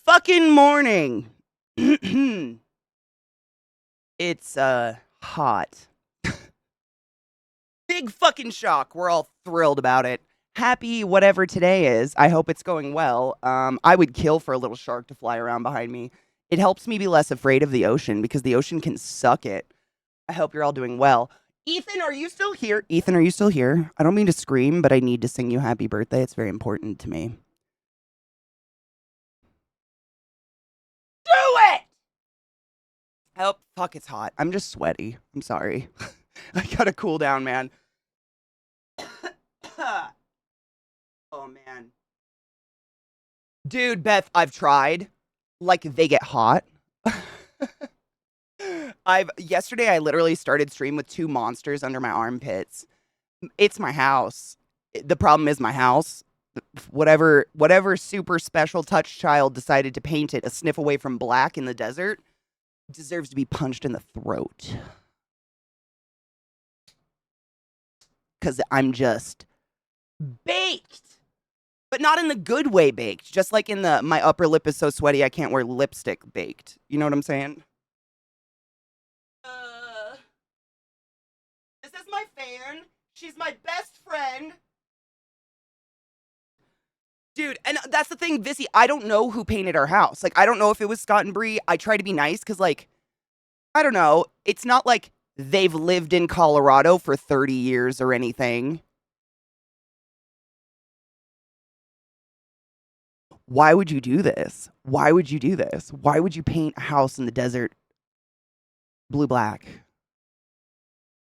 fucking morning. It's hot. Big fucking shock. We're all thrilled about it. Happy whatever today is. I hope it's going well. I would kill for a little shark to fly around behind me. It helps me be less afraid of the ocean because the ocean can suck it. I hope you're all doing well. Ethan, are you still here? Ethan, are you still here? I don't mean to scream, but I need to sing you happy birthday. It's very important to me. Do it! Oh, fuck, it's hot. I'm just sweaty. I'm sorry. I gotta cool down, man. Oh, man. Dude, Beth, I've tried. Like, they get hot. Yesterday I literally started stream with two monsters under my armpits. It's my house. The problem is my house. Whatever super special touch child decided to paint it a sniff away from black in the desert deserves to be punched in the throat. Cause I'm just baked. But not in the good way baked. Just like in the my upper lip is so sweaty I can't wear lipstick baked. You know what I'm saying? Uh, this is my fan. She's my best friend. Dude, and that's the thing, Vissy, I don't know who painted our house. Like, I don't know if it was Scott and Bree. I try to be nice because, like, I don't know. It's not like they've lived in Colorado for 30 years or anything. Why would you do this? Why would you do this? Why would you paint a house in the desert blue black?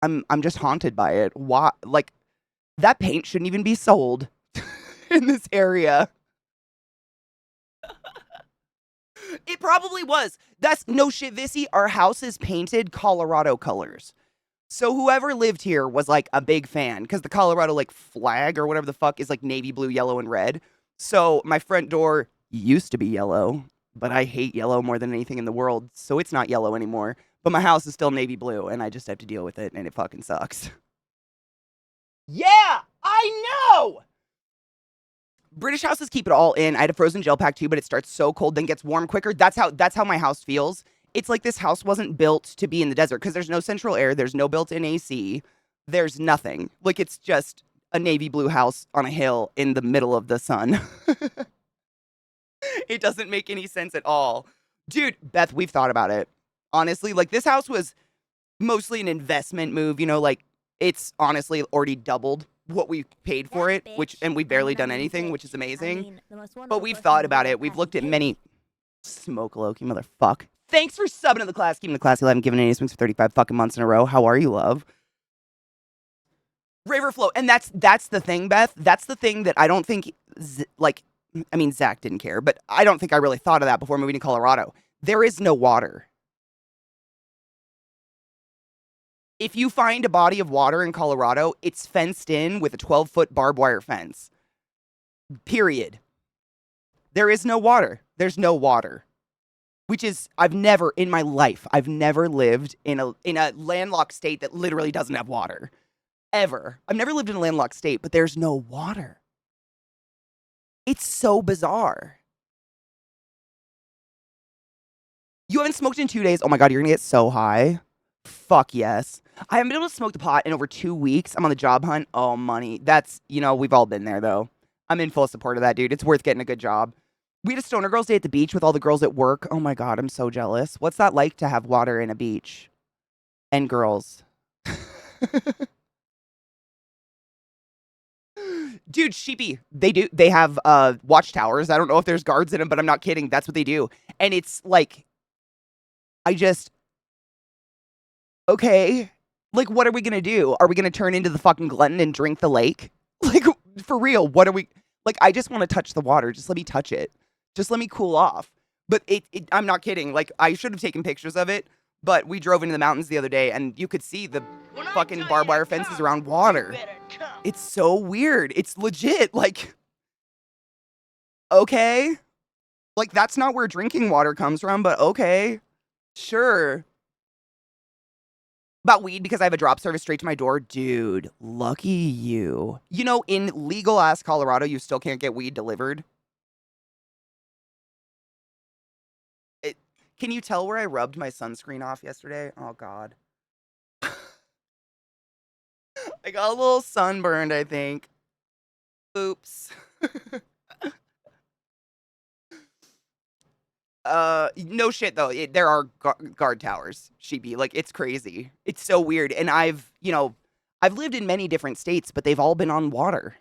I'm just haunted by it. Why? Like, that paint shouldn't even be sold in this area. It probably was. That's no shit, Vissy. Our house is painted Colorado colors. So whoever lived here was like a big fan because the Colorado like flag or whatever the fuck is like navy blue, yellow, and red. So my front door used to be yellow, but I hate yellow more than anything in the world. So it's not yellow anymore. But my house is still navy blue and I just have to deal with it and it fucking sucks. Yeah, I know. British houses keep it all in. I had a frozen gel pack too, but it starts so cold, then gets warm quicker. That's how my house feels. It's like this house wasn't built to be in the desert because there's no central air, there's no built-in AC, there's nothing. Like it's just a navy blue house on a hill in the middle of the sun. It doesn't make any sense at all. Dude, Beth, we've thought about it. Honestly, like this house was mostly an investment move, like it's honestly already doubled what we paid for it, and we've barely done anything, which is amazing. But we've thought about it. We've looked at many. Smoke Loki, motherfuck. Thanks for subbing to the class. Keeping the classy. I haven't given any swings for 35 fucking months in a row. How are you, love? Raverflow, and that's the thing, Beth. That's the thing that I don't think, I mean, Zach didn't care, but I don't think I really thought of that before moving to Colorado. There is no water. If you find a body of water in Colorado, it's fenced in with a 12-foot barbed wire fence. Period. There is no water. There's no water. Which is, I've never lived in a landlocked state that literally doesn't have water. Ever. I've never lived in a landlocked state, but there's no water. It's so bizarre. You haven't smoked in 2 days? Oh my God, you're gonna get so high. Fuck yes. I haven't been able to smoke the pot in over 2 weeks. I'm on the job hunt. Oh, money. That's, we've all been there, though. I'm in full support of that, dude. It's worth getting a good job. We had a Stoner Girls Day at the beach with all the girls at work. Oh my God, I'm so jealous. What's that like to have water in a beach? And girls. Dude, sheepy. They have watchtowers. I don't know if there's guards in them, but I'm not kidding. That's what they do. And it's like, okay, like, what are we gonna do? Are we gonna turn into the fucking glutton and drink the lake? Like, for real, what are we, like, I just want to touch the water. Just let me touch it. Just let me cool off. But I'm not kidding. Like, I should have taken pictures of it, but we drove into the mountains the other day and you could see the fucking barbed wire fences around water. It's so weird. It's legit. Like, okay. Like, that's not where drinking water comes from, but okay. Sure. About weed because I have a drop service straight to my door. Dude, lucky you. In legal ass Colorado, you still can't get weed delivered. Can you tell where I rubbed my sunscreen off yesterday? Oh, God. I got a little sunburned, I think. Oops. No shit though. There are guard towers, Sheepy. Like it's crazy. It's so weird. And I've lived in many different states, but they've all been on water.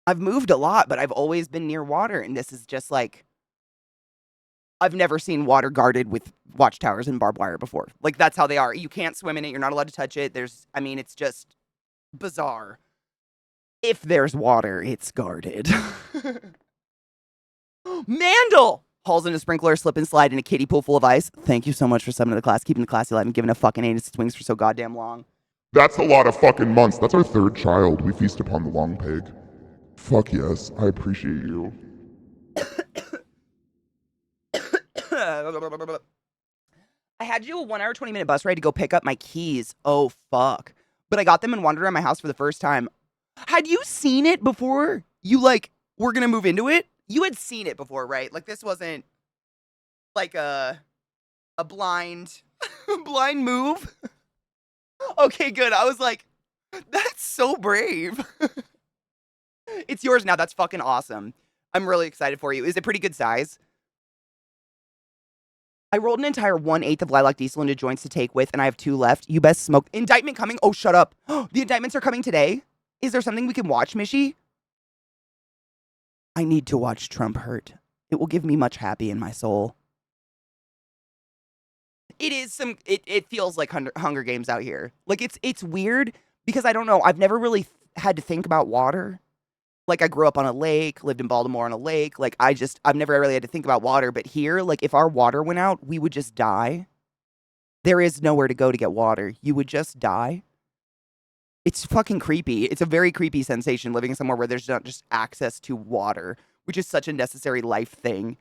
I've moved a lot, but I've always been near water. And this is just like, I've never seen water guarded with watchtowers and barbed wire before. Like that's how they are. You can't swim in it. You're not allowed to touch it. It's just bizarre. If there's water, it's guarded. Mandel! Hauls in a sprinkler, slip and slide in a kiddie pool full of ice. Thank you so much for summoning the class, keeping the class alive, and giving a fucking anus its wings for so goddamn long. That's a lot of fucking months. That's our third child. We feast upon the long pig. Fuck yes, I appreciate you. I had to do a 1 hour, 20-minute bus ride to go pick up my keys. Oh, fuck. But I got them and wandered around my house for the first time. Had you seen it before you, were gonna move into it? You had seen it before, right? Like, this wasn't, like, a blind, blind move? Okay, good. I was like, that's so brave. It's yours now. That's fucking awesome. I'm really excited for you. Is it pretty good size? I rolled an entire 1/8 of lilac diesel into joints to take with, and I have 2 left. You best smoke. Indictment coming? Oh, shut up. The indictments are coming today? Is there something we can watch, Mishy? I need to watch Trump hurt. It will give me much happy in my soul. It is it feels like Hunger Games out here. Like, it's weird because I don't know. I've never really had to think about water. Like, I grew up on a lake, lived in Baltimore on a lake. Like, I've never really had to think about water. But here, like, if our water went out, we would just die. There is nowhere to go to get water. You would just die. It's fucking creepy. It's a very creepy sensation living somewhere where there's not just access to water, which is such a necessary life thing.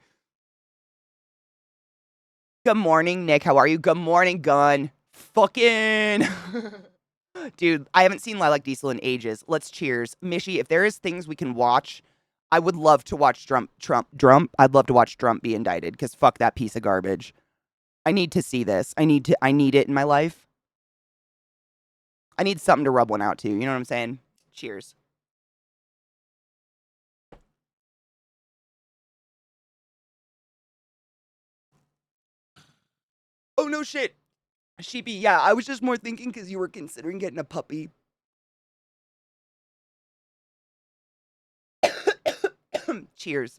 Good morning, Nick. How are you? Good morning, Gun. Fucking... Dude, I haven't seen Lilac Diesel in ages. Let's cheers. Mishy, if there is things we can watch, I would love to watch Trump. I'd love to watch Trump be indicted, because fuck that piece of garbage. I need to see this. I need it in my life. I need something to rub one out to. You know what I'm saying? Cheers. Oh, no shit. Sheepy, yeah, I was just more thinking because you were considering getting a puppy. Cheers.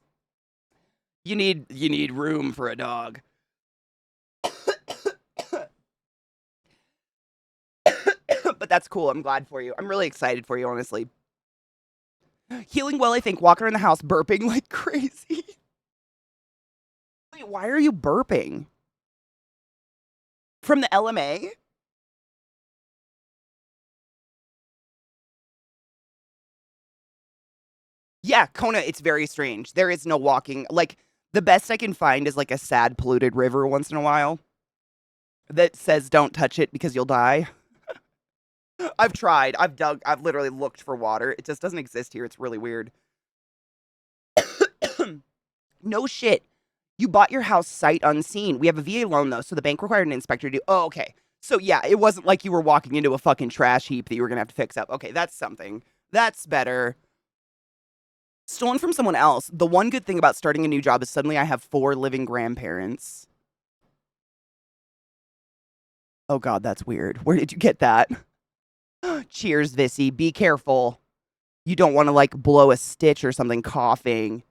You need room for a dog. But that's cool. I'm glad for you. I'm really excited for you, honestly. Healing well, I think. Walking around the house burping like crazy. Wait, why are you burping? From the LMA? Yeah, Kona, it's very strange. There is no walking. Like, the best I can find is like a sad, polluted river once in a while that says don't touch it because you'll die. I've tried. I've dug. I've literally looked for water. It just doesn't exist here. It's really weird. No shit. You bought your house sight unseen. We have a VA loan, though, so the bank required an inspector to... Oh, okay. So, yeah, it wasn't like you were walking into a fucking trash heap that you were going to have to fix up. Okay, that's something. That's better. Stolen from someone else. The one good thing about starting a new job is suddenly I have 4 living grandparents. Oh, God, that's weird. Where did you get that? Cheers, Vissy. Be careful. You don't want to, like, blow a stitch or something coughing.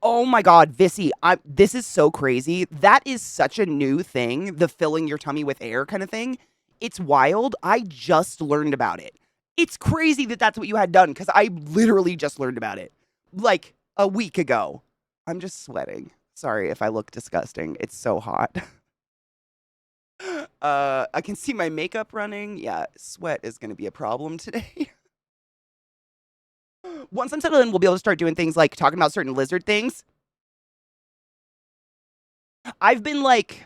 Oh my God, Vissy, this is so crazy. That is such a new thing, the filling your tummy with air kind of thing. It's wild. I just learned about it. It's crazy that that's what you had done, because I literally just learned about it, like, a week ago. I'm just sweating. Sorry if I look disgusting. It's so hot. I can see my makeup running. Yeah, sweat is going to be a problem today. Once I'm settled in, we'll be able to start doing things like talking about certain lizard things. I've been like,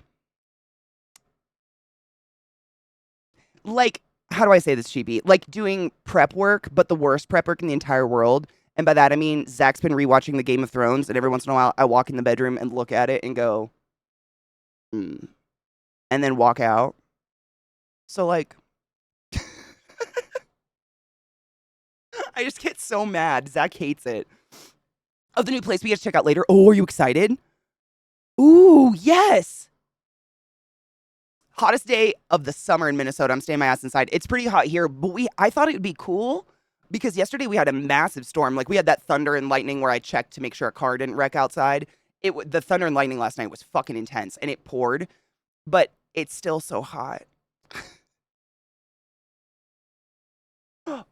how do I say this, Chibi? Like doing prep work, but the worst prep work in the entire world, And by that, I mean, Zach's been rewatching the Game of Thrones, and every once in a while, I walk in the bedroom and look at it and go, and then walk out. So, like, I just get so mad. Zach hates it. Of the new place we get to check out later. Oh, are you excited? Ooh, yes. Hottest day of the summer in Minnesota. I'm staying my ass inside. It's pretty hot here, but I thought it would be cool because yesterday we had a massive storm. Like, we had that thunder and lightning where I checked to make sure a car didn't wreck outside. The thunder and lightning last night was fucking intense, and it poured, but it's still so hot.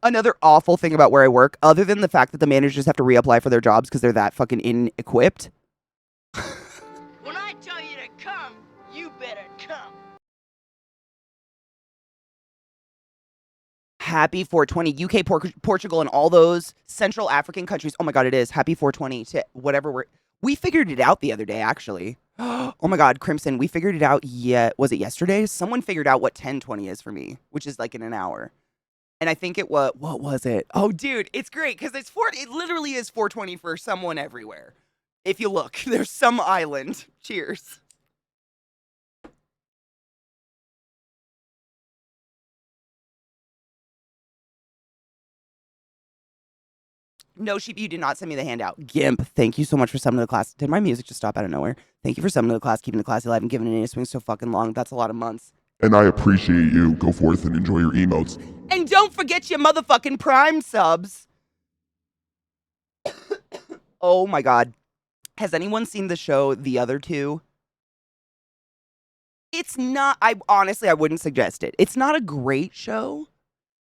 Another awful thing about where I work, other than the fact that the managers have to reapply for their jobs because they're that fucking inequipped. When I tell you to come, you better come. Happy 420, UK, Portugal, and all those Central African countries. Oh my God, it is. Happy 420 to whatever we figured it out the other day, actually. Oh my God, Crimson, we figured it out was it yesterday? Someone figured out what 1020 is for me, which is like in an hour. And I think what was it? Oh, dude, it's great because it literally is 420 for someone everywhere. If you look, there's some island. Cheers. No, Sheep, you did not send me the handout. Gimp, thank you so much for summoning the class. Did my music just stop out of nowhere? Thank you for summoning the class, keeping the class alive, and giving it a swing so fucking long. That's a lot of months. And I appreciate you. Go forth and enjoy your emotes. And don't forget your motherfucking Prime subs. Oh my God. Has anyone seen the show The Other Two? It's not, I wouldn't suggest it. It's not a great show.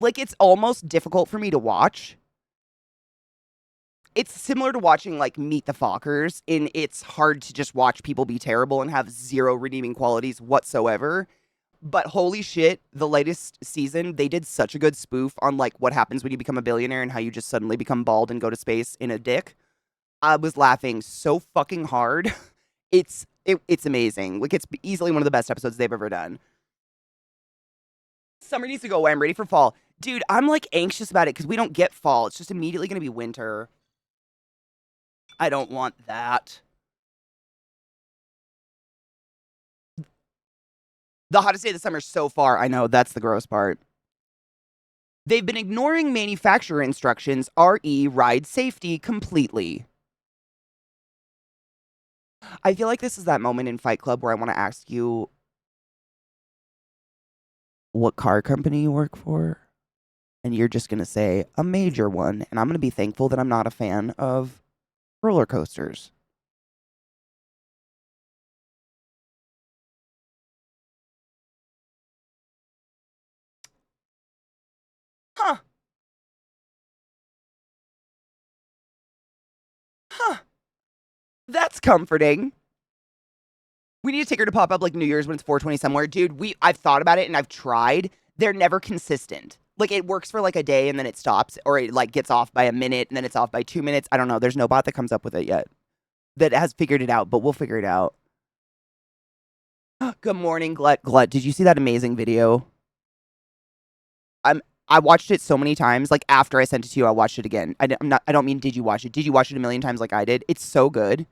Like, it's almost difficult for me to watch. It's similar to watching, like, Meet the Fockers, in it's hard to just watch people be terrible and have zero redeeming qualities whatsoever. But holy shit, the latest season, they did such a good spoof on, like, what happens when you become a billionaire and how you just suddenly become bald and go to space in a dick. I was laughing so fucking hard. It's amazing. Like, it's easily one of the best episodes they've ever done. Summer needs to go away. I'm ready for fall. Dude, I'm, like, anxious about it because we don't get fall. It's just immediately going to be winter. I don't want that. The hottest day of the summer so far. I know, that's the gross part. They've been ignoring manufacturer instructions, RE ride safety completely. I feel like this is that moment in Fight Club where I want to ask you what car company you work for. And you're just going to say a major one. And I'm going to be thankful that I'm not a fan of roller coasters. Huh. Huh. That's comforting. We need to take her to pop up like New Year's when it's 420 somewhere. Dude, I've thought about it and I've tried. They're never consistent. Like, it works for like a day and then it stops, or it like gets off by a minute and then it's off by 2 minutes. I don't know. There's no bot that comes up with it yet that has figured it out, but we'll figure it out. Good morning, Glut. Glut, did you see that amazing video? I watched it so many times. Like, after I sent it to you, I watched it again. I don't mean did you watch it? Did you watch it a million times like I did? It's so good.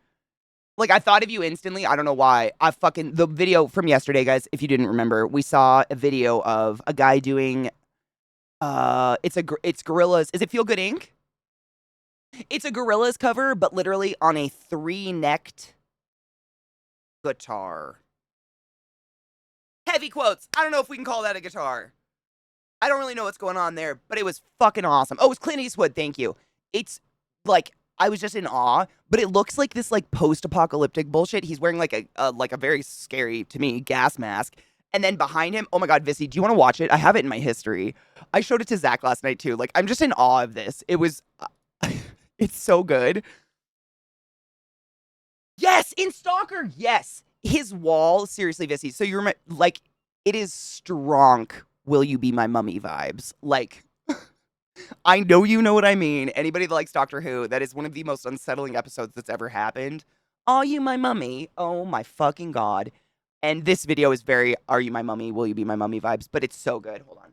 Like, I thought of you instantly. I don't know why. The video from yesterday, guys, if you didn't remember, we saw a video of a guy doing, it's Gorillaz. Is it Feel Good Inc? It's a Gorillaz cover, but literally on a 3-necked guitar. Heavy quotes. I don't know if we can call that a guitar. I don't really know what's going on there, but it was fucking awesome. Oh, it's Clint Eastwood. Thank you. It's like, I was just in awe, but it looks like this like post-apocalyptic bullshit. He's wearing like a very scary, to me, gas mask. And then behind him, oh my God, Vissy, do you want to watch it? I have it in my history. I showed it to Zach last night too. Like, I'm just in awe of this. It was, it's so good. Yes, in Stalker, yes. His wall, seriously, Vissy. So you remember, like, it is strong Will You Be My Mummy vibes. Like, I know you know what I mean. Anybody that likes Doctor Who, that is one of the most unsettling episodes that's ever happened. Are you my mummy? Oh my fucking God. And this video is very, are you my mummy? Will you be my mummy vibes? But it's so good. Hold on.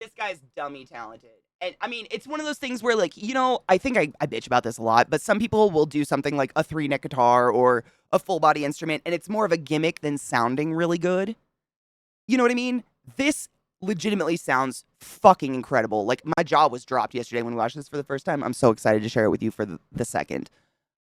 This guy's dummy talented. And I mean, it's one of those things where, like, I think I bitch about this a lot, but some people will do something like a 3-neck guitar or a full body instrument, and it's more of a gimmick than sounding really good. You know what I mean? This legitimately sounds fucking incredible. Like, my jaw was dropped yesterday when we watched this for the first time. I'm so excited to share it with you for the second.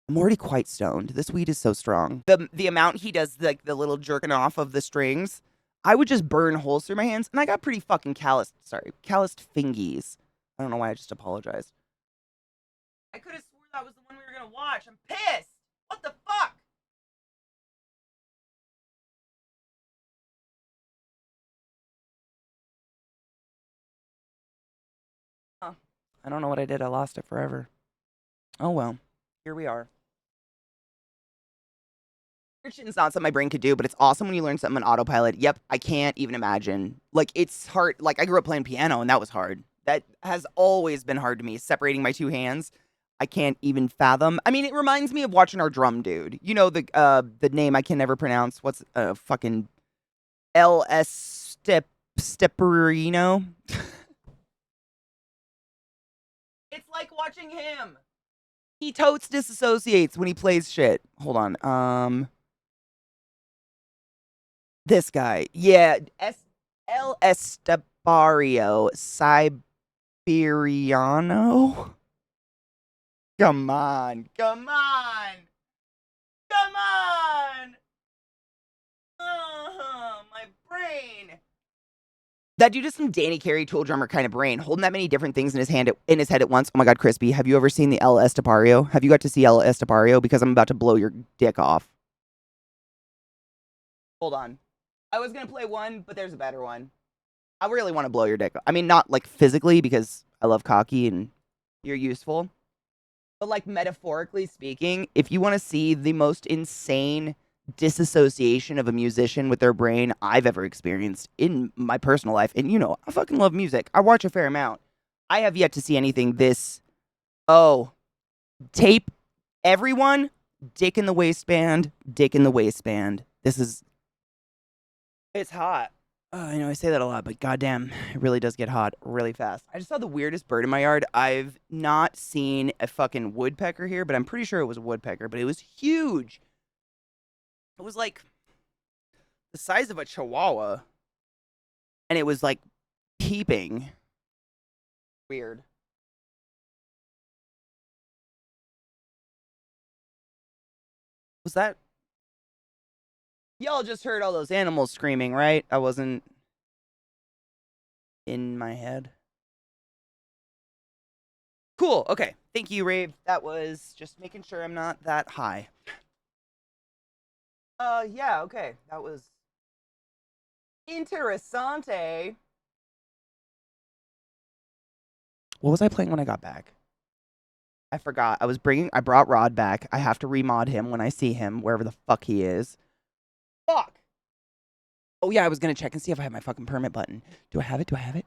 I'm already quite stoned. This weed is so strong. The amount he does, like, the little jerking off of the strings, I would just burn holes through my hands, and I got pretty fucking calloused fingies. I don't know why I just apologized. I could have swore that was the one we were gonna watch. I'm pissed! What the fuck? Huh. I don't know what I did. I lost it forever. Oh well. Here we are. Shit's not something my brain could do, but it's awesome when you learn something on autopilot. Yep, I can't even imagine. Like, it's hard. Like, I grew up playing piano, and that was hard. That has always been hard to me, separating my two hands. I can't even fathom. I mean, it reminds me of watching our drum dude. You know, the name I can never pronounce. What's fucking L.S. Stepperino? It's like watching him. He totes disassociates when he plays shit. Hold on. This guy. Yeah. L. Estebario Siberiano. Come on. Come on. Come on. My brain. That dude is some Danny Carey tool drummer kind of brain, holding that many different things in his head at once. Oh my god, Crispy, have you ever seen the El Estepario? Have you got to see El Estepario? Because I'm about to blow your dick off. Hold on. I was gonna play one, but there's a better one. I really want to blow your dick off. I mean, not like physically, because I love cocky and you're useful. But like metaphorically speaking, if you want to see the most insane disassociation of a musician with their brain I've ever experienced in my personal life, and I fucking love music. I watch a fair amount. I have yet to see anything this. Oh, tape everyone, dick in the waistband, dick in the waistband. It's hot. I know I say that a lot, but goddamn, it really does get hot really fast. I just saw the weirdest bird in my yard. I've not seen a fucking woodpecker here, but I'm pretty sure it was a woodpecker, but it was huge. It was like the size of a chihuahua. And it was like peeping. Weird. Was that? Y'all just heard all those animals screaming, right? I wasn't in my head. Cool. Okay. Thank you, Rave. That was just making sure I'm not that high. Yeah, okay. That was interessante. What was I playing when I got back? I forgot. I brought Rod back. I have to remod him when I see him, wherever the fuck he is. Fuck! Oh yeah, I was gonna check and see if I have my fucking permit button. Do I have it?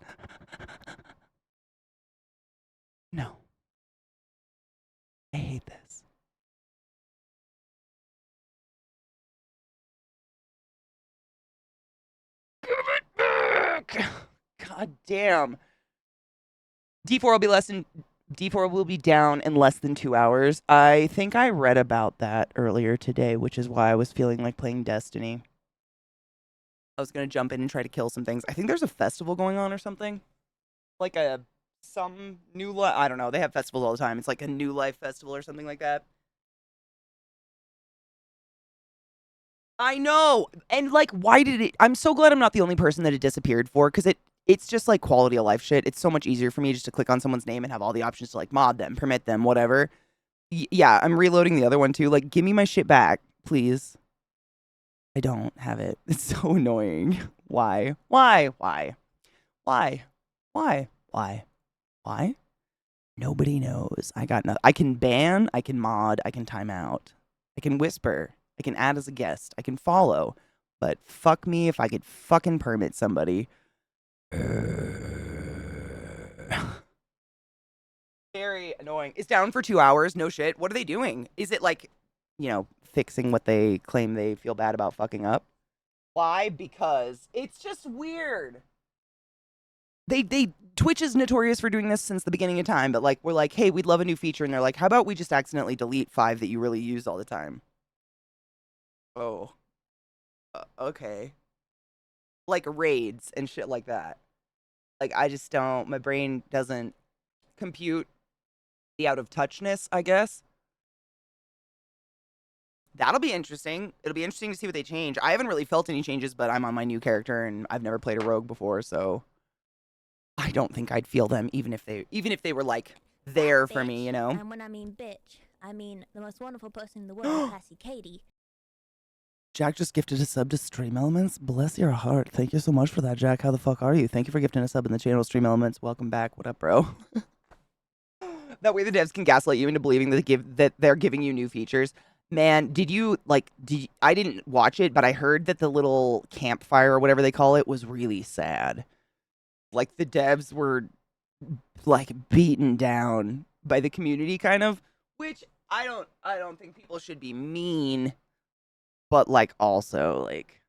No. I hate this. Give it back! God damn. D4 will be down in less than 2 hours. I think I read about that earlier today, which is why I was feeling like playing Destiny. I was gonna jump in and try to kill some things. I think there's a festival going on or something. Like some new life. I don't know. They have festivals all the time. It's like a new life festival or something like that. I know. And like, why did it? I'm so glad I'm not the only person that it disappeared for, because it's just like quality of life shit. It's so much easier for me just to click on someone's name and have all the options to like mod them, permit them, whatever. Yeah, I'm reloading the other one too. Like, give me my shit back, please. I don't have it. It's so annoying. Why? Why? Why? Why? Why? Why? Why? Nobody knows. I got nothing. I can ban, I can mod, I can time out. I can whisper. I can add as a guest. I can follow. But fuck me if I could fucking permit somebody. Very annoying. It's down for 2 hours. No shit. What are they doing? Is it like, fixing what they claim they feel bad about fucking up? Why? Because it's just weird. Twitch is notorious for doing this since the beginning of time, but like we're like, hey, we'd love a new feature, and they're like, how about we just accidentally delete 5 that you really use all the time? Oh, okay. Like raids and shit like that. Like I just don't. My brain doesn't compute the out of touchness, I guess. That'll be interesting. It'll be interesting to see what they change. I haven't really felt any changes, but I'm on my new character and I've never played a rogue before, so I don't think I'd feel them even if they were like there for me, you know. And when I mean bitch, I mean the most wonderful person in the world, ClassyKatie. Jack just gifted a sub to Stream Elements. Bless your heart. Thank you so much for that, Jack. How the fuck are you? Thank you for gifting a sub in the channel, Stream Elements. Welcome back. What up, bro? That way the devs can gaslight you into believing that they're giving you new features. Man, I didn't watch it, but I heard that the little campfire or whatever they call it was really sad. Like the devs were like beaten down by the community kind of, which I don't think people should be mean, but like also like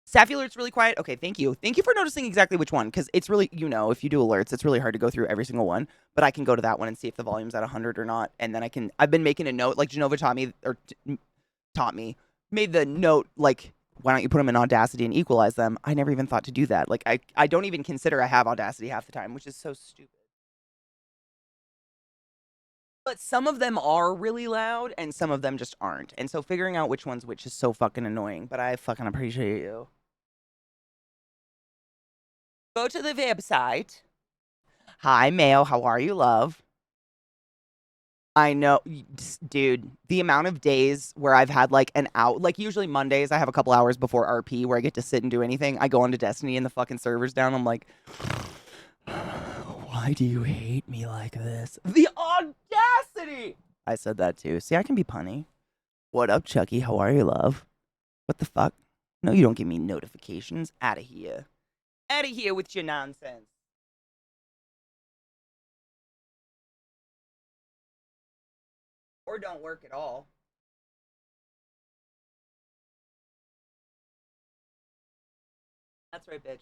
Staff alert's really quiet. Okay, thank you. Thank you for noticing exactly which one, because it's really, if you do alerts, it's really hard to go through every single one. But I can go to that one and see if the volume's at 100 or not, and then I've been making a note, like Genova made the note, like, why don't you put them in Audacity and equalize them? I never even thought to do that. Like, I don't even consider I have Audacity half the time, which is so stupid. But some of them are really loud, and some of them just aren't. And so figuring out which one's which is so fucking annoying, but I fucking appreciate you. Go to the website. Hi, Mayo. How are you, love? I know, dude, the amount of days where I've had like an out, like usually Mondays, I have a couple hours before RP where I get to sit and do anything. I go onto Destiny and the fucking server's down. I'm like, why do you hate me like this? The audacity! I said that too. See, I can be punny. What up, Chucky? How are you, love? What the fuck? No, you don't give me notifications. Out of here. Out of here with your nonsense. Or don't work at all. That's right, bitch.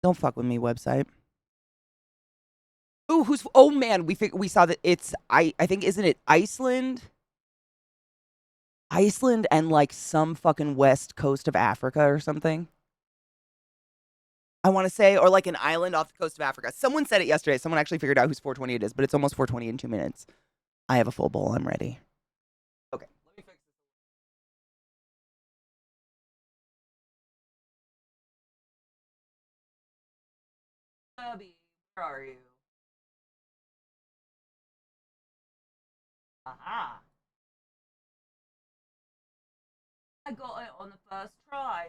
Don't fuck with me, website. Ooh, oh man, we saw that it's, I think, isn't it Iceland? Iceland and like some fucking west coast of Africa or something. I want to say, or like an island off the coast of Africa. Someone said it yesterday. Someone actually figured out whose 420 it is, but it's almost 420 in 2 minutes. I have a full bowl. I'm ready. Okay, let me fix this. Bubby, where are you? Aha. I got it on the first try.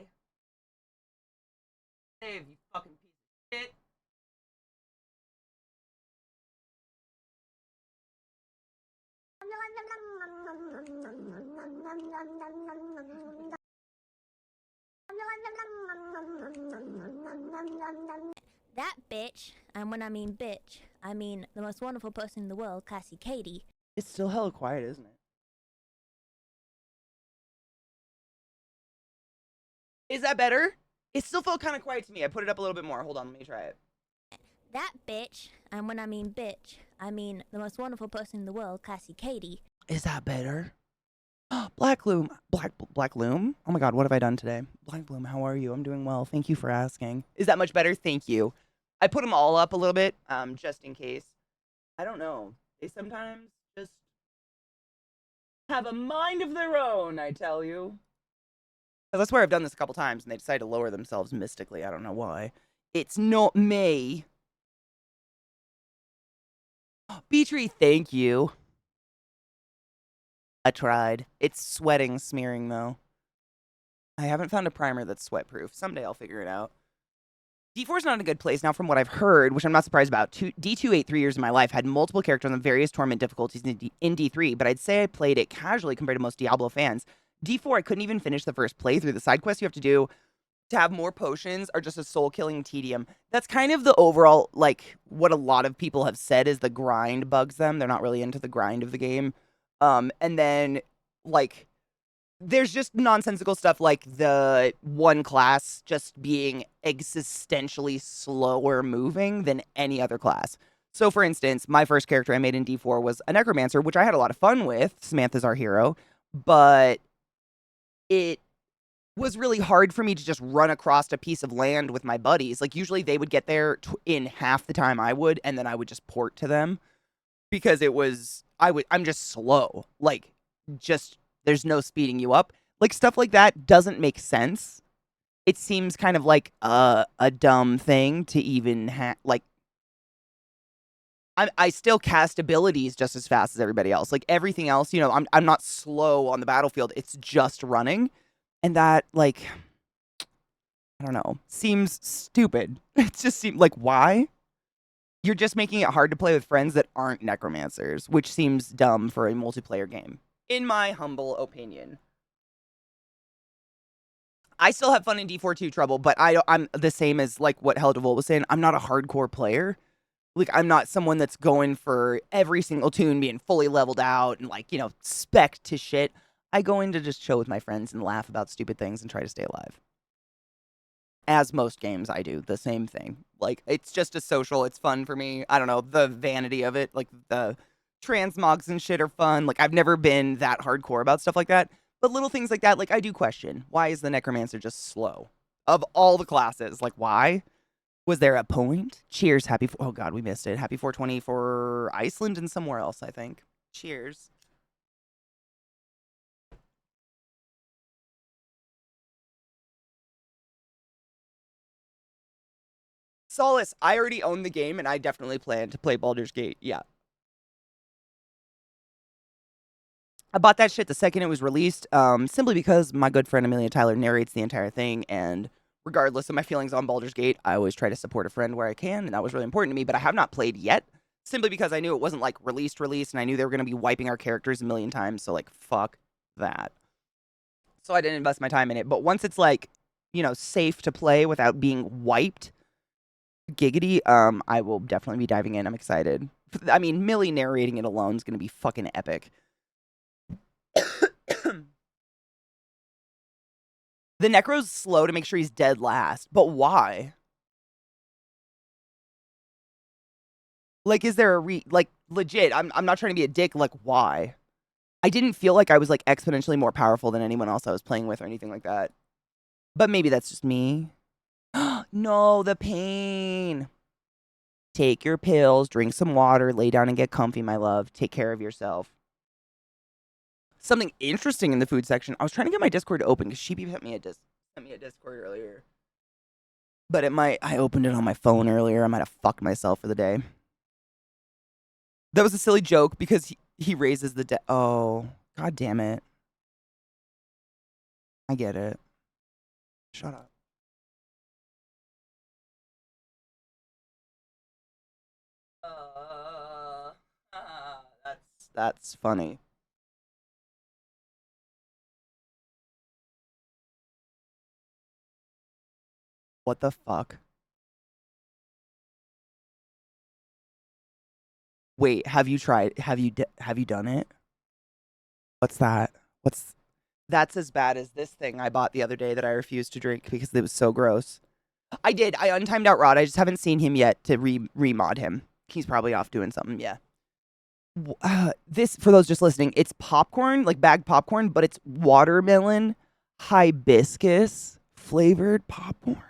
Dave, you fucking piece of shit. That bitch, and when I mean bitch, I mean the most wonderful person in the world, ClassyKatie. It's still hella quiet, isn't it? Is that better? It still felt kind of quiet to me. I put it up a little bit more. Hold on, let me try it. That bitch, and when I mean bitch, I mean the most wonderful person in the world, ClassyKatie. Is that better? Black Loom. Black Loom? Oh my god, what have I done today? Black Bloom, how are you? I'm doing well. Thank you for asking. Is that much better? Thank you. I put them all up a little bit, just in case. I don't know. They sometimes just have a mind of their own, I tell you. I swear I've done this a couple times, and they decide to lower themselves mystically. I don't know why. It's not me. Beatree, thank you. I tried. It's sweating, smearing, though. I haven't found a primer that's sweat-proof. Someday I'll figure it out. D4's not in a good place now from what I've heard, which I'm not surprised about. D2 ate 3 years of my life, had multiple characters on various tournament difficulties in D3, but I'd say I played it casually compared to most Diablo fans. D4, I couldn't even finish the first playthrough. The side quests you have to do to have more potions are just a soul-killing tedium. That's kind of the overall, like, what a lot of people have said is the grind bugs them. They're not really into the grind of the game. And then, like, there's just nonsensical stuff like the one class just being existentially slower moving than any other class. So, for instance, my first character I made in D4 was a necromancer, which I had a lot of fun with. Samantha's our hero, but it was really hard for me to just run across a piece of land with my buddies. Like, usually they would get there in half the time I would, and then I would just port to them because I'm just slow. Like, just, there's no speeding you up. Like, stuff like that doesn't make sense. It seems kind of like a dumb thing to even like, I still cast abilities just as fast as everybody else. Like, everything else, you know, I'm not slow on the battlefield. It's just running. And that, like, I don't know, seems stupid. It just seems like, why? You're just making it hard to play with friends that aren't necromancers, which seems dumb for a multiplayer game, in my humble opinion. I still have fun in D4-2 Trouble, but I'm the same as, like, what Heldevol was saying. I'm not a hardcore player. Like, I'm not someone that's going for every single tune being fully leveled out and, like, you know, spec to shit. I go in to just chill with my friends and laugh about stupid things and try to stay alive. As most games, I do the same thing. Like, it's just a social, it's fun for me. I don't know, the vanity of it, like, the transmogs and shit are fun. Like, I've never been that hardcore about stuff like that. But little things like that, like, I do question, why is the Necromancer just slow? Of all the classes, like, why? Was there a point? Cheers, oh god, we missed it. Happy 420 for Iceland and somewhere else, I think. Cheers. Solace, I already own the game, and I definitely plan to play Baldur's Gate. Yeah. I bought that shit the second it was released, simply because my good friend Amelia Tyler narrates the entire thing, and regardless of my feelings on Baldur's Gate, I always try to support a friend where I can, and that was really important to me, but I have not played yet, simply because I knew it wasn't, like, released, and I knew they were going to be wiping our characters a million times, so, like, fuck that. So I didn't invest my time in it, but once it's, like, you know, safe to play without being wiped, giggity, I will definitely be diving in. I'm excited. I mean, Millie narrating it alone is going to be fucking epic. The Necro's slow to make sure he's dead last, but why? Like, is there a like, legit, I'm not trying to be a dick, like, why? I didn't feel like I was, like, exponentially more powerful than anyone else I was playing with or anything like that. But maybe that's just me. No, the pain. Take your pills, drink some water, lay down and get comfy, my love. Take care of yourself. Something interesting in the food section. I was trying to get my Discord to open because Sheepy sent me a Discord earlier. But I opened it on my phone earlier. I might have fucked myself for the day. That was a silly joke because he raises the oh, god damn it. I get it. Shut up. That's funny. What the fuck? Wait, have you tried? Have you done it? What's that? That's as bad as this thing I bought the other day that I refused to drink because it was so gross. I did. I untimed out Rod. I just haven't seen him yet to remod him. He's probably off doing something. Yeah. This, for those just listening, it's popcorn, like bagged popcorn, but it's watermelon hibiscus flavored popcorn.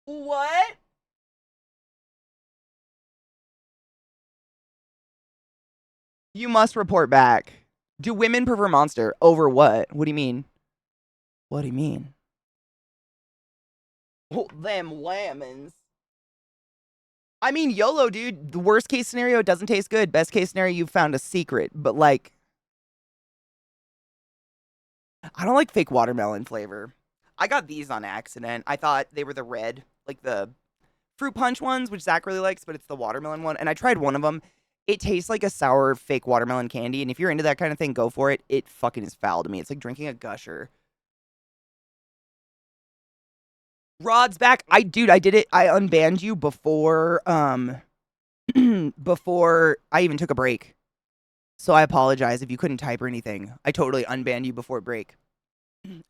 What? You must report back. Do women prefer Monster over what? What do you mean? What do you mean? Oh, them lemons. I mean, YOLO, dude. The worst case scenario, it doesn't taste good. Best case scenario, you've found a secret. But, like, I don't like fake watermelon flavor. I got these on accident. I thought they were the red, like the fruit punch ones, which Zach really likes, but it's the watermelon one. And I tried one of them. It tastes like a sour fake watermelon candy. And if you're into that kind of thing, go for it. It fucking is foul to me. It's like drinking a gusher. Rod's back. I did it. I unbanned you before before I even took a break. So I apologize if you couldn't type or anything. I totally unbanned you before break.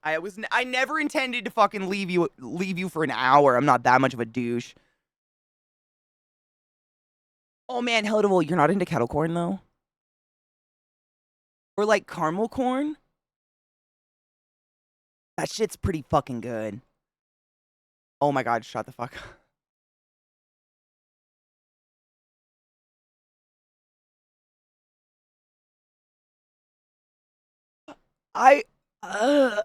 I never intended to fucking leave you for an hour. I'm not that much of a douche. Oh man, hello to you're not into kettle corn though? Or like caramel corn? That shit's pretty fucking good. Oh my god, shut the fuck up. I uh,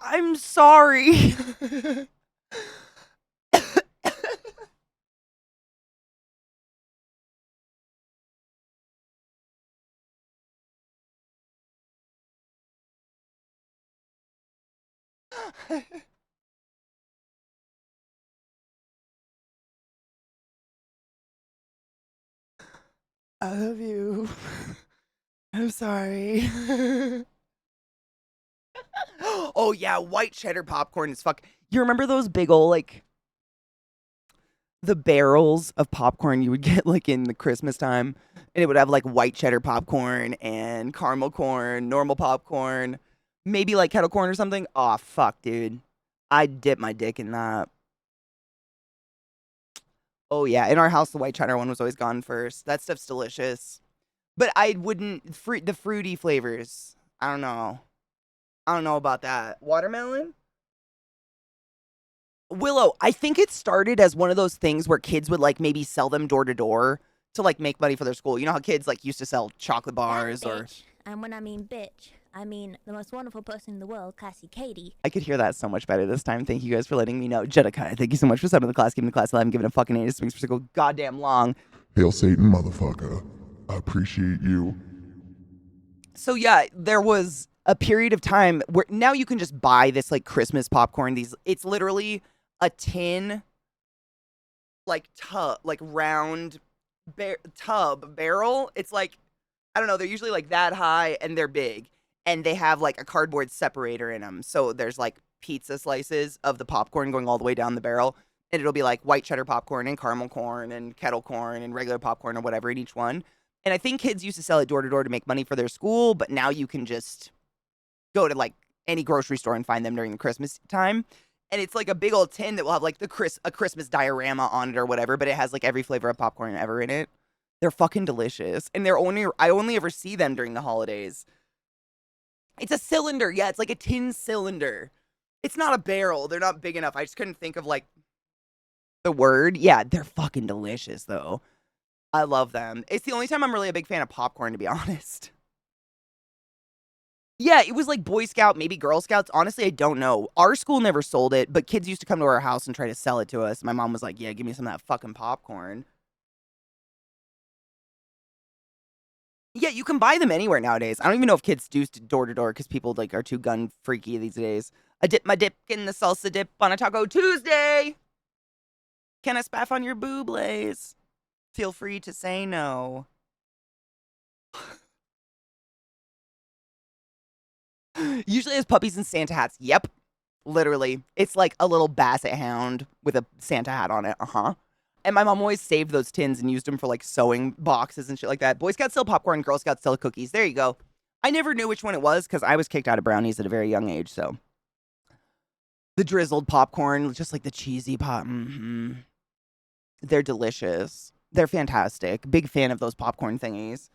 I'm sorry. I love you. I'm sorry. Oh yeah, white cheddar popcorn is fuck. You remember those big old like the barrels of popcorn you would get like in the Christmas time, and it would have like white cheddar popcorn and caramel corn, normal popcorn, maybe like kettle corn or something. Oh fuck, dude, I'd dip my dick in that. Oh yeah, in our house the white cheddar one was always gone first. That stuff's delicious, but I wouldn't the fruity flavors. I don't know. I don't know about that. Watermelon? Willow, I think it started as one of those things where kids would like maybe sell them door to door to like make money for their school. You know how kids like used to sell chocolate bars that or bitch, and when I mean bitch, I mean the most wonderful person in the world, ClassyKatie. I could hear that so much better this time. Thank you guys for letting me know. Jedekai, thank you so much for subbing the class, giving the class 11, giving a fucking 8 swings for so goddamn long. Hail Satan, motherfucker. I appreciate you. So yeah, there was a period of time where now you can just buy this like Christmas popcorn. It's literally a tin like tub, like round tub barrel. It's like, I don't know, they're usually like that high and they're big. And they have like a cardboard separator in them. So there's like pizza slices of the popcorn going all the way down the barrel. And it'll be like white cheddar popcorn and caramel corn and kettle corn and regular popcorn or whatever in each one. And I think kids used to sell it door to door to make money for their school, but now you can just go to like any grocery store and find them during the Christmas time. And it's like a big old tin that will have like a Christmas diorama on it or whatever, but it has like every flavor of popcorn ever in it. They're fucking delicious. And I only ever see them during the holidays. It's a cylinder. Yeah, it's like a tin cylinder. It's not a barrel. They're not big enough. I just couldn't think of like the word. Yeah, they're fucking delicious though. I love them. It's the only time I'm really a big fan of popcorn, to be honest. Yeah, it was like Boy Scout, maybe Girl Scouts. Honestly, I don't know. Our school never sold it, but kids used to come to our house and try to sell it to us. My mom was like, yeah, give me some of that fucking popcorn. Yeah, you can buy them anywhere nowadays. I don't even know if kids do door to door because people like are too gun freaky these days. I dip my dip in the salsa dip on a Taco Tuesday. Can I spaff on your boobles? Feel free to say no. Usually has puppies and Santa hats. Yep. Literally. It's like a little basset hound with a Santa hat on it. Uh-huh. And my mom always saved those tins and used them for like sewing boxes and shit like that. Boy Scouts sell popcorn, Girl Scouts sell cookies. There you go. I never knew which one it was because I was kicked out of brownies at a very young age, so. The drizzled popcorn, just like the cheesy pop. Mm-hmm. They're delicious. They're fantastic. Big fan of those popcorn thingies.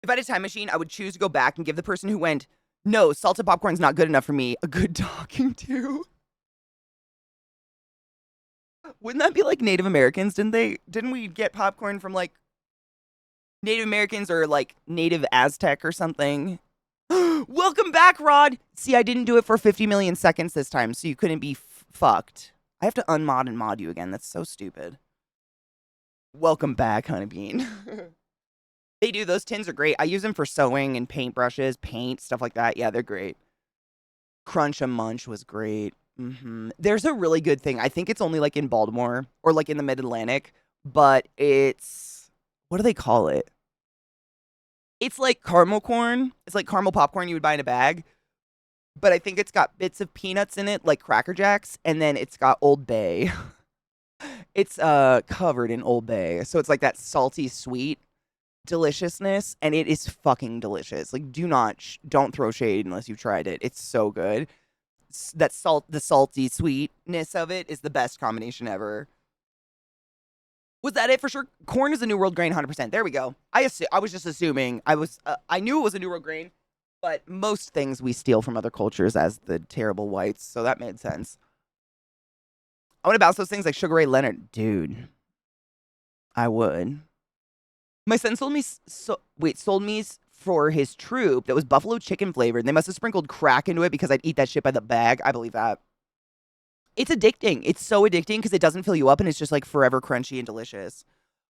If I had a time machine, I would choose to go back and give the person who went, no, salted popcorn's not good enough for me, a good talking to. Wouldn't that be like Native Americans? Didn't we get popcorn from like Native Americans or like Native Aztec or something? Welcome back, Rod. See, I didn't do it for 50 million seconds this time, so you couldn't be fucked. I have to unmod and mod you again. That's so stupid. Welcome back, Honeybean. They do. Those tins are great. I use them for sewing and paintbrushes, paint, stuff like that. Yeah, they're great. Crunch a Munch was great. There's a really good thing. I think it's only like in Baltimore or like in the Mid-Atlantic, but it's, what do they call it? It's like caramel corn. It's like caramel popcorn you would buy in a bag. But I think it's got bits of peanuts in it, like Cracker Jacks, and then it's got Old Bay. It's covered in Old Bay. So it's like that salty sweet deliciousness, and it is fucking delicious. Like, don't throw shade unless you've tried it. It's so good. That the salty sweetness of it is the best combination ever. Was that it for sure? Corn is a New World grain, 100%. There we go. I was just assuming. I knew it was a New World grain, but most things we steal from other cultures as the terrible whites, so that made sense. I want to bounce those things like Sugar Ray Leonard, dude. I would. My son sold me for his troop that was buffalo chicken flavored. And they must have sprinkled crack into it because I'd eat that shit by the bag. I believe that. It's addicting. It's so addicting because it doesn't fill you up and it's just like forever crunchy and delicious.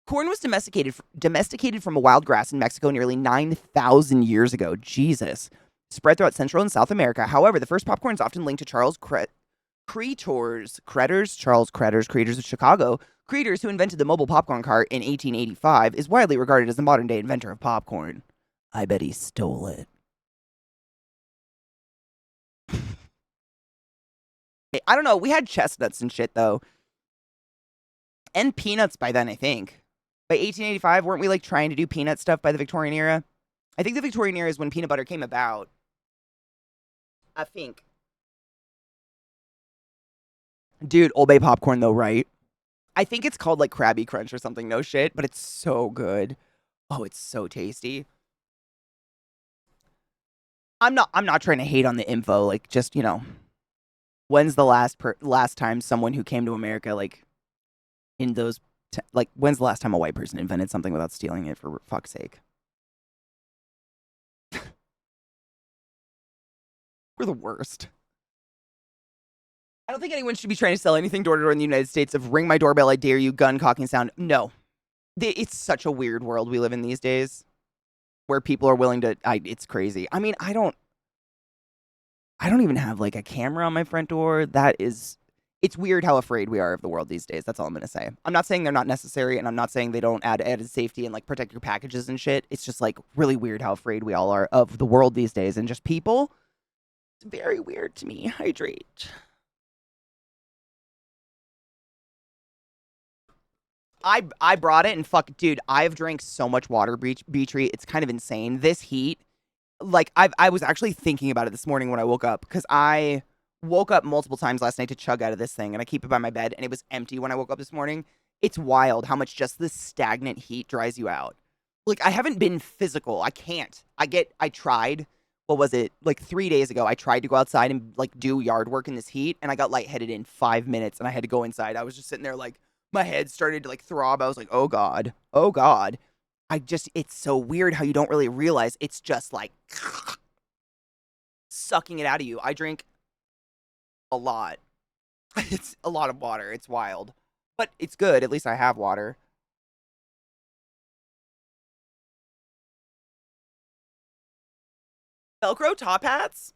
Corn was domesticated from a wild grass in Mexico nearly 9,000 years ago. Jesus. Spread throughout Central and South America. However, the first popcorn is often linked to Charles Creators of Chicago. Creators, who invented the mobile popcorn cart in 1885, is widely regarded as the modern-day inventor of popcorn. I bet he stole it. I don't know. We had chestnuts and shit, though. And peanuts by then, I think. By 1885, weren't we, like, trying to do peanut stuff by the Victorian era? I think the Victorian era is when peanut butter came about. I think. Dude, Old Bay popcorn, though, right? I think it's called, like, Krabby Crunch or something. No shit, but it's so good. Oh, it's so tasty. I'm not trying to hate on the info. Like, just, you know, when's the last time someone who came to America, like, in those, like, when's the last time a white person invented something without stealing it, for fuck's sake? We're the worst. I don't think anyone should be trying to sell anything door to door in the United States of ring my doorbell, I dare you, gun cocking sound. No. It's such a weird world we live in these days where people are willing to, it's crazy. I mean, I don't even have like a camera on my front door. It's weird how afraid we are of the world these days. That's all I'm going to say. I'm not saying they're not necessary, and I'm not saying they don't add added safety and like protect your packages and shit. It's just like really weird how afraid we all are of the world these days and just people. It's very weird to me. Hydrate. I brought it and dude, I've drank so much water, Beatree. It's kind of insane. This heat, like I was actually thinking about it this morning when I woke up because I woke up multiple times last night to chug out of this thing and I keep it by my bed and it was empty when I woke up this morning. It's wild how much just this stagnant heat dries you out. Like I haven't been physical. I can't. I tried. What was it? Like 3 days ago, I tried to go outside and like do yard work in this heat and I got lightheaded in 5 minutes and I had to go inside. I was just sitting there like, my head started to like throb. I was like, oh God, oh God. It's so weird how you don't really realize it's just like sucking it out of you. I drink a lot. It's a lot of water. It's wild, but it's good. At least I have water. Velcro top hats?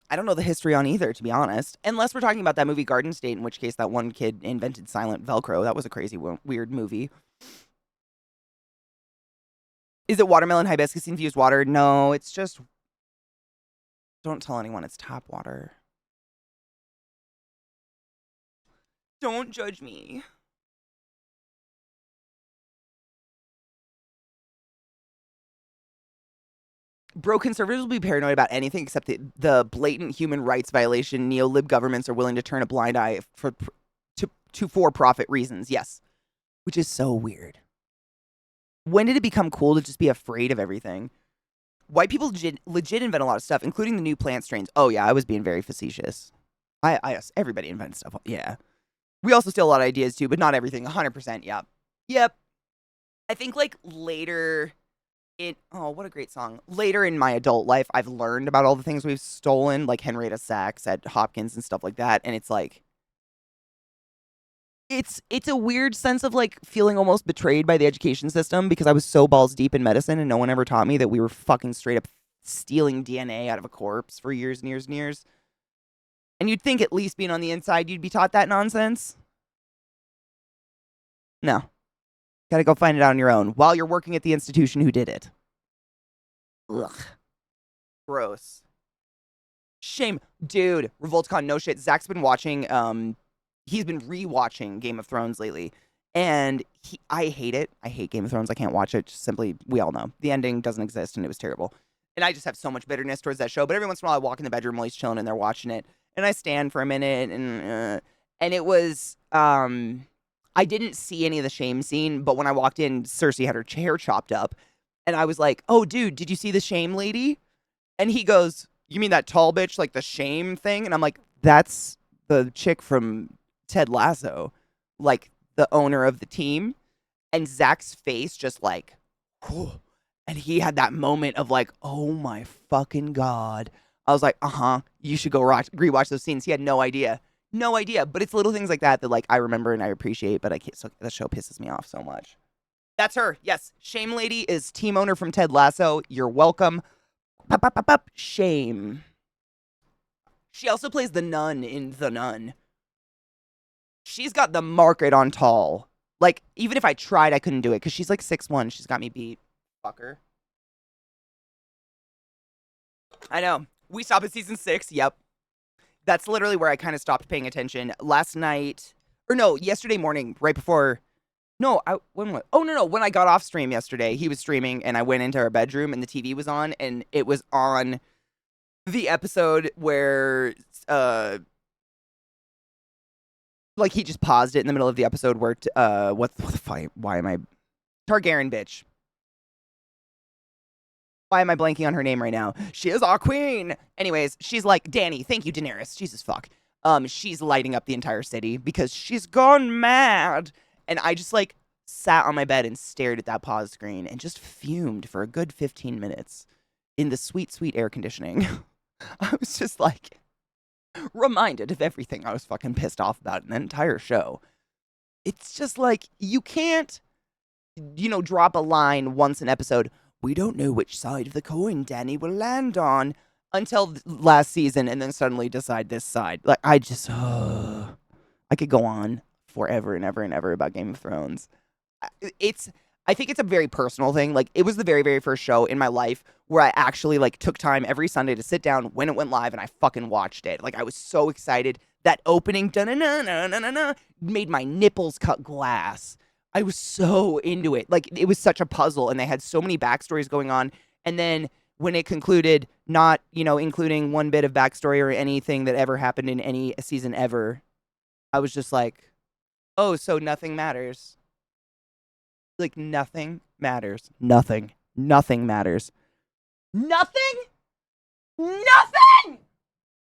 I don't know the history on either, to be honest. Unless we're talking about that movie Garden State, in which case that one kid invented silent Velcro. That was a crazy, weird movie. Is it watermelon hibiscus infused water? No, it's just... Don't tell anyone it's tap water. Don't judge me. Bro, conservatives will be paranoid about anything except the blatant human rights violation neo-lib governments are willing to turn a blind eye for for-profit reasons. Yes. Which is so weird. When did it become cool to just be afraid of everything? White people legit invent a lot of stuff, including the new plant strains. Oh, yeah, I was being very facetious. Everybody invents stuff. Yeah. We also steal a lot of ideas, too, but not everything. 100%, yep. Yep. I think, like, later... oh, what a great song. Later in my adult life, I've learned about all the things we've stolen, like Henrietta Sacks at Hopkins and stuff like that, and it's like... It's a weird sense of, like, feeling almost betrayed by the education system because I was so balls deep in medicine and no one ever taught me that we were fucking straight up stealing DNA out of a corpse for years and years and years. And you'd think at least being on the inside, you'd be taught that nonsense. No. Gotta go find it out on your own while you're working at the institution who did it. Ugh. Gross. Shame. Dude, RevoltCon, no shit. Zach's been watching, he's been rewatching Game of Thrones lately. And I hate it. I hate Game of Thrones. I can't watch it. Just simply, we all know. The ending doesn't exist and it was terrible. And I just have so much bitterness towards that show. But every once in a while, I walk in the bedroom while he's chilling and they're watching it. And I stand for a minute and it was, I didn't see any of the shame scene. But when I walked in, Cersei had her hair chopped up. And I was like, oh, dude, did you see the shame lady? And he goes, you mean that tall bitch, like the shame thing? And I'm like, that's the chick from Ted Lasso, like the owner of the team. And Zach's face just like, whew. And he had that moment of like, oh my fucking God. I was like, you should go rewatch those scenes. He had no idea. No idea. But it's little things like that that like I remember and I appreciate, but I can't, so the show pisses me off so much. That's her. Yes. Shame Lady is team owner from Ted Lasso. You're welcome. Shame. She also plays the nun in The Nun. She's got the market on tall. Like, even if I tried, I couldn't do it because she's like 6'1". She's got me beat. Fucker. I know. We stop at season 6. Yep. That's literally where I kind of stopped paying attention. Last night, or no, yesterday morning, right before. No, when I got off stream yesterday, he was streaming and I went into our bedroom and the TV was on and it was on the episode where, like he just paused it in the middle of the episode where, what the fuck, why am I, Targaryen bitch. Why am I blanking on her name right now? She is our queen. Anyways, she's like, Dany, thank you, Daenerys. Jesus fuck. She's lighting up the entire city because she's gone mad. And I just like sat on my bed and stared at that pause screen and just fumed for a good 15 minutes in the sweet, sweet air conditioning. I was just like reminded of everything I was fucking pissed off about in the entire show. It's just like, you can't, drop a line once an episode. We don't know which side of the coin Dany will land on until last season and then suddenly decide this side. Like, I just, I could go on forever and ever and ever about Game of Thrones. I think it's a very personal thing. Like, it was the very, very first show in my life where I actually, like, took time every Sunday to sit down when it went live and I fucking watched it. Like, I was so excited. That opening, da-na-na-na-na-na, made my nipples cut glass. I was so into it. Like, it was such a puzzle and they had so many backstories going on. And then when it concluded, not, including one bit of backstory or anything that ever happened in any season ever, I was just like, oh, so nothing matters. Like, nothing matters. Nothing matters. Nothing?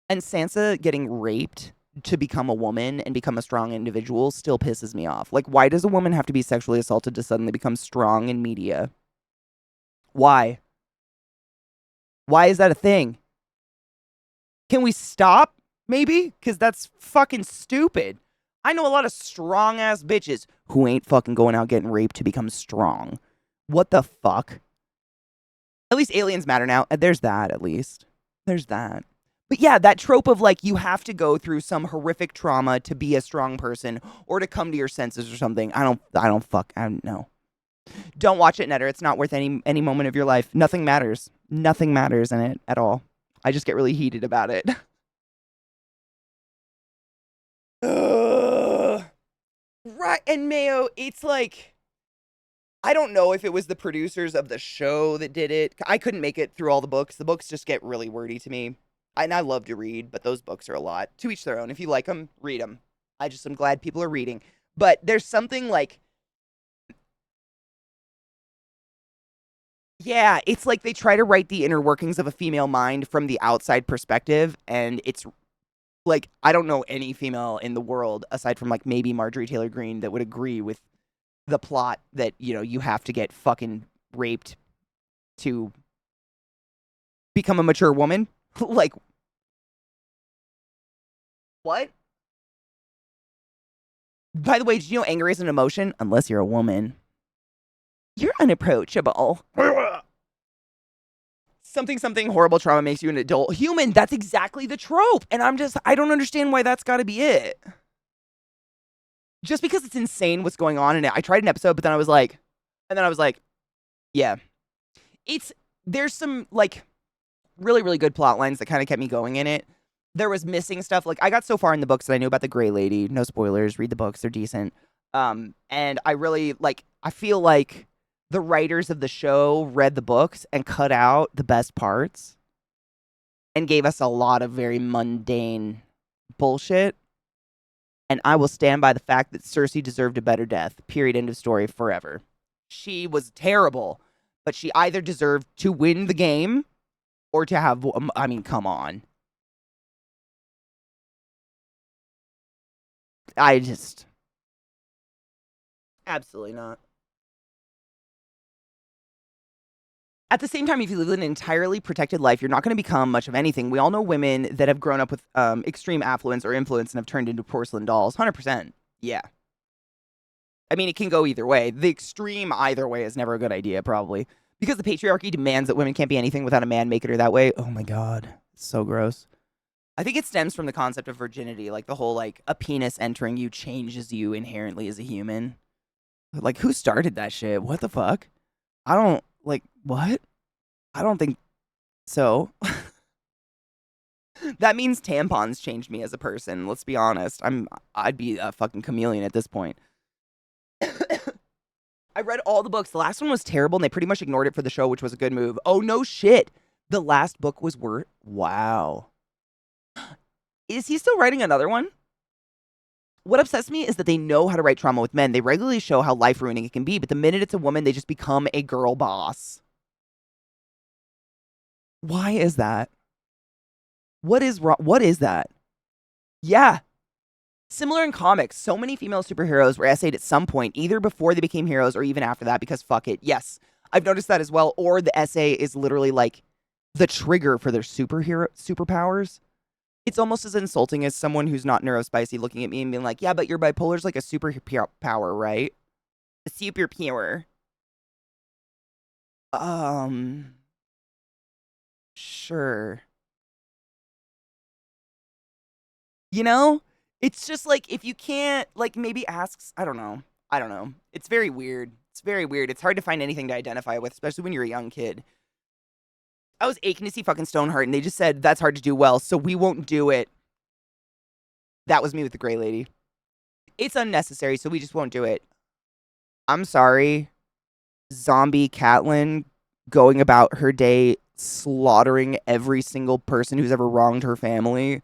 And Sansa getting raped to become a woman and become a strong individual still pisses me off. Like, why does a woman have to be sexually assaulted to suddenly become strong in media? Why? Why is that a thing? Can we stop, maybe? Because that's fucking stupid. I know a lot of strong-ass bitches who ain't fucking going out getting raped to become strong. What the fuck? At least aliens matter now. There's that, at least. There's that. But yeah, that trope of, like, you have to go through some horrific trauma to be a strong person or to come to your senses or something. I don't know. Don't watch it, Netter. It's not worth any moment of your life. Nothing matters. Nothing matters in it at all. I just get really heated about it. Right, and Mayo, it's like, I don't know if it was the producers of the show that did it. I couldn't make it through all the books. The books just get really wordy to me. And I love to read, but those books are a lot. To each their own. If you like them, read them. I just am glad people are reading. But there's something like, yeah, it's like they try to write the inner workings of a female mind from the outside perspective, and it's like, I don't know any female in the world, aside from like maybe Marjorie Taylor Greene, that would agree with the plot that, you have to get fucking raped to become a mature woman. Like, what? By the way, did you know anger is an emotion? Unless you're a woman. You're unapproachable. Something horrible trauma makes you an adult human. That's exactly the trope. And I don't understand why that's gotta be it. Just because it's insane what's going on in it. I tried an episode, but then I was like, yeah. there's some, like, really, really good plot lines that kind of kept me going in it. There was missing stuff. Like, I got so far in the books that I knew about the Gray Lady. No spoilers. Read the books. They're decent. And I really, like, I feel like the writers of the show read the books and cut out the best parts and gave us a lot of very mundane bullshit. And I will stand by the fact that Cersei deserved a better death. Period. End of story. Forever. She was terrible, but she either deserved to win the game or to have, I mean, come on. I just, absolutely not. At the same time, if you live an entirely protected life, you're not going to become much of anything. We all know women that have grown up with extreme affluence or influence and have turned into porcelain dolls. 100%. Yeah. I mean, it can go either way. The extreme either way is never a good idea, probably. Because the patriarchy demands that women can't be anything without a man making her that way. Oh my God. It's so gross. I think it stems from the concept of virginity. Like the whole, like, a penis entering you changes you inherently as a human. Like, who started that shit? What the fuck? I don't, like, what? I don't think so. That means tampons changed me as a person. Let's be honest. I'd be a fucking chameleon at this point. I read all the books. The last one was terrible, and they pretty much ignored it for the show, which was a good move. Oh, no shit. The last book was worth... Wow. Is he still writing another one? What upsets me is that they know how to write trauma with men. They regularly show how life-ruining it can be, but the minute it's a woman, they just become a girl boss. Why is that? What is wrong? What is that? Yeah. Similar in comics, so many female superheroes were essayed at some point, either before they became heroes or even after that, because fuck it. Yes, I've noticed that as well. Or the essay is literally like the trigger for their superpowers. It's almost as insulting as someone who's not neurospicy looking at me and being like, yeah, but your bipolar's like a superpower, right? A superpower. Sure. You know? It's just like, if you can't, like, maybe asks, I don't know. It's very weird. It's very weird. It's hard to find anything to identify with, especially when you're a young kid. I was aching to see fucking Stoneheart, and they just said, that's hard to do well, so we won't do it. That was me with the Gray Lady. It's unnecessary, so we just won't do it. I'm sorry. Zombie Catelyn going about her day slaughtering every single person who's ever wronged her family.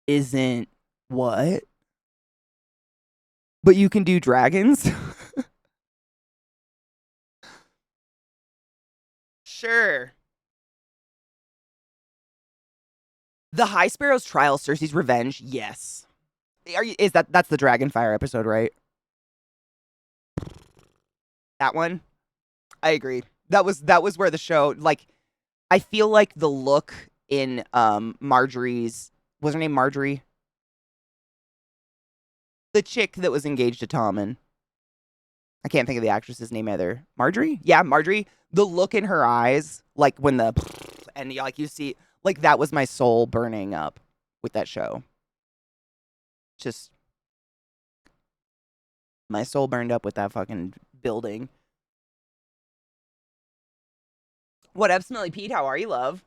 Isn't what? But you can do dragons? Sure. The High Sparrow's trial, Cersei's revenge. Yes. That's the Dragonfire episode, right? That one? I agree. That was where the show, like, I feel like the look in Marjorie's, was her name Marjorie? The chick that was engaged to Tommen. I can't think of the actress's name either. Marjorie? Yeah, Marjorie. The look in her eyes, like when the, and like you see, like that was my soul burning up with that show. Just, my soul burned up with that fucking building. What up, Smelly Pete? How are you, love?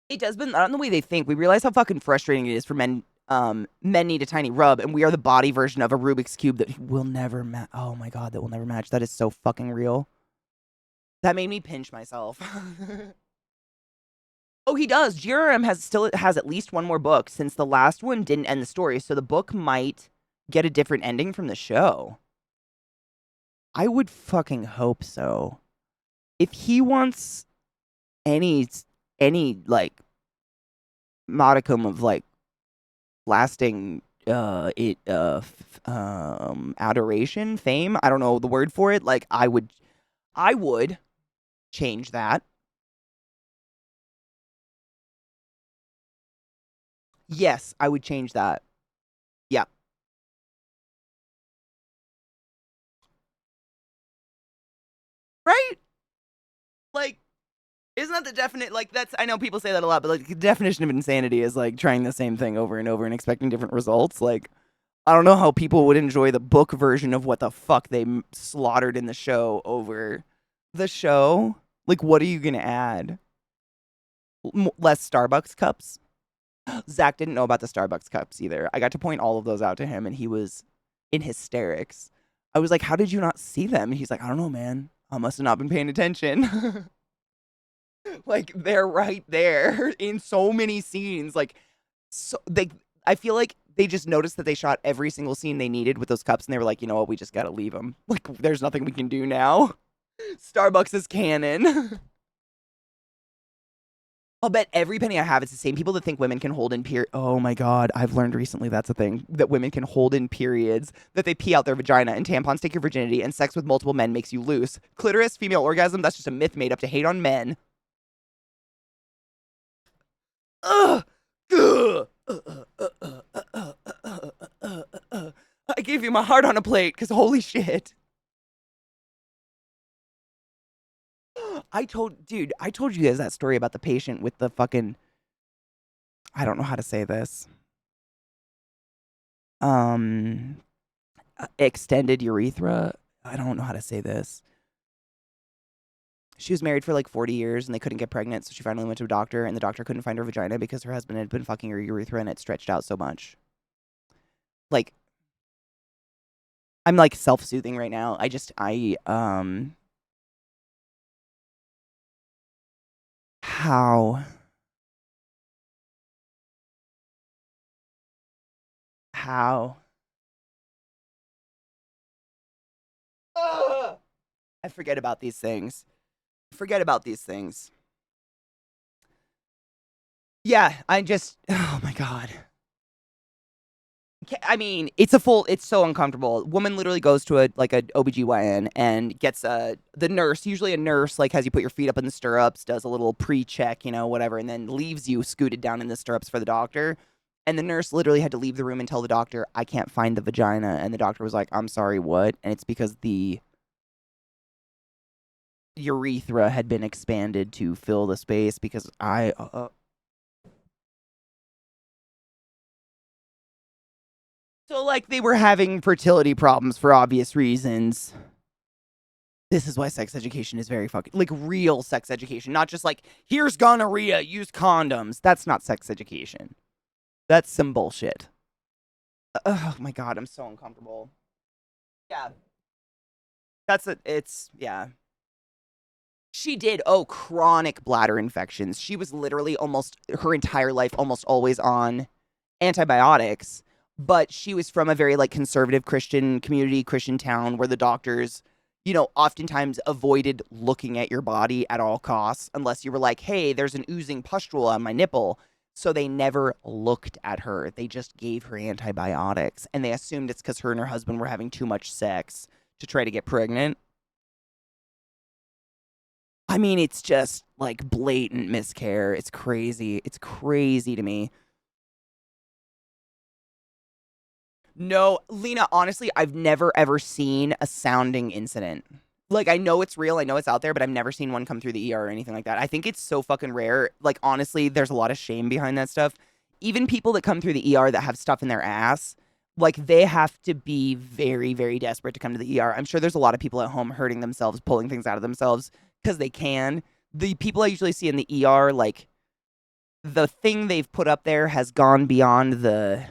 It does, but not in the way they think. We realize how fucking frustrating it is for men. Men need a tiny rub, and we are the body version of a Rubik's Cube that will never match. Oh my God, that will never match. That is so fucking real. That made me pinch myself. Oh, he does. GRM has at least one more book, since the last one didn't end the story, so the book might get a different ending from the show. I would fucking hope so. If he wants any like modicum of like lasting adoration, fame, I don't know the word for it, like I would change that. Yes, I would change that. Yeah. Right? Like, isn't that the definite, like, that's, I know people say that a lot, but, like, the definition of insanity is, like, trying the same thing over and over and expecting different results. Like, I don't know how people would enjoy the book version of what the fuck they slaughtered in the show over the show. Like, what are you gonna add? Less Starbucks cups? Zach didn't know about the Starbucks cups either. I got to point all of those out to him, and he was in hysterics. I was like, how did you not see them? And he's like, I don't know, man. I must have not been paying attention. Like, they're right there in so many scenes. Like, so I feel like they just noticed that they shot every single scene they needed with those cups, and they were like, you know what, we just gotta leave them. Like, there's nothing we can do now. Starbucks is canon. I'll bet every penny I have, it's the same people that think women can hold in period. Oh my god, I've learned recently that's a thing. That women can hold in periods, that they pee out their vagina, and tampons take your virginity, and sex with multiple men makes you loose. Clitoris, female orgasm, that's just a myth made up to hate on men. Ugh! Ugh! I gave you my heart on a plate, because holy shit. I told you guys that story about the patient with the fucking, I don't know how to say this. Extended urethra. I don't know how to say this. She was married for like 40 years and they couldn't get pregnant, so she finally went to a doctor, and the doctor couldn't find her vagina because her husband had been fucking her urethra and it stretched out so much. Like, I'm like self-soothing right now. How? Ugh! I forget about these things. Yeah, oh my god. I mean, it's so uncomfortable. Woman literally goes to a OBGYN and gets the nurse, usually a nurse, like has you put your feet up in the stirrups, does a little pre-check, whatever, and then leaves you scooted down in the stirrups for the doctor. And the nurse literally had to leave the room and tell the doctor, I can't find the vagina. And the doctor was like, I'm sorry, what? And it's because the urethra had been expanded to fill the space because So, like, they were having fertility problems for obvious reasons. This is why sex education is very fucking, like, real sex education. Not just like, here's gonorrhea, use condoms. That's not sex education. That's some bullshit. Oh my god, I'm so uncomfortable. Yeah. Yeah. She did, chronic bladder infections. She was literally almost, her entire life, almost always on antibiotics. But she was from a very, like, conservative Christian community, Christian town, where the doctors, oftentimes avoided looking at your body at all costs, unless you were like, hey, there's an oozing pustule on my nipple. So they never looked at her. They just gave her antibiotics. And they assumed it's because her and her husband were having too much sex to try to get pregnant. I mean, it's just, like, blatant miscare. It's crazy. It's crazy to me. No, Lena, honestly, I've never, ever seen a sounding incident. Like, I know it's real, I know it's out there, but I've never seen one come through the ER or anything like that. I think it's so fucking rare. Like, honestly, there's a lot of shame behind that stuff. Even people that come through the ER that have stuff in their ass, like, they have to be very, very desperate to come to the ER. I'm sure there's a lot of people at home hurting themselves, pulling things out of themselves, because they can. The people I usually see in the ER, like, the thing they've put up there has gone beyond the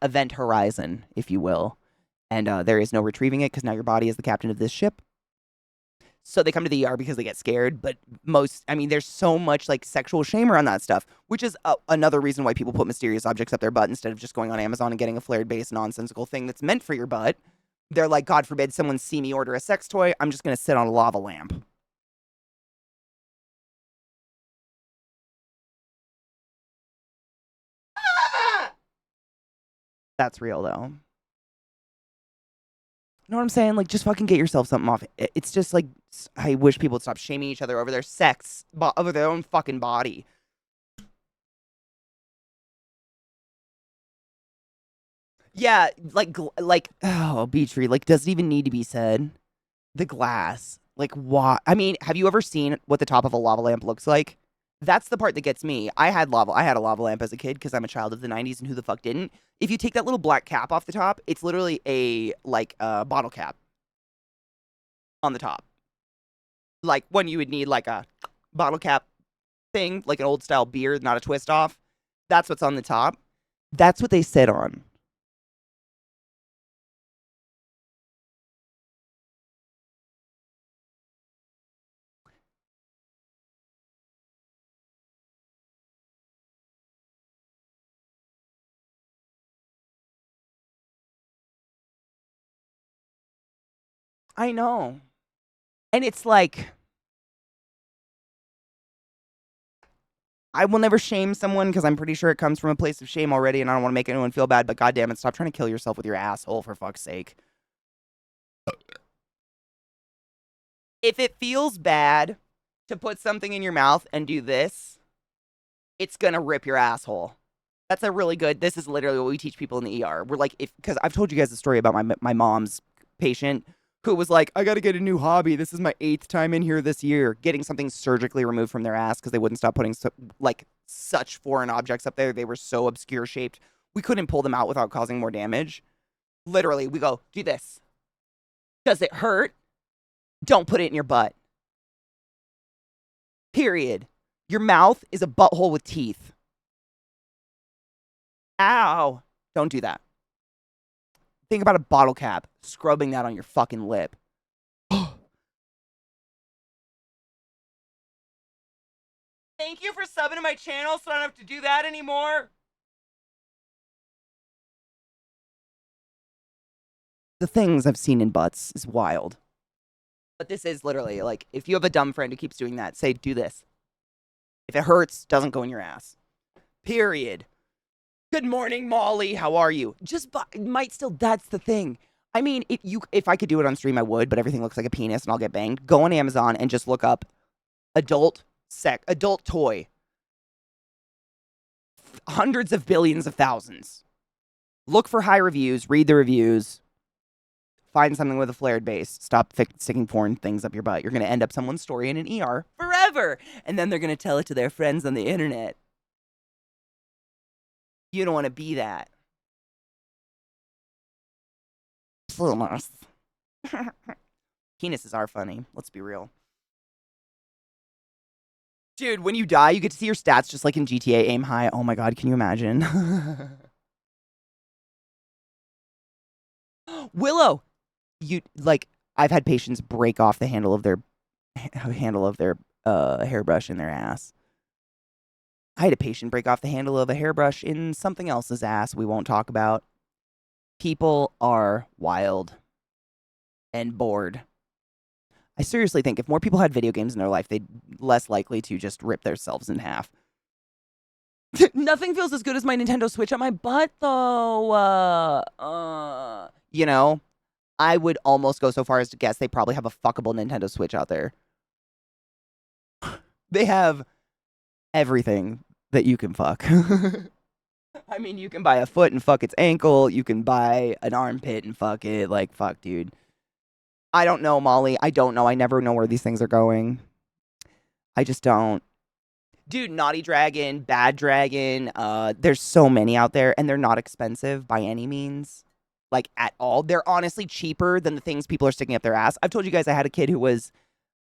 event horizon, if you will. And there is no retrieving it because now your body is the captain of this ship. So they come to the ER because they get scared. But there's so much like sexual shame around that stuff, which is another reason why people put mysterious objects up their butt instead of just going on Amazon and getting a flared-based nonsensical thing that's meant for your butt. They're like, God forbid someone see me order a sex toy, I'm just going to sit on a lava lamp. That's real, though. You know what I'm saying? Like, just fucking get yourself something off. It's just like, I wish people would stop shaming each other over their sex, over their own fucking body. Yeah, oh, Beatree, like, does it even need to be said? The glass. Like, why? I mean, have you ever seen what the top of a lava lamp looks like? That's the part that gets me. I had a lava lamp as a kid because I'm a child of the 90s, and who the fuck didn't? If you take that little black cap off the top, it's literally a bottle cap on the top. Like when you would need like a bottle cap thing, like an old style beer, not a twist off. That's what's on the top. That's what they sit on. I know. And it's like, I will never shame someone because I'm pretty sure it comes from a place of shame already, and I don't want to make anyone feel bad, but goddamn it, stop trying to kill yourself with your asshole, for fuck's sake. If it feels bad to put something in your mouth and do this, it's gonna rip your asshole. That's a really good, this is literally what we teach people in the ER. We're like, because I've told you guys the story about my mom's patient who was like, I gotta get a new hobby. This is my 8th time in here this year, getting something surgically removed from their ass because they wouldn't stop putting such foreign objects up there. They were so obscure shaped. We couldn't pull them out without causing more damage. Literally, we go, do this. Does it hurt? Don't put it in your butt. Period. Your mouth is a butthole with teeth. Ow. Don't do that. Think about a bottle cap, scrubbing that on your fucking lip. Thank you for subbing to my channel so I don't have to do that anymore. The things I've seen in butts is wild. But this is literally, like, if you have a dumb friend who keeps doing that, say, do this. If it hurts, doesn't go in your ass. Period. Good morning, Molly. How are you? Might still, that's the thing. I mean, if I could do it on stream, I would, but everything looks like a penis and I'll get banged. Go on Amazon and just look up adult toy. Hundreds of billions of thousands. Look for high reviews, read the reviews. Find something with a flared base. Stop sticking foreign things up your butt. You're going to end up someone's story in an ER forever. And then they're going to tell it to their friends on the internet. You don't want to be that. Penises are funny. Let's be real. Dude, when you die, you get to see your stats just like in GTA Aim High. Oh my god, can you imagine? Willow! I've had patients break off the handle of their hairbrush in their ass. I had a patient break off the handle of a hairbrush in something else's ass we won't talk about. People are wild and bored. I seriously think if more people had video games in their life, they'd less likely to just rip themselves in half. Nothing feels as good as my Nintendo Switch on my butt, though. You know, I would almost go so far as to guess they probably have a fuckable Nintendo Switch out there. They have everything that you can fuck. I mean, you can buy a foot and fuck its ankle. You can buy an armpit and fuck it. Like, fuck, dude. I don't know, Molly. I don't know. I never know where these things are going. I just don't. Dude, Naughty Dragon, Bad Dragon, there's so many out there, and they're not expensive by any means. Like, at all. They're honestly cheaper than the things people are sticking up their ass. I've told you guys I had a kid who was,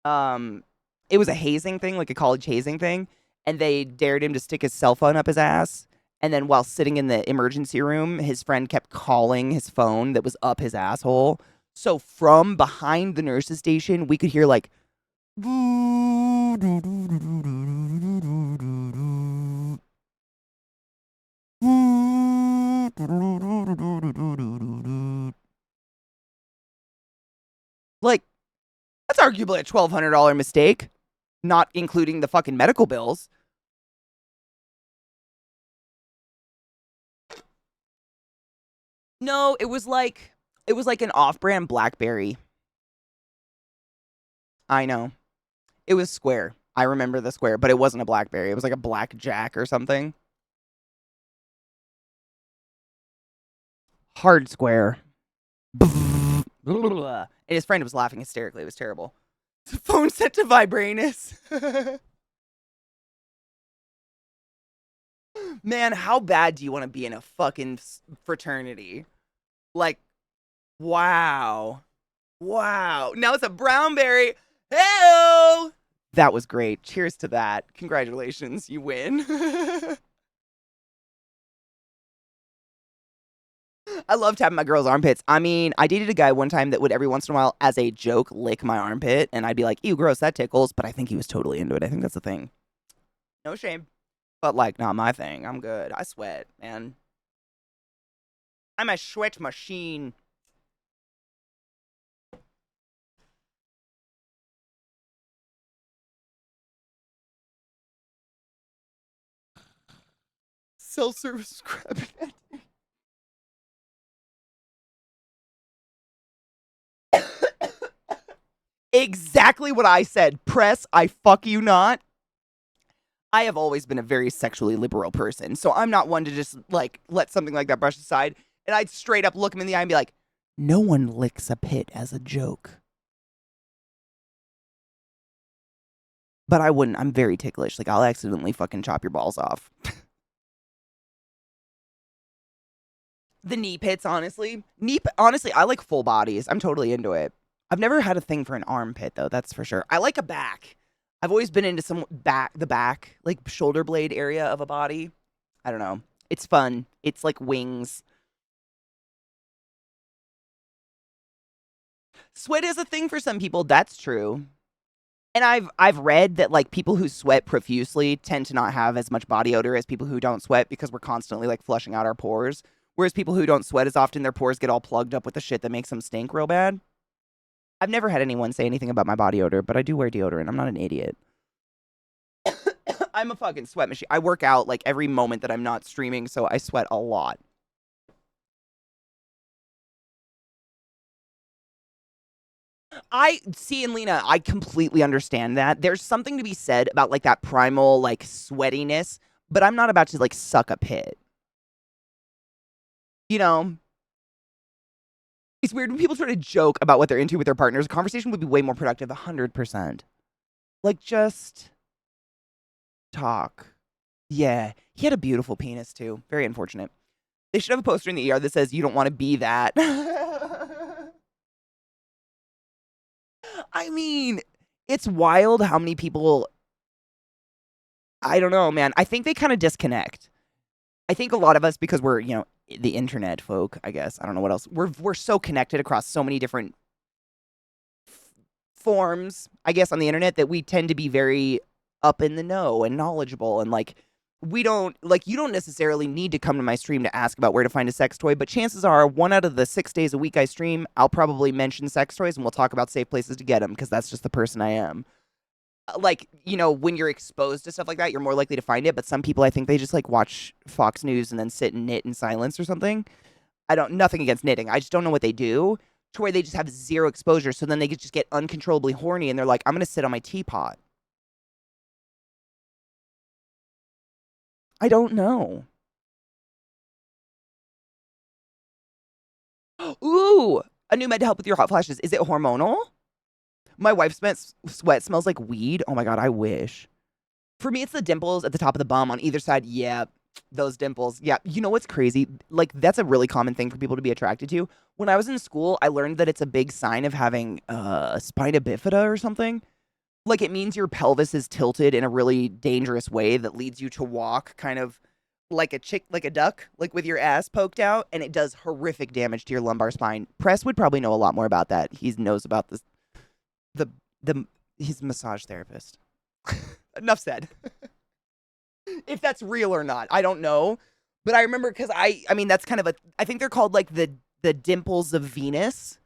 it was a hazing thing, like a college hazing thing, and they dared him to stick his cell phone up his ass, and then while sitting in the emergency room, his friend kept calling his phone that was up his asshole. So from behind the nurse's station, we could hear like, like, that's arguably a $1,200 mistake, not including the fucking medical bills. No, it was like an off-brand BlackBerry. I know. It was square. I remember the square, but it wasn't a BlackBerry. It was like a Blackjack or something. Hard square. And his friend was laughing hysterically. It was terrible. The phone set to vibranus. Man, how bad do you want to be in a fucking fraternity? Like, wow. Wow. Now it's a brownberry. Hey! That was great. Cheers to that. Congratulations. You win. I love tapping my girl's armpits. I mean, I dated a guy one time that would every once in a while, as a joke, lick my armpit. And I'd be like, ew, gross, that tickles. But I think he was totally into it. I think that's the thing. No shame. But, like, not my thing. I'm good. I sweat, man. I'm a sweat machine. Self-service crab. Exactly what I said. Press, I fuck you not. I have always been a very sexually liberal person, so I'm not one to just, like, let something like that brush aside. And I'd straight up look him in the eye and be like, no one licks a pit as a joke. But I wouldn't. I'm very ticklish. Like, I'll accidentally fucking chop your balls off. The knee pits, honestly. Honestly, I like full bodies. I'm totally into it. I've never had a thing for an armpit, though, that's for sure. I like a back. I've always been into the back, like shoulder blade area of a body. I don't know. It's fun. It's like wings. Sweat is a thing for some people. That's true. And I've read that like people who sweat profusely tend to not have as much body odor as people who don't sweat because we're constantly like flushing out our pores. Whereas people who don't sweat as often, their pores get all plugged up with the shit that makes them stink real bad. I've never had anyone say anything about my body odor, but I do wear deodorant. I'm not an idiot. I'm a fucking sweat machine. I work out like every moment that I'm not streaming, so I sweat a lot. I see, and Lena, I completely understand that. There's something to be said about like that primal like sweatiness, but I'm not about to like suck a pit. You know? It's weird when people try to joke about what they're into with their partners. A conversation would be way more productive, 100%. Like, just talk. Yeah. He had a beautiful penis, too. Very unfortunate. They should have a poster in the ER that says, you don't want to be that. I mean, it's wild how many people, I don't know, man. I think they kind of disconnect. I think a lot of us, because we're, you know, the internet folk, I guess. I don't know what else. We're so connected across so many different forms, I guess, on the internet that we tend to be very up in the know and knowledgeable. And like, we don't, like, you don't necessarily need to come to my stream to ask about where to find a sex toy, but chances are 1 out of the 6 days a week I stream, I'll probably mention sex toys and we'll talk about safe places to get them because that's just the person I am. Like, you know, when you're exposed to stuff like that, you're more likely to find it. But some people, I think they just like watch Fox News and then sit and knit in silence or something. Nothing against knitting. I just don't know what they do to where they just have zero exposure. So then they just get uncontrollably horny and they're like, I'm going to sit on my teapot. I don't know. Ooh, a new med to help with your hot flashes. Is it hormonal? My wife's sweat smells like weed. Oh my God, I wish. For me, it's the dimples at the top of the bum on either side. Yeah, those dimples. Yeah, you know what's crazy? Like, that's a really common thing for people to be attracted to. When I was in school, I learned that it's a big sign of having spina bifida or something. Like, it means your pelvis is tilted in a really dangerous way that leads you to walk kind of like a duck, like with your ass poked out, and it does horrific damage to your lumbar spine. Press would probably know a lot more about that. He knows about this. He's a massage therapist. Enough said. If that's real or not, I don't know. But I remember because I mean, that's kind of I think they're called like the dimples of Venus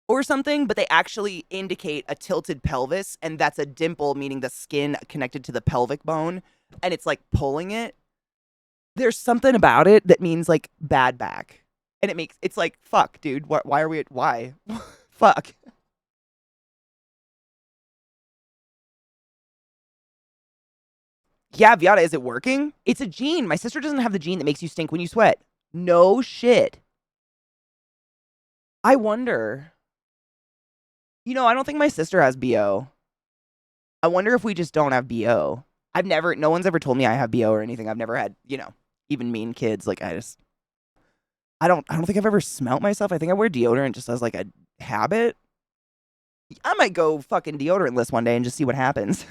or something, but they actually indicate a tilted pelvis, and that's a dimple, meaning the skin connected to the pelvic bone, and it's like pulling it. There's something about it that means like bad back. And it's like, fuck, dude. Why are we, why? Fuck. Yeah, Viata, is it working? It's a gene. My sister doesn't have the gene that makes you stink when you sweat. No shit. I wonder. You know, I don't think my sister has BO. I wonder if we just don't have BO. No one's ever told me I have BO or anything. I've never had, even mean kids. Like, I don't think I've ever smelt myself. I think I wear deodorant just as like a habit. I might go fucking deodorantless one day and just see what happens.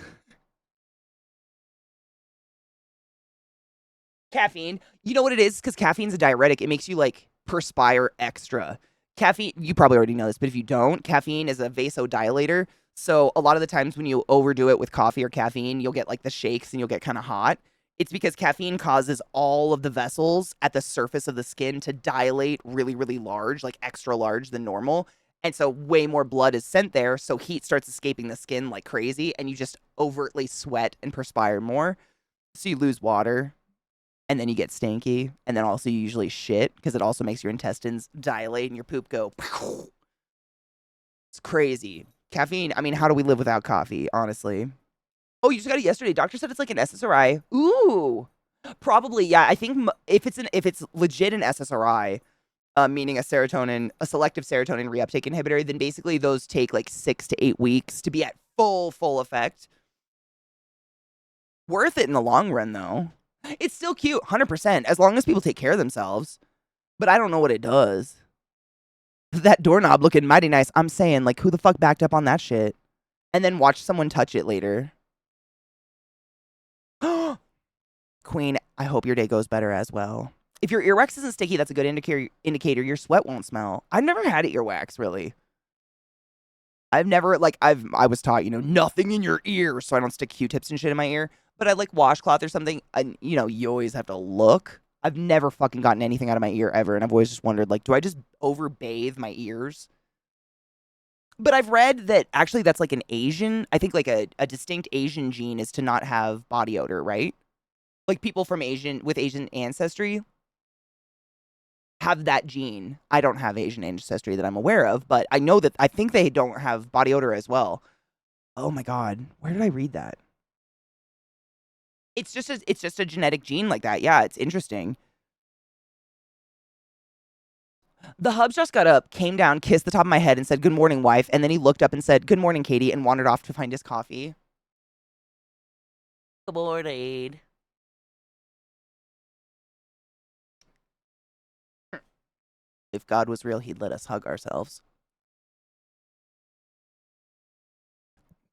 Caffeine. You know what it is? Because caffeine's a diuretic. It makes you like perspire extra. Caffeine, you probably already know this, but if you don't, caffeine is a vasodilator. So a lot of the times when you overdo it with coffee or caffeine, you'll get like the shakes and you'll get kind of hot. It's because caffeine causes all of the vessels at the surface of the skin to dilate really, really large, like extra large than normal. And so way more blood is sent there. So heat starts escaping the skin like crazy and you just overtly sweat and perspire more. So you lose water and then you get stanky. And then also you usually shit because it also makes your intestines dilate and your poop go. It's crazy. Caffeine, I mean, how do we live without coffee, honestly? Oh, you just got it yesterday. Doctor said it's like an SSRI. Ooh. Probably, yeah. I think if it's legit an SSRI, meaning a selective serotonin reuptake inhibitor, then basically those take like 6 to 8 weeks to be at full effect. Worth it in the long run, though. It's still cute, 100%, as long as people take care of themselves. But I don't know what it does. That doorknob looking mighty nice. I'm saying, like, who the fuck backed up on that shit? And then watch someone touch it later. Queen, I hope your day goes better as well. If your earwax isn't sticky, that's a good indicator your sweat won't smell. I've never had earwax, really. I've never, like, I was taught, nothing in your ear, so I don't stick Q-tips and shit in my ear. But I like washcloth or something, and, you always have to look. I've never fucking gotten anything out of my ear ever, and I've always just wondered, like, do I just overbathe my ears? But I've read that actually that's like an Asian, I think like a distinct Asian gene is to not have body odor, right? Like people from with Asian ancestry have that gene. I don't have Asian ancestry that I'm aware of, but I think they don't have body odor as well. Oh my God. Where did I read that? It's just a genetic gene like that. Yeah, it's interesting. The Hubs just got up, came down, kissed the top of my head and said, "Good morning, wife." And then he looked up and said, "Good morning, Katie," and wandered off to find his coffee. Good morning. If God was real, he'd let us hug ourselves.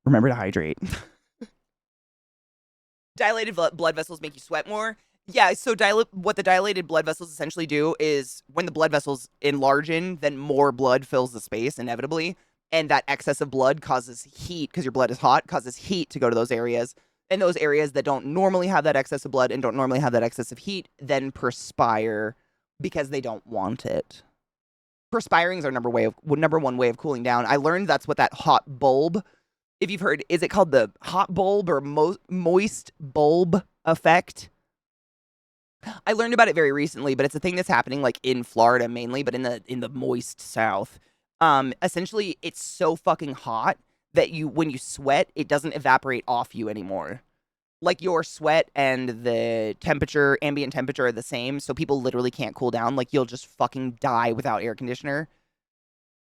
Remember to hydrate. Dilated blood vessels make you sweat more. Yeah, so what the dilated blood vessels essentially do is when the blood vessels enlargen, then more blood fills the space inevitably. And that excess of blood causes heat, because your blood is hot, causes heat to go to those areas. And those areas that don't normally have that excess of blood and don't normally have that excess of heat then perspire because they don't want it. Perspiring is our number one way of cooling down. I learned that's what that hot bulb, if you've heard, is it called the hot bulb or moist bulb effect? I learned about it very recently, but it's a thing that's happening like in Florida mainly, but in the moist South. Essentially, it's so fucking hot that when you sweat, it doesn't evaporate off you anymore. Like your sweat and the ambient temperature are the same, so people literally can't cool down. Like you'll just fucking die without air conditioner.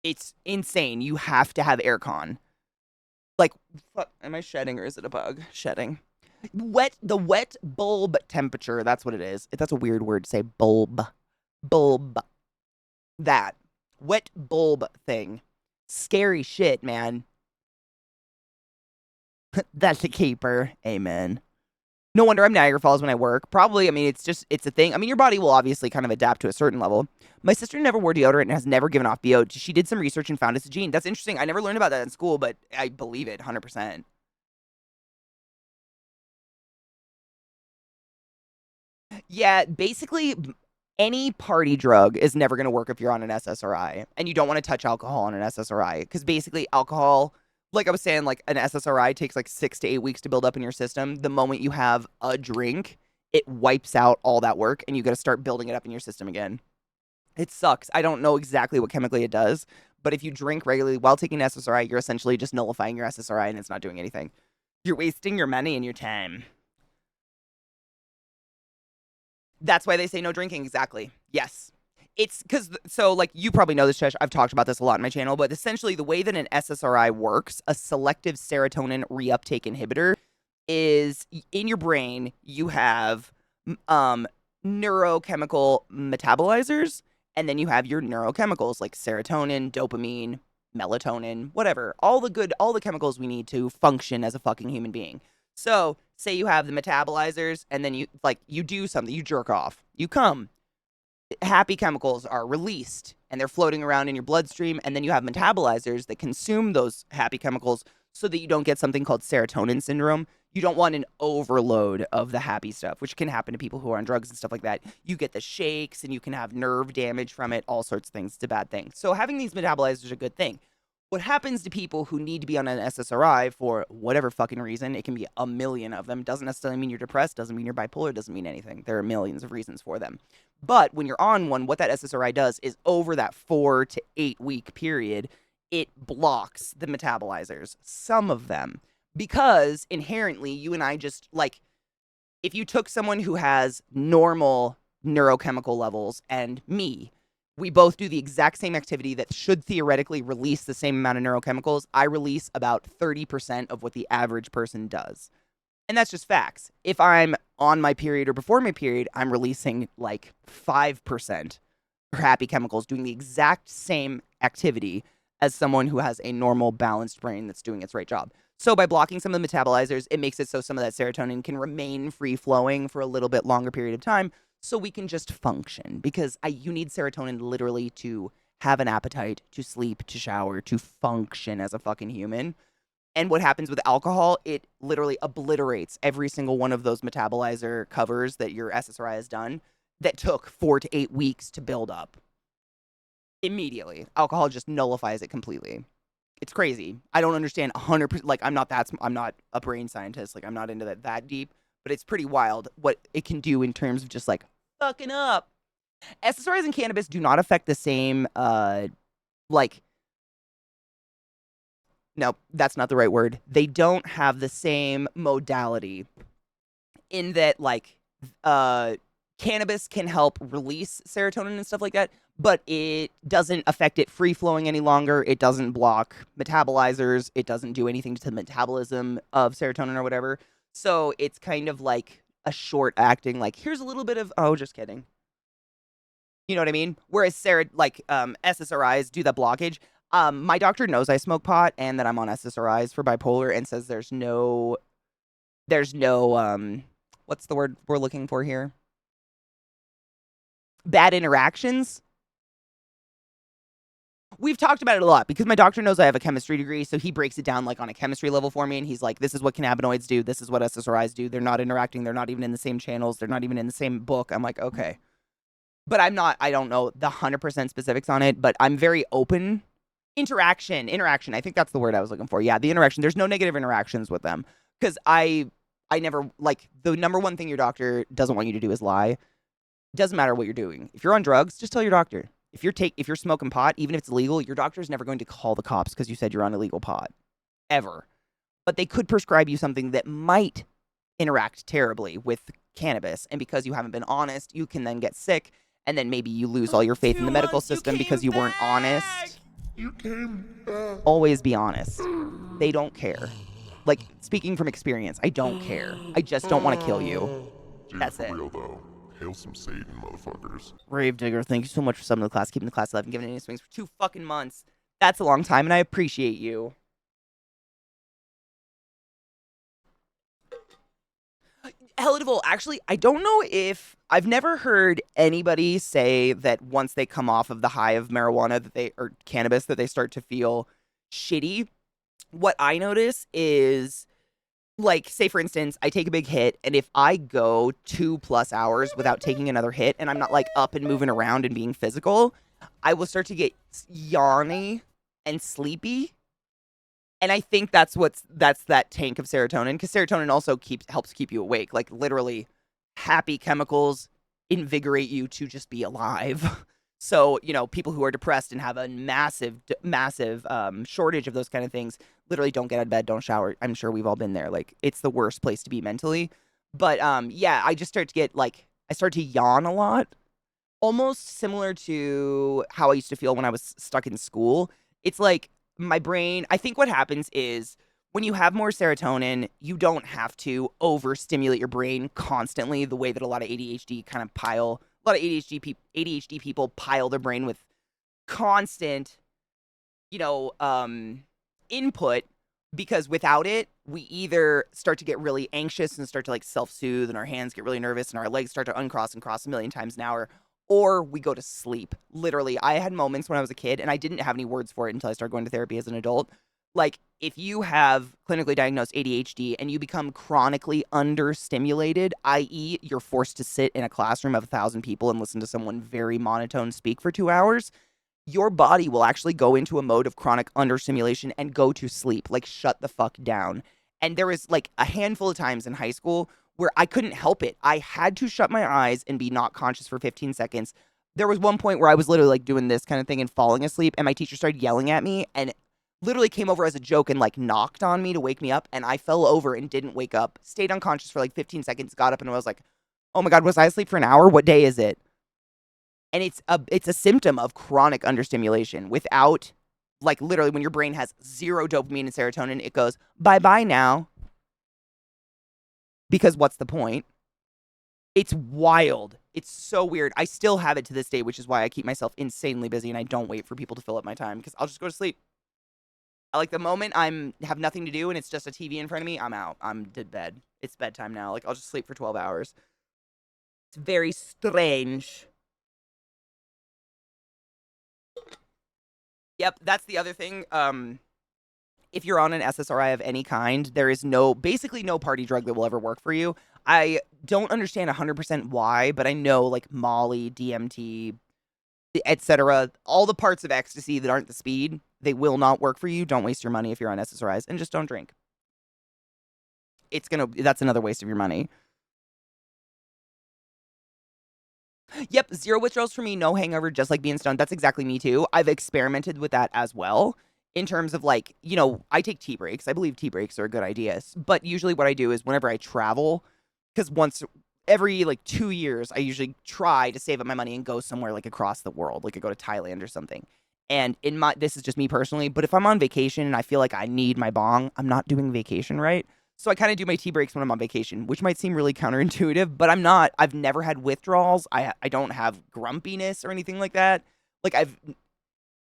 It's insane. You have to have aircon. Like, fuck, am I shedding or is it a bug? Shedding. The wet bulb temperature, that's what it is. That's a weird word to say, bulb. Bulb. That. Wet bulb thing. Scary shit, man. That's a keeper. Amen. No wonder I'm Niagara Falls when I work. Probably, I mean, it's a thing. I mean, your body will obviously kind of adapt to a certain level. My sister never wore deodorant and has never given off BO. She did some research and found it's a gene. That's interesting. I never learned about that in school, but I believe it 100%. Yeah, basically, any party drug is never going to work if you're on an SSRI. And you don't want to touch alcohol on an SSRI. Because basically, alcohol, like I was saying, like an SSRI takes like 6 to 8 weeks to build up in your system. The moment you have a drink, it wipes out all that work and you got to start building it up in your system again. It sucks. I don't know exactly what chemically it does, but if you drink regularly while taking SSRI, you're essentially just nullifying your SSRI and it's not doing anything. You're wasting your money and your time. That's why they say no drinking, exactly. Yes. It's because, so like you probably know this, Chesh, I've talked about this a lot in my channel, but essentially the way that an SSRI works, a selective serotonin reuptake inhibitor, is in your brain, you have neurochemical metabolizers, and then you have your neurochemicals like serotonin, dopamine, melatonin, whatever. All the chemicals we need to function as a fucking human being. So, say you have the metabolizers, and then you do something, you jerk off, you come. Happy chemicals are released and they're floating around in your bloodstream, and then you have metabolizers that consume those happy chemicals so that you don't get something called serotonin syndrome. You don't want an overload of the happy stuff, which can happen to people who are on drugs and stuff like that. You get the shakes and you can have nerve damage from it, all sorts of things. It's a bad thing. So having these metabolizers is a good thing. What happens to people who need to be on an SSRI for whatever fucking reason, it can be a million of them, doesn't necessarily mean you're depressed, doesn't mean you're bipolar, doesn't mean anything. There are millions of reasons for them. But when you're on one, what that SSRI does is over that 4 to 8 week period, it blocks the metabolizers, some of them, because inherently you and I just like, if you took someone who has normal neurochemical levels and me, we both do the exact same activity that should theoretically release the same amount of neurochemicals. I release about 30% of what the average person does. And that's just facts. If I'm on my period or before my period, I'm releasing like 5% happy chemicals, doing the exact same activity as someone who has a normal, balanced brain that's doing its right job. So by blocking some of the metabolizers, it makes it so some of that serotonin can remain free-flowing for a little bit longer period of time, so we can just function. Because you need serotonin literally to have an appetite, to sleep, to shower, to function as a fucking human. And what happens with alcohol, it literally obliterates every single one of those metabolizer covers that your SSRI has done that took 4 to 8 weeks to build up. Immediately. Alcohol just nullifies it completely. It's crazy. I don't understand 100%. Like, I'm not a brain scientist. Like, I'm not into that deep. But it's pretty wild what it can do in terms of just, like, fucking up. SSRIs and cannabis do not affect the same, no, that's not the right word. They don't have the same modality in that, like, cannabis can help release serotonin and stuff like that, but it doesn't affect it free-flowing any longer. It doesn't block metabolizers. It doesn't do anything to the metabolism of serotonin or whatever. So it's kind of like a short-acting, like, here's a little bit of, oh, just kidding. You know what I mean? Whereas SSRIs do that blockage. My doctor knows I smoke pot and that I'm on SSRIs for bipolar and says there's no, what's the word we're looking for here? Bad interactions. We've talked about it a lot because my doctor knows I have a chemistry degree, so he breaks it down like on a chemistry level for me, and he's like, this is what cannabinoids do, this is what SSRIs do. They're not interacting, they're not even in the same channels, they're not even in the same book. I'm like, okay. But I don't know the 100% specifics on it, but I'm very open. Interaction. I think that's the word I was looking for. Yeah, the interaction. There's no negative interactions with them because I never, like, the number one thing your doctor doesn't want you to do is lie. Doesn't matter what you're doing. If you're on drugs, just tell your doctor. If you're smoking pot, even if it's illegal, your doctor's never going to call the cops because you said you're on illegal pot. Ever. But they could prescribe you something that might interact terribly with cannabis, and because you haven't been honest, you can then get sick, and then maybe you lose all your faith in the medical system because you weren't honest. You came back. Always be honest. They don't care. Like, speaking from experience, I don't care. I just don't want to kill you. Dude, That's for it. real though. Hail some Satan, motherfuckers. Rave Digger, thank you so much for subbing to the class, keeping the class alive, and giving any swings for 2 fucking months. That's a long time, and I appreciate you. Helitable, actually, I don't know if I've never heard anybody say that once they come off of the high of marijuana or cannabis that they start to feel shitty. What I notice is, like, say for instance, I take a big hit, and if I go 2+ hours without taking another hit and I'm not like up and moving around and being physical, I will start to get yawny and sleepy. And I think that's that tank of serotonin, because serotonin also helps keep you awake. Like, literally, happy chemicals invigorate you to just be alive. So, you know, people who are depressed and have a massive shortage of those kind of things literally don't get out of bed, don't shower. I'm sure we've all been there. Like, it's the worst place to be mentally. But yeah, I just start to get, like, I start to yawn a lot. Almost similar to how I used to feel when I was stuck in school. It's like, my brain, I think what happens is when you have more serotonin, you don't have to overstimulate your brain constantly the way that a lot of ADHD people pile their brain with constant, input, because without it, we either start to get really anxious and start to like self-soothe, and our hands get really nervous and our legs start to uncross and cross a million times an hour, or we go to sleep. Literally, I had moments when I was a kid and I didn't have any words for it until I started going to therapy as an adult. Like, if you have clinically diagnosed ADHD and you become chronically understimulated, i.e., you're forced to sit in a classroom of 1,000 people and listen to someone very monotone speak for 2 hours, your body will actually go into a mode of chronic understimulation and go to sleep, like shut the fuck down. And there was like a handful of times in high school where I couldn't help it. I had to shut my eyes and be not conscious for 15 seconds. There was one point where I was literally like doing this kind of thing and falling asleep, and my teacher started yelling at me and literally came over as a joke and like knocked on me to wake me up, and I fell over and didn't wake up. Stayed unconscious for like 15 seconds, got up, and I was like, "Oh my God, was I asleep for an hour? What day is it?" And it's a symptom of chronic understimulation. Without, like, literally when your brain has zero dopamine and serotonin, it goes bye-bye now. Because what's the point? It's wild. It's so weird. I still have it to this day, which is why I keep myself insanely busy and I don't wait for people to fill up my time, because I'll just go to sleep. I like the moment have nothing to do and it's just a TV in front of me, I'm out. I'm to bed. It's bedtime now. Like, I'll just sleep for 12 hours. It's very strange. Yep, that's the other thing. If you're on an SSRI of any kind, there is basically no party drug that will ever work for you. I don't understand 100% why, but I know like Molly, DMT, etc., all the parts of ecstasy that aren't the speed, they will not work for you. Don't waste your money if you're on SSRIs, and just don't drink. That's another waste of your money. Yep, zero withdrawals for me, no hangover, just like being stoned. That's exactly me too. I've experimented with that as well in terms of like, I take tea breaks. I believe tea breaks are a good idea. But usually what I do is whenever I travel, because once every like 2 years, I usually try to save up my money and go somewhere like across the world, like I go to Thailand or something. And this is just me personally, but if I'm on vacation and I feel like I need my bong, I'm not doing vacation right. So I kind of do my tea breaks when I'm on vacation, which might seem really counterintuitive, but I'm not. I've never had withdrawals. I don't have grumpiness or anything like that. Like,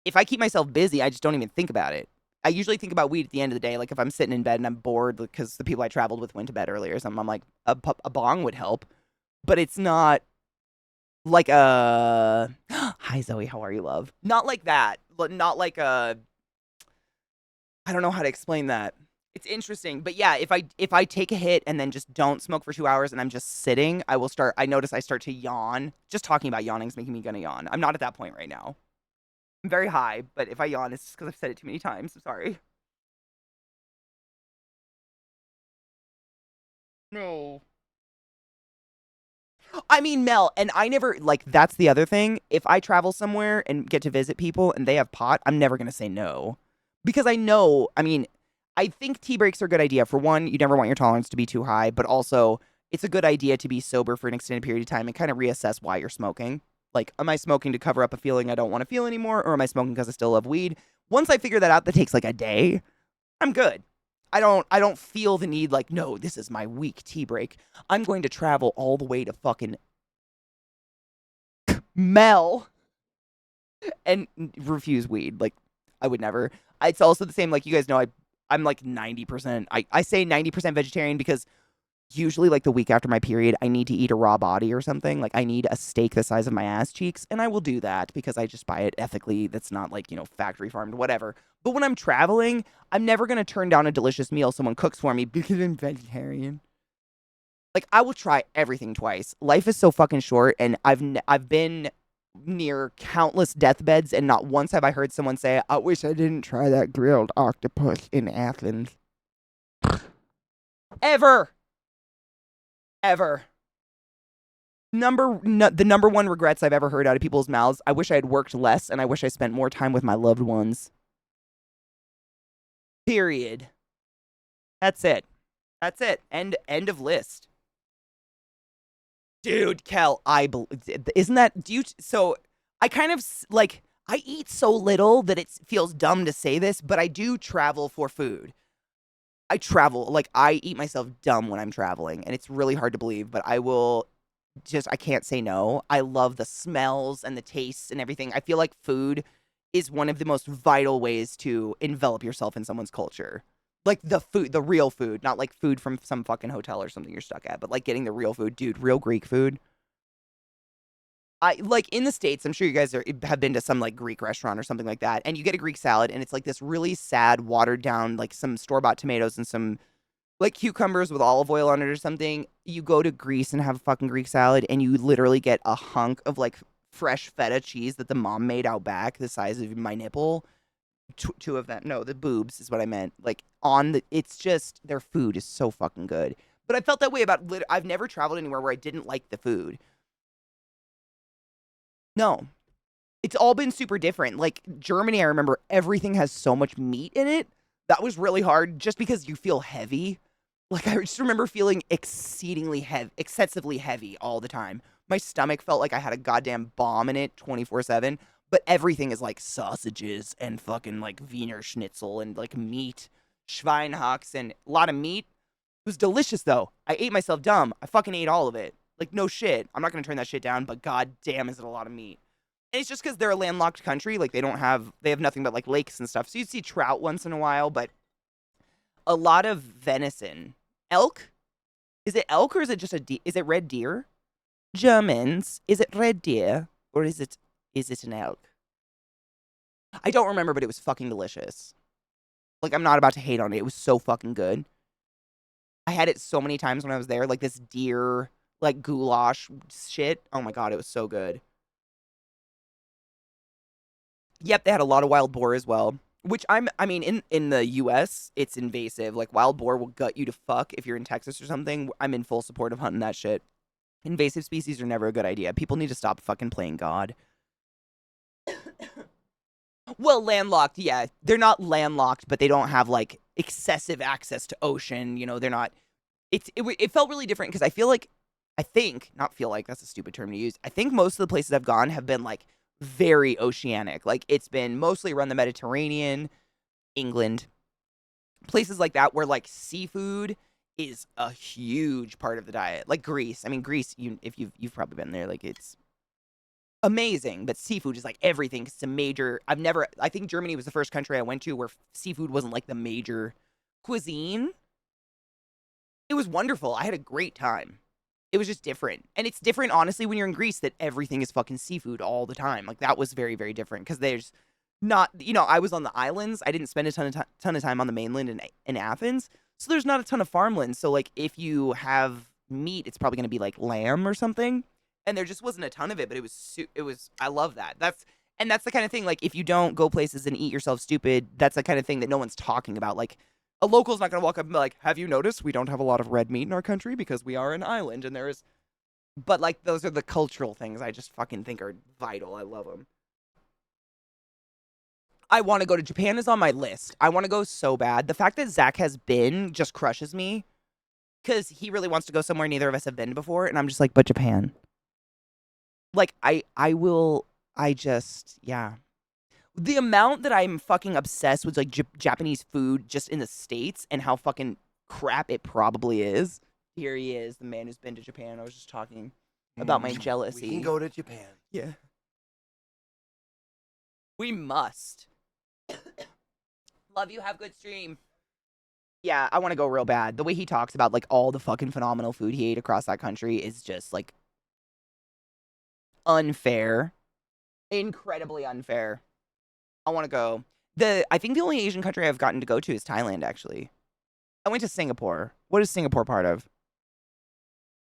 if I keep myself busy, I just don't even think about it. I usually think about weed at the end of the day. Like, if I'm sitting in bed and I'm bored because the people I traveled with went to bed earlier or something, I'm like, a bong would help. But it's not like a, hi Zoe, how are you, love? Not like that. Not like a, I don't know how to explain that. It's interesting, but yeah, if I take a hit and then just don't smoke for 2 hours and I'm just sitting, I notice I start to yawn. Just talking about yawning is making me gonna yawn. I'm not at that point right now. I'm very high, but if I yawn, it's just because I've said it too many times. I'm sorry. No. I mean, Mel, and I never, like, that's the other thing. If I travel somewhere and get to visit people and they have pot, I'm never gonna say no. Because I think tea breaks are a good idea. For one, you never want your tolerance to be too high, but also it's a good idea to be sober for an extended period of time and kind of reassess why you're smoking. Like, am I smoking to cover up a feeling I don't want to feel anymore, or am I smoking because I still love weed? Once I figure that out, that takes like a day, I'm good. I don't feel the need like, no, this is my week tea break. I'm going to travel all the way to fucking Mel and refuse weed. Like, I would never. It's also the same, like, you guys know, I'm like 90%. I say 90% vegetarian because usually like the week after my period, I need to eat a raw body or something. Like, I need a steak the size of my ass cheeks, and I will do that because I just buy it ethically. That's not like, factory farmed, whatever. But when I'm traveling, I'm never going to turn down a delicious meal someone cooks for me because I'm vegetarian. Like, I will try everything twice. Life is so fucking short, and I've been near countless deathbeds, and not once have I heard someone say, I wish I didn't try that grilled octopus in Athens. Ever. Ever. The number one regrets I've ever heard out of people's mouths, I wish I had worked less, and I wish I spent more time with my loved ones. Period. That's it. That's it. End of list. Dude, Kel, isn't that, so I kind of, like, I eat so little that it feels dumb to say this, but I do travel for food. I travel. Like, I eat myself dumb when I'm traveling, and it's really hard to believe, but I can't say no. I love the smells and the tastes and everything. I feel like food is one of the most vital ways to envelop yourself in someone's culture. Like the food, the real food, not like food from some fucking hotel or something you're stuck at, but like getting the real food. Dude, real Greek food. I like in the States, I'm sure you guys have been to some like Greek restaurant or something like that, and you get a Greek salad, and it's like this really sad, watered down, like some store-bought tomatoes and some like cucumbers with olive oil on it or something. You go to Greece and have a fucking Greek salad, and you literally get a hunk of like fresh feta cheese that the mom made out back, the size of my nipple. Two of them. No, the boobs is what I meant. Like it's just their food is so fucking good. But I felt that way about. I've never traveled anywhere where I didn't like the food. No, it's all been super different. Like Germany, I remember everything has so much meat in it. That was really hard just because you feel heavy. Like I just remember feeling exceedingly heavy, excessively heavy all the time. My stomach felt like I had a goddamn bomb in it 24/7. But everything is like sausages and fucking like Wiener Schnitzel and like meat, Schweinhacks and a lot of meat. It was delicious though. I ate myself dumb. I fucking ate all of it. Like no shit. I'm not gonna turn that shit down, but god damn is it a lot of meat. And it's just because they're a landlocked country. Like they have nothing but like lakes and stuff. So you'd see trout once in a while, but a lot of venison. Elk? Is it elk or is it just is it red deer? Germans, is it red deer or is it an elk? I don't remember, but it was fucking delicious. Like, I'm not about to hate on it. It was so fucking good. I had it so many times when I was there. Like, this deer, like, goulash shit. Oh my god, it was so good. Yep, they had a lot of wild boar as well. Which I mean, in the US, it's invasive. Like, wild boar will gut you to fuck if you're in Texas or something. I'm in full support of hunting that shit. Invasive species are never a good idea. People need to stop fucking playing God. Well, landlocked, yeah. They're not landlocked, but they don't have, like, excessive access to ocean. You know, they're not... It felt really different because not feel like, that's a stupid term to use. I think most of the places I've gone have been, like, very oceanic. Like, it's been mostly around the Mediterranean, England, places like that where, like, seafood is a huge part of the diet. Like, Greece. I mean, Greece, if you've probably been there, like, it's amazing, but seafood is like everything. It's a major. I think Germany was the first country I went to where seafood wasn't like the major cuisine. It was wonderful. I had a great time. It was just different. And it's different, honestly, when you're in Greece that everything is fucking seafood all the time. Like, that was very, very different because there's not, I was on the islands. I didn't spend a ton of time on the mainland in Athens. So there's not a ton of farmland. So, like, if you have meat, it's probably going to be like lamb or something. And there just wasn't a ton of it, but it was, I love that. That's the kind of thing, like, if you don't go places and eat yourself stupid, that's the kind of thing that no one's talking about. Like, a local's not going to walk up and be like, have you noticed we don't have a lot of red meat in our country because we are an island and there is, but, like, those are the cultural things I just fucking think are vital. I love them. I want to go to Japan is on my list. I want to go so bad. The fact that Zach has been just crushes me because he really wants to go somewhere neither of us have been before. And I'm just like, but Japan. Like, yeah. The amount that I'm fucking obsessed with, like, Japanese food just in the States and how fucking crap it probably is. Here he is, the man who's been to Japan. I was just talking about my jealousy. We can go to Japan. Yeah. We must. Love you, have good stream. Yeah, I want to go real bad. The way he talks about, like, all the fucking phenomenal food he ate across that country is just, like, unfair. Incredibly unfair. I want to go. I think the only Asian country I've gotten to go to is Thailand, actually. I went to Singapore. What is Singapore part of?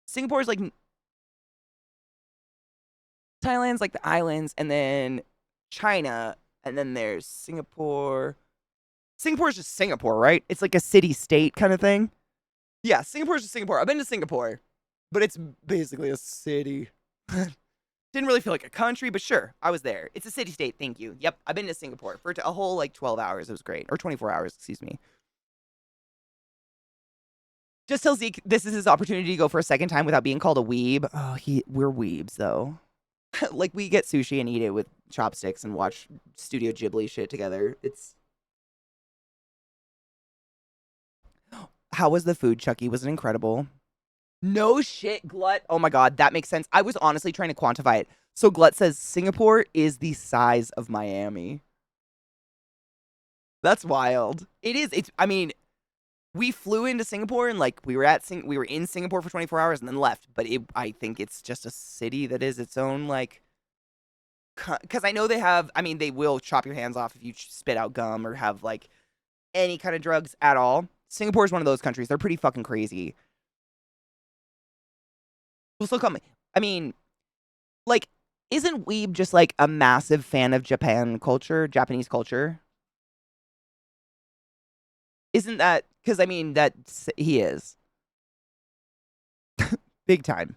Singapore's like... Thailand's like the islands, and then China, and then there's Singapore. Singapore's just Singapore, right? It's like a city-state kind of thing. Yeah, Singapore's just Singapore. I've been to Singapore, but it's basically a city. Didn't really feel like a country, but sure, I was there. It's a city-state, thank you. Yep, I've been to Singapore for a whole, like, 12 hours. It was great. Or 24 hours, excuse me. Just tell Zeke this is his opportunity to go for a second time without being called a weeb. Oh, we're weebs, though. Like, we get sushi and eat it with chopsticks and watch Studio Ghibli shit together. It's... How was the food, Chucky? Was it incredible? No shit, Glut. Oh my God, that makes sense. I was honestly trying to quantify it. So Glut says Singapore is the size of Miami. That's wild. It is. I mean, we flew into Singapore and like we were in Singapore for 24 hours and then left. But I think it's just a city that is its own like. Because I know they have. I mean, they will chop your hands off if you spit out gum or have like any kind of drugs at all. Singapore is one of those countries. They're pretty fucking crazy. Will still come. I mean, like, isn't Weeb just like a massive fan of Japanese culture? Isn't that because I mean that he is big time.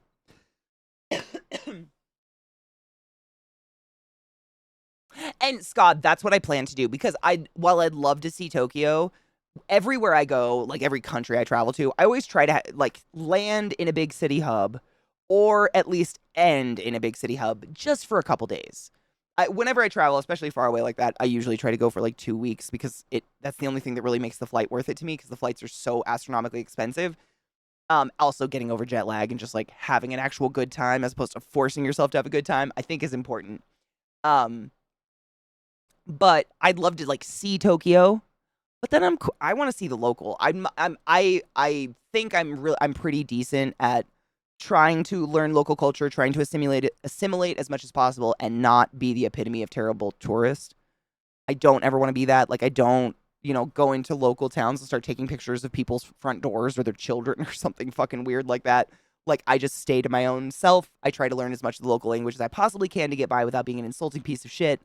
And Scott, that's what I plan to do because while I'd love to see Tokyo, everywhere I go, like every country I travel to, I always try to like land in a big city hub or at least end in a big city hub just for a couple days. Whenever I travel, especially far away like that, I usually try to go for like 2 weeks because that's the only thing that really makes the flight worth it to me because the flights are so astronomically expensive. Also getting over jet lag and just like having an actual good time as opposed to forcing yourself to have a good time, I think is important. But I'd love to like see Tokyo, but then I want to see the local. I think I'm pretty decent at trying to learn local culture, trying to assimilate as much as possible, and not be the epitome of terrible tourist. I don't ever want to be that. Like I don't, go into local towns and start taking pictures of people's front doors or their children or something fucking weird like that. Like I just stay to my own self. I try to learn as much of the local language as I possibly can to get by without being an insulting piece of shit.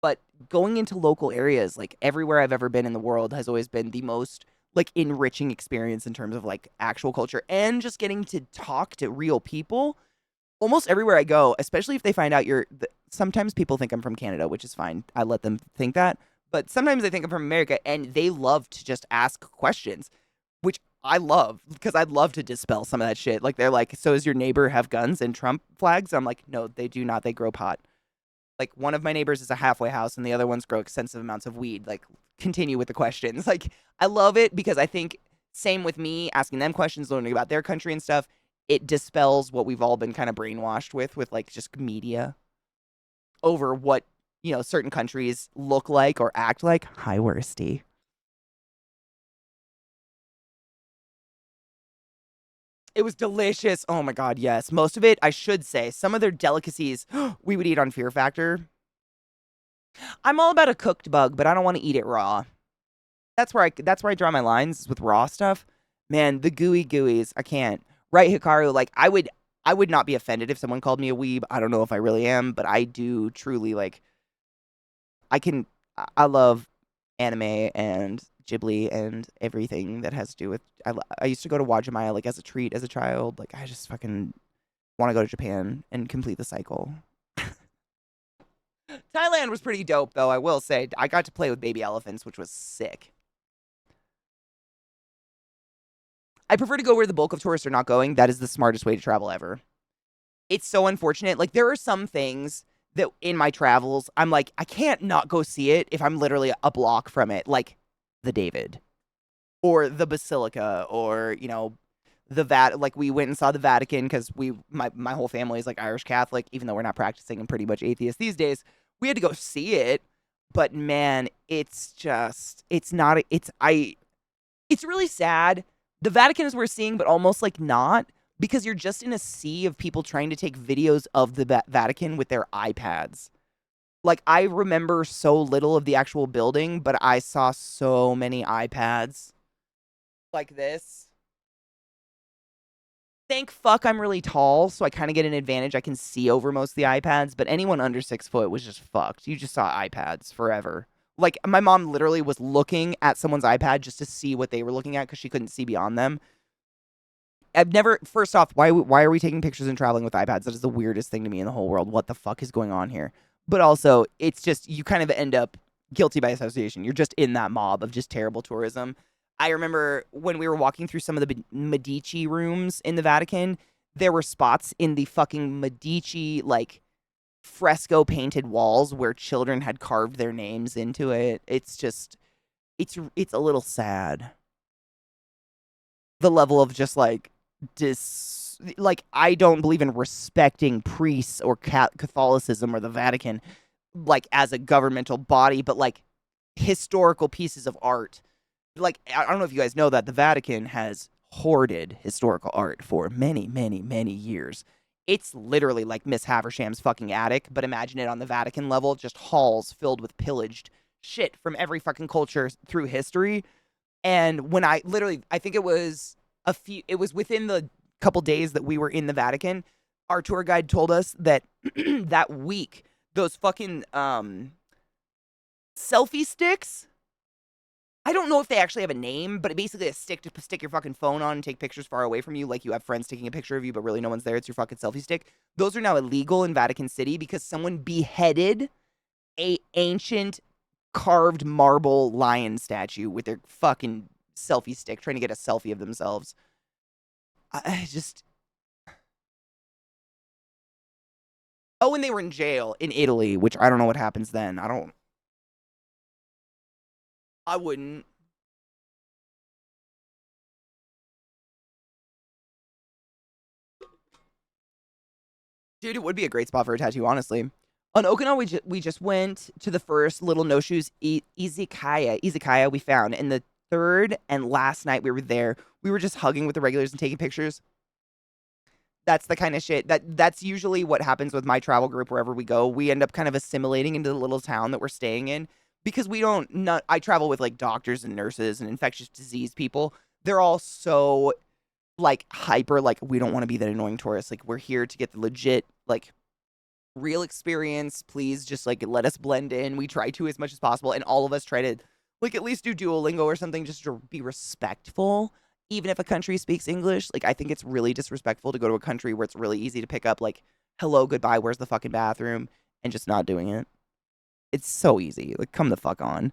But going into local areas, like everywhere I've ever been in the world has always been the most like enriching experience in terms of like actual culture and just getting to talk to real people. Almost everywhere I go, especially if they find out sometimes people think I'm from Canada, which is fine. I let them think that. But sometimes they think I'm from America and they love to just ask questions, which I love because I'd love to dispel some of that shit. Like they're like, so does your neighbor have guns and Trump flags? I'm like, no, they do not. They grow pot. Like one of my neighbors is a halfway house and the other ones grow extensive amounts of weed. Like continue with the questions. Like I love it because I think same with me asking them questions, learning about their country and stuff. It dispels what we've all been kind of brainwashed with like just media over what, certain countries look like or act like. Hi, Worsty. It was delicious. Oh my God, yes. Most of it, I should say, some of their delicacies we would eat on Fear Factor. I'm all about a cooked bug, but I don't want to eat it raw. That's where I draw my lines is with raw stuff. Man, the gooey's, I can't. Right, Hikaru, like I would not be offended if someone called me a weeb. I don't know if I really am, but I do truly like I love anime and Ghibli and everything that has to do with I used to go to Wajimaya like as a treat as a child. Like I just fucking want to go to Japan and complete the cycle. Thailand was pretty dope though, I will say. I got to play with baby elephants, which was sick. I prefer to go where the bulk of tourists are not going. That is the smartest way to travel ever. It's so unfortunate. Like there are some things that in my travels, I'm like, I can't not go see it if I'm literally a block from it. Like the David or the Basilica or, like we went and saw the Vatican because my whole family is like Irish Catholic, even though we're not practicing and pretty much atheists these days. We had to go see it. But man, it's really sad. The Vatican is worth seeing, but almost like not. Because you're just in a sea of people trying to take videos of the Vatican with their iPads. Like, I remember so little of the actual building, but I saw so many iPads like this. Thank fuck I'm really tall, so I kind of get an advantage. I can see over most of the iPads, but anyone under 6 foot was just fucked. You just saw iPads forever. Like, my mom literally was looking at someone's iPad just to see what they were looking at because she couldn't see beyond them. First off, why are we taking pictures and traveling with iPads? That is the weirdest thing to me in the whole world. What the fuck is going on here? But also, it's just, you kind of end up guilty by association. You're just in that mob of just terrible tourism. I remember when we were walking through some of the Medici rooms in the Vatican, there were spots in the fucking Medici, like, fresco painted walls where children had carved their names into it. It's just, it's a little sad. the level of just like I don't believe in respecting priests or Catholicism or the Vatican like as a governmental body, but like historical pieces of art. Like I don't know if you guys know that the Vatican has hoarded historical art for many, many, many years. It's literally like Miss Haversham's fucking attic, but imagine it on the Vatican level, just halls filled with pillaged shit from every fucking culture through history. And when I think it was within the couple days that we were in the Vatican, our tour guide told us that that week, those fucking selfie sticks, I don't know if they actually have a name, but basically a stick to stick your fucking phone on and take pictures far away from you, like you have friends taking a picture of you, but really no one's there. It's your fucking selfie stick. Those are now illegal in Vatican City because someone beheaded a ancient carved marble lion statue with their fucking selfie stick, trying to get a selfie of themselves. I just. Oh, and they were in jail in Italy, which I don't know what happens then. I wouldn't. Dude, it would be a great spot for a tattoo, honestly. On Okinawa, we just went to the first little no shoes izakaya we found, and the third and last night we were there, we were just hugging with the regulars and taking pictures. That's the kind of shit that's usually what happens with my travel group wherever we go. We end up kind of assimilating into the little town that we're staying in because I travel with like doctors and nurses and infectious disease people. They're all so like hyper, like we don't want to be that annoying tourist. Like we're here to get the legit, like real experience. Please just like let us blend in. We try to as much as possible. And all of us try to like at least do Duolingo or something just to be respectful. Even if a country speaks English, like I think it's really disrespectful to go to a country where it's really easy to pick up like, hello, goodbye, where's the fucking bathroom? And just not doing it. It's so easy. Like, come the fuck on.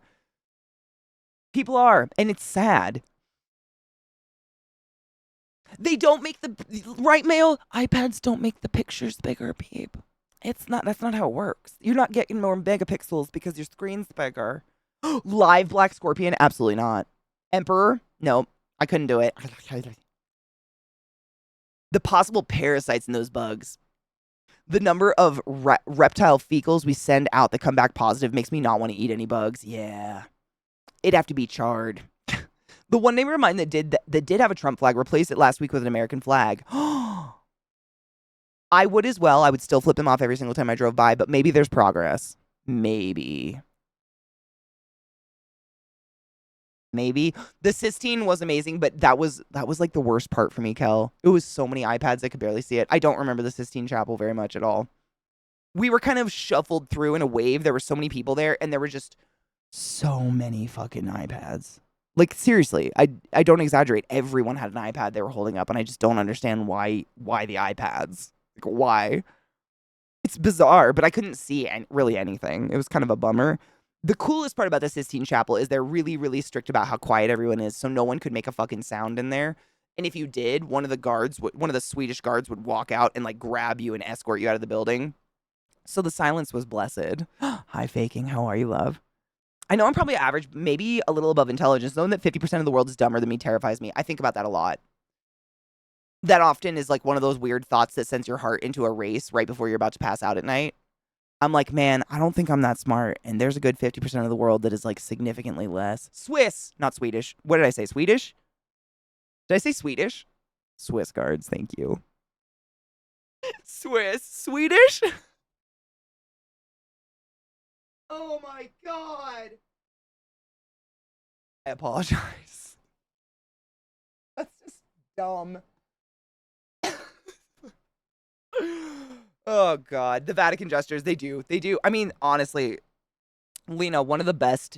People are, and it's sad. They don't make the right mail. iPads don't make the pictures bigger, babe. That's not how it works. You're not getting more megapixels because your screen's bigger. Live Black Scorpion? Absolutely not. Emperor? No, I couldn't do it. The possible parasites in those bugs. The number of reptile fecals we send out that come back positive makes me not want to eat any bugs. Yeah. It'd have to be charred. The one neighbor of mine that did have a Trump flag replaced it last week with an American flag. I would as well. I would still flip them off every single time I drove by, but maybe there's progress. Maybe. The Sistine was amazing, but that was like the worst part for me, Kel. It was so many iPads I could barely see it. I don't remember the Sistine Chapel very much at all. We were kind of shuffled through in a wave. There were so many people there, and there were just so many fucking iPads. Like seriously, I don't exaggerate. Everyone had an iPad they were holding up, and I just don't understand why the iPads. Like why? It's bizarre, but I couldn't see really anything. It was kind of a bummer. The coolest part about the Sistine Chapel is they're really, really strict about how quiet everyone is, so no one could make a fucking sound in there. And if you did, one of the Swedish guards would walk out and like grab you and escort you out of the building. So the silence was blessed. Hi, faking. How are you, love? I know I'm probably average, maybe a little above intelligence. Knowing that 50% of the world is dumber than me terrifies me. I think about that a lot. That often is like one of those weird thoughts that sends your heart into a race right before you're about to pass out at night. I'm like, man, I don't think I'm that smart. And there's a good 50% of the world that is like significantly less. Swiss, not Swedish. What did I say? Swedish? Did I say Swedish? Swiss guards, thank you. Swedish? Oh my God. I apologize. That's just dumb. Oh God, the Vatican gestures, they do. I mean, honestly, Lena, one of the best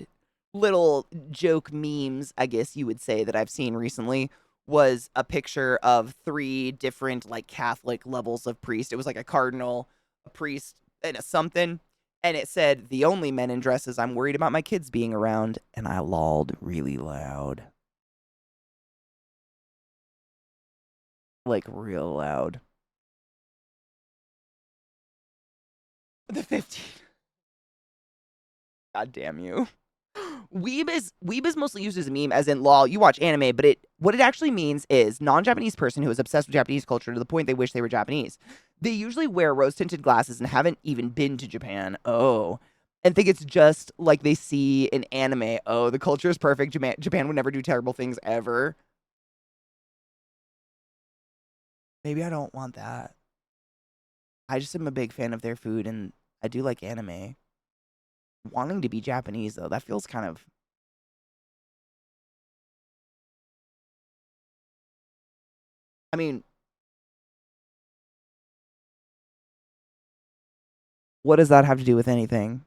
little joke memes, I guess you would say, that I've seen recently was a picture of 3 different like Catholic levels of priest. It was like a cardinal, a priest, and a something. And it said, "The only men in dresses I'm worried about my kids being around." And I lolled really loud. Like real loud. The 15. God damn you. Weeb is mostly used as a meme, as in lol, you watch anime, but what it actually means is non-Japanese person who is obsessed with Japanese culture to the point they wish they were Japanese. They usually wear rose-tinted glasses and haven't even been to Japan. Oh. And think it's just like they see in anime. Oh, the culture is perfect. Japan would never do terrible things ever. Maybe I don't want that. I just am a big fan of their food and I do like anime. Wanting to be Japanese though, that feels kind of I mean, what does that have to do with anything?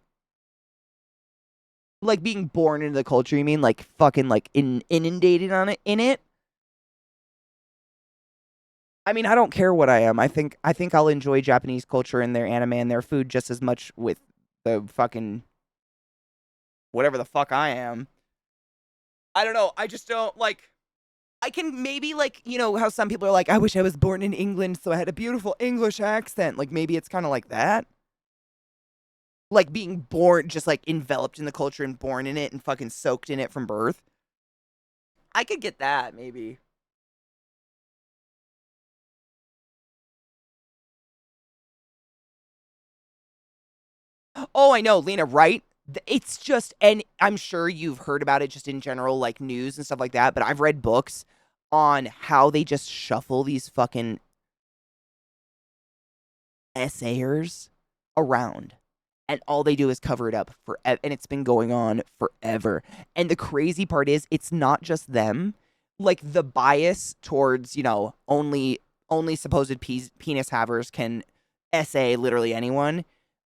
Like being born into the culture, you mean? Like fucking like inundated on it in it? I mean, I don't care what I am. I think I'll enjoy Japanese culture and their anime and their food just as much with the fucking whatever the fuck I am. I don't know. I just don't like I can maybe like, you know, how some people are like, I wish I was born in England so I had a beautiful English accent. Like maybe it's kind of like that. Like being born just like enveloped in the culture and born in it and fucking soaked in it from birth. I could get that maybe. Oh, I know, Lena, right? It's just, and I'm sure you've heard about it just in general, like news and stuff like that, but I've read books on how they just shuffle these fucking essayers around. And all they do is cover it up forever. And it's been going on forever. And the crazy part is, it's not just them. Like the bias towards, you know, only supposed penis havers can essay literally anyone.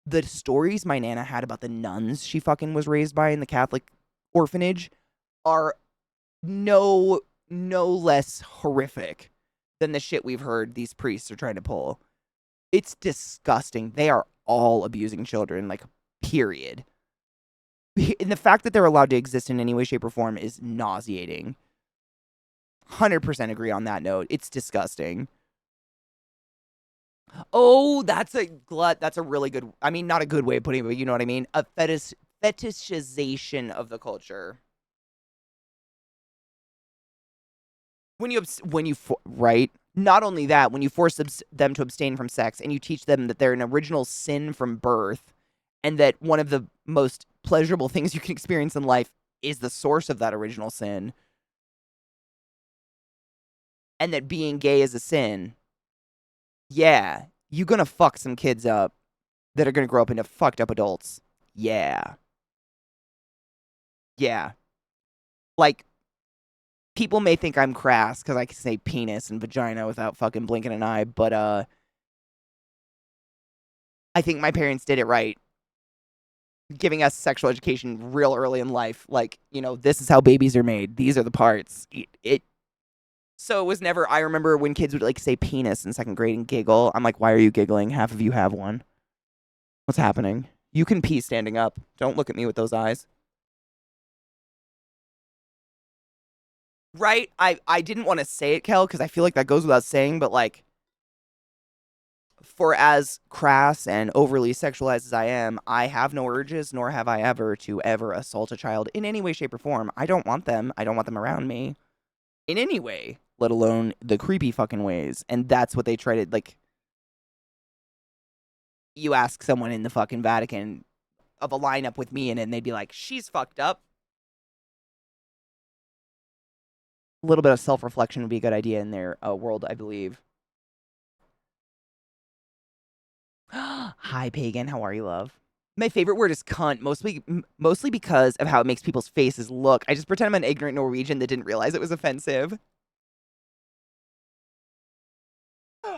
The stories my nana had about the nuns she fucking was raised by in the Catholic orphanage are no less horrific than the shit we've heard these priests are trying to pull. It's disgusting. They are all abusing children, like, period. And the fact that they're allowed to exist in any way, shape, or form is nauseating. 100% agree on that note. It's disgusting. Oh, that's a glut. That's a really good. I mean, not a good way of putting it, but you know what I mean. A fetishization of the culture. Right. Not only that, when you force them to abstain from sex and you teach them that they're an original sin from birth, and that one of the most pleasurable things you can experience in life is the source of that original sin, and that being gay is a sin. Yeah, you're gonna fuck some kids up that are gonna grow up into fucked up adults. Yeah. Yeah. Like, people may think I'm crass because I can say penis and vagina without fucking blinking an eye, but I think my parents did it right, giving us sexual education real early in life. Like, you know, this is how babies are made. These are the parts. So it was never. I remember when kids would like say penis in second grade and giggle. I'm like, why are you giggling? Half of you have one. What's happening? You can pee standing up. Don't look at me with those eyes. Right? I didn't want to say it, Kel, because I feel like that goes without saying, but like, for as crass and overly sexualized as I am, I have no urges, nor have I ever to ever assault a child in any way, shape, or form. I don't want them. I don't want them around me in any way, let alone the creepy fucking ways. And that's what they try to, like, you ask someone in the fucking Vatican of a lineup with me in it, and they'd be like, she's fucked up. A little bit of self-reflection would be a good idea in their world, I believe. Hi, Pagan. How are you, love? My favorite word is cunt, mostly because of how it makes people's faces look. I just pretend I'm an ignorant Norwegian that didn't realize it was offensive.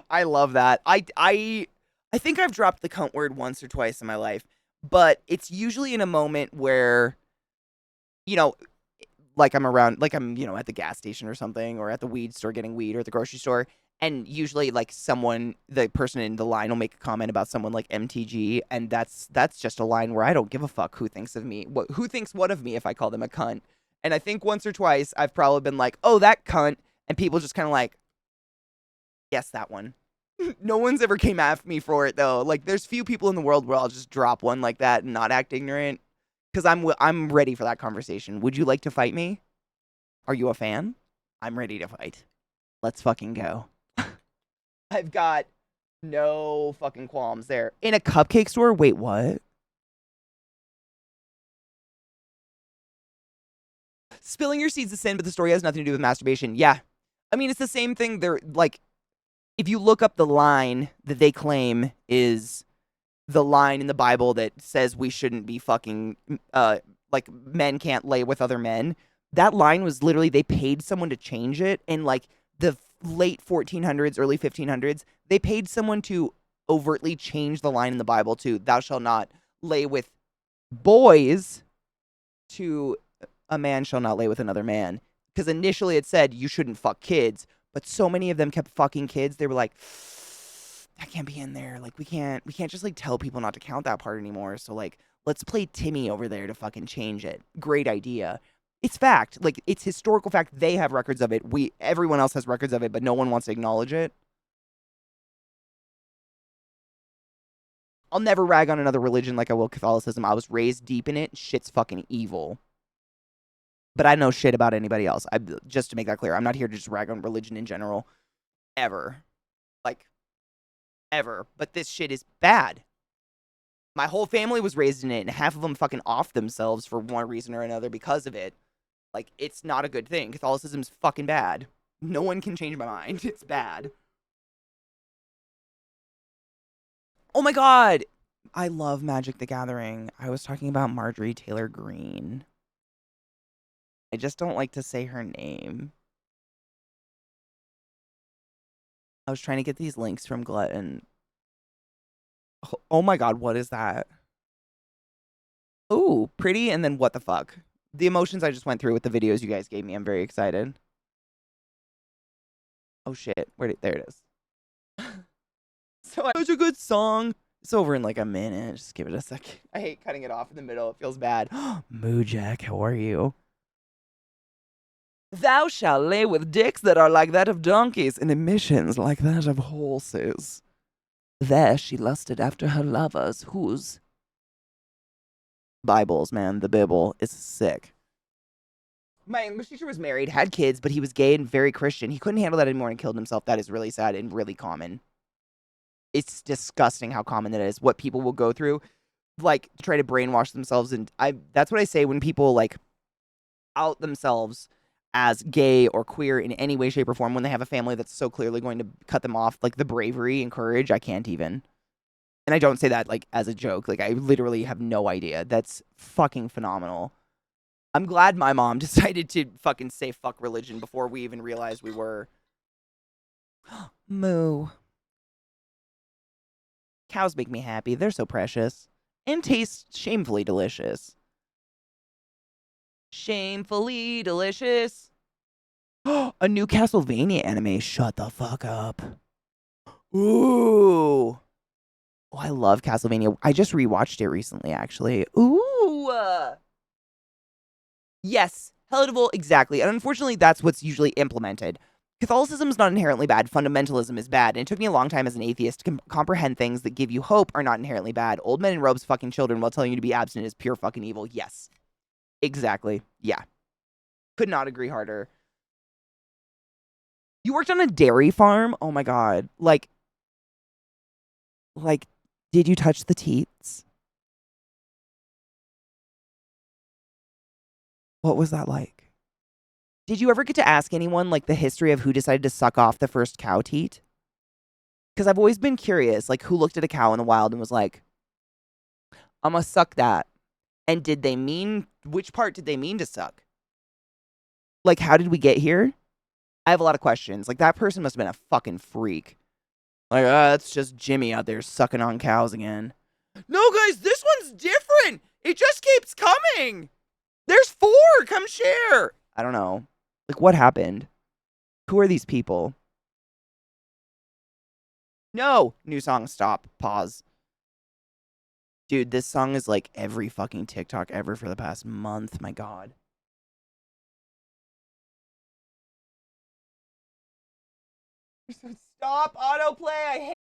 I love that. I think I've dropped the cunt word once or twice in my life, but it's usually in a moment where, you know, like I'm around, like I'm, you know, at the gas station or something, or at the weed store getting weed, or at the grocery store. And usually, like, the person in the line will make a comment about someone like MTG, and that's just a line where I don't give a fuck who thinks of me, who thinks what of me if I call them a cunt. And I think once or twice I've probably been like, oh, that cunt, and people just kind of like, yes, that one. No one's ever came after me for it though. Like, there's few people in the world where I'll just drop one like that and not act ignorant. Because I'm ready for that conversation. Would you like to fight me? Are you a fan? I'm ready to fight. Let's fucking go. I've got no fucking qualms there. In a cupcake store? Wait, what? Spilling your seeds is sin, but the story has nothing to do with masturbation. Yeah. I mean, it's the same thing. They're like, if you look up the line that they claim is the line in the Bible that says we shouldn't be fucking, like men can't lay with other men. That line was literally, they paid someone to change it in like the late 1400s, early 1500s. They paid someone to overtly change the line in the Bible to thou shalt not lay with boys to a man shall not lay with another man. Because initially it said you shouldn't fuck kids, but so many of them kept fucking kids. They were like, that can't be in there. Like we can't just like tell people not to count that part anymore. So like let's play Timmy over there to fucking change it. Great idea. It's fact. Like it's historical fact. They have records of it. Everyone else has records of it, but no one wants to acknowledge it. I'll never rag on another religion like I will Catholicism. I was raised deep in it. Shit's fucking evil. But I know shit about anybody else. Just to make that clear, I'm not here to just rag on religion in general. Ever. Like, ever. But this shit is bad. My whole family was raised in it, and half of them fucking off themselves for one reason or another because of it. Like, it's not a good thing. Catholicism's fucking bad. No one can change my mind. It's bad. Oh my god! I love Magic the Gathering. I was talking about Marjorie Taylor Greene. I just don't like to say her name. I was trying to get these links from Glutton. Oh my god, what is that? Ooh, pretty, and then what the fuck? The emotions I just went through with the videos you guys gave me, I'm very excited. Oh shit, there it is. So such a good song. It's over in like a minute. Just give it a sec. I hate cutting it off in the middle. It feels bad. Moo Jack, how are you? Thou shalt lay with dicks that are like that of donkeys, and emissions like that of horses. There she lusted after her lovers, whose Bibles, man, the Bible is sick. My English teacher was married, had kids, but he was gay and very Christian. He couldn't handle that anymore and killed himself. That is really sad and really common. It's disgusting how common that is. What people will go through, like, to try to brainwash themselves. And that's what I say when people, like, out themselves as gay or queer in any way, shape, or form when they have a family that's so clearly going to cut them off. Like, the bravery and courage, I can't even. And I don't say that, like, as a joke. Like, I literally have no idea. That's fucking phenomenal. I'm glad my mom decided to fucking say fuck religion before we even realized we were. Moo. Cows make me happy. They're so precious. And taste shamefully delicious. Shamefully delicious. A new Castlevania anime. Shut the fuck up. Ooh. Oh, I love Castlevania. I just rewatched it recently, actually. Ooh. Yes. Palatable, exactly. And unfortunately, that's what's usually implemented. Catholicism is not inherently bad. Fundamentalism is bad. And it took me a long time as an atheist to comprehend things that give you hope are not inherently bad. Old men in robes fucking children while telling you to be abstinent is pure fucking evil. Yes. Exactly. Yeah. Could not agree harder. You worked on a dairy farm? Oh my god. Like, did you touch the teats? What was that like? Did you ever get to ask anyone, like, the history of who decided to suck off the first cow teat? Because I've always been curious, like, who looked at a cow in the wild and was like, I'm gonna suck that. And which part did they mean to suck? Like, how did we get here? I have a lot of questions. Like, that person must have been a fucking freak. Like, that's just Jimmy out there sucking on cows again. No, guys, this one's different. It just keeps coming. There's 4. Come share. I don't know. Like, what happened? Who are these people? No. New song. Stop. Pause. Dude, this song is like every fucking TikTok ever for the past month. My god. Stop autoplay. I hate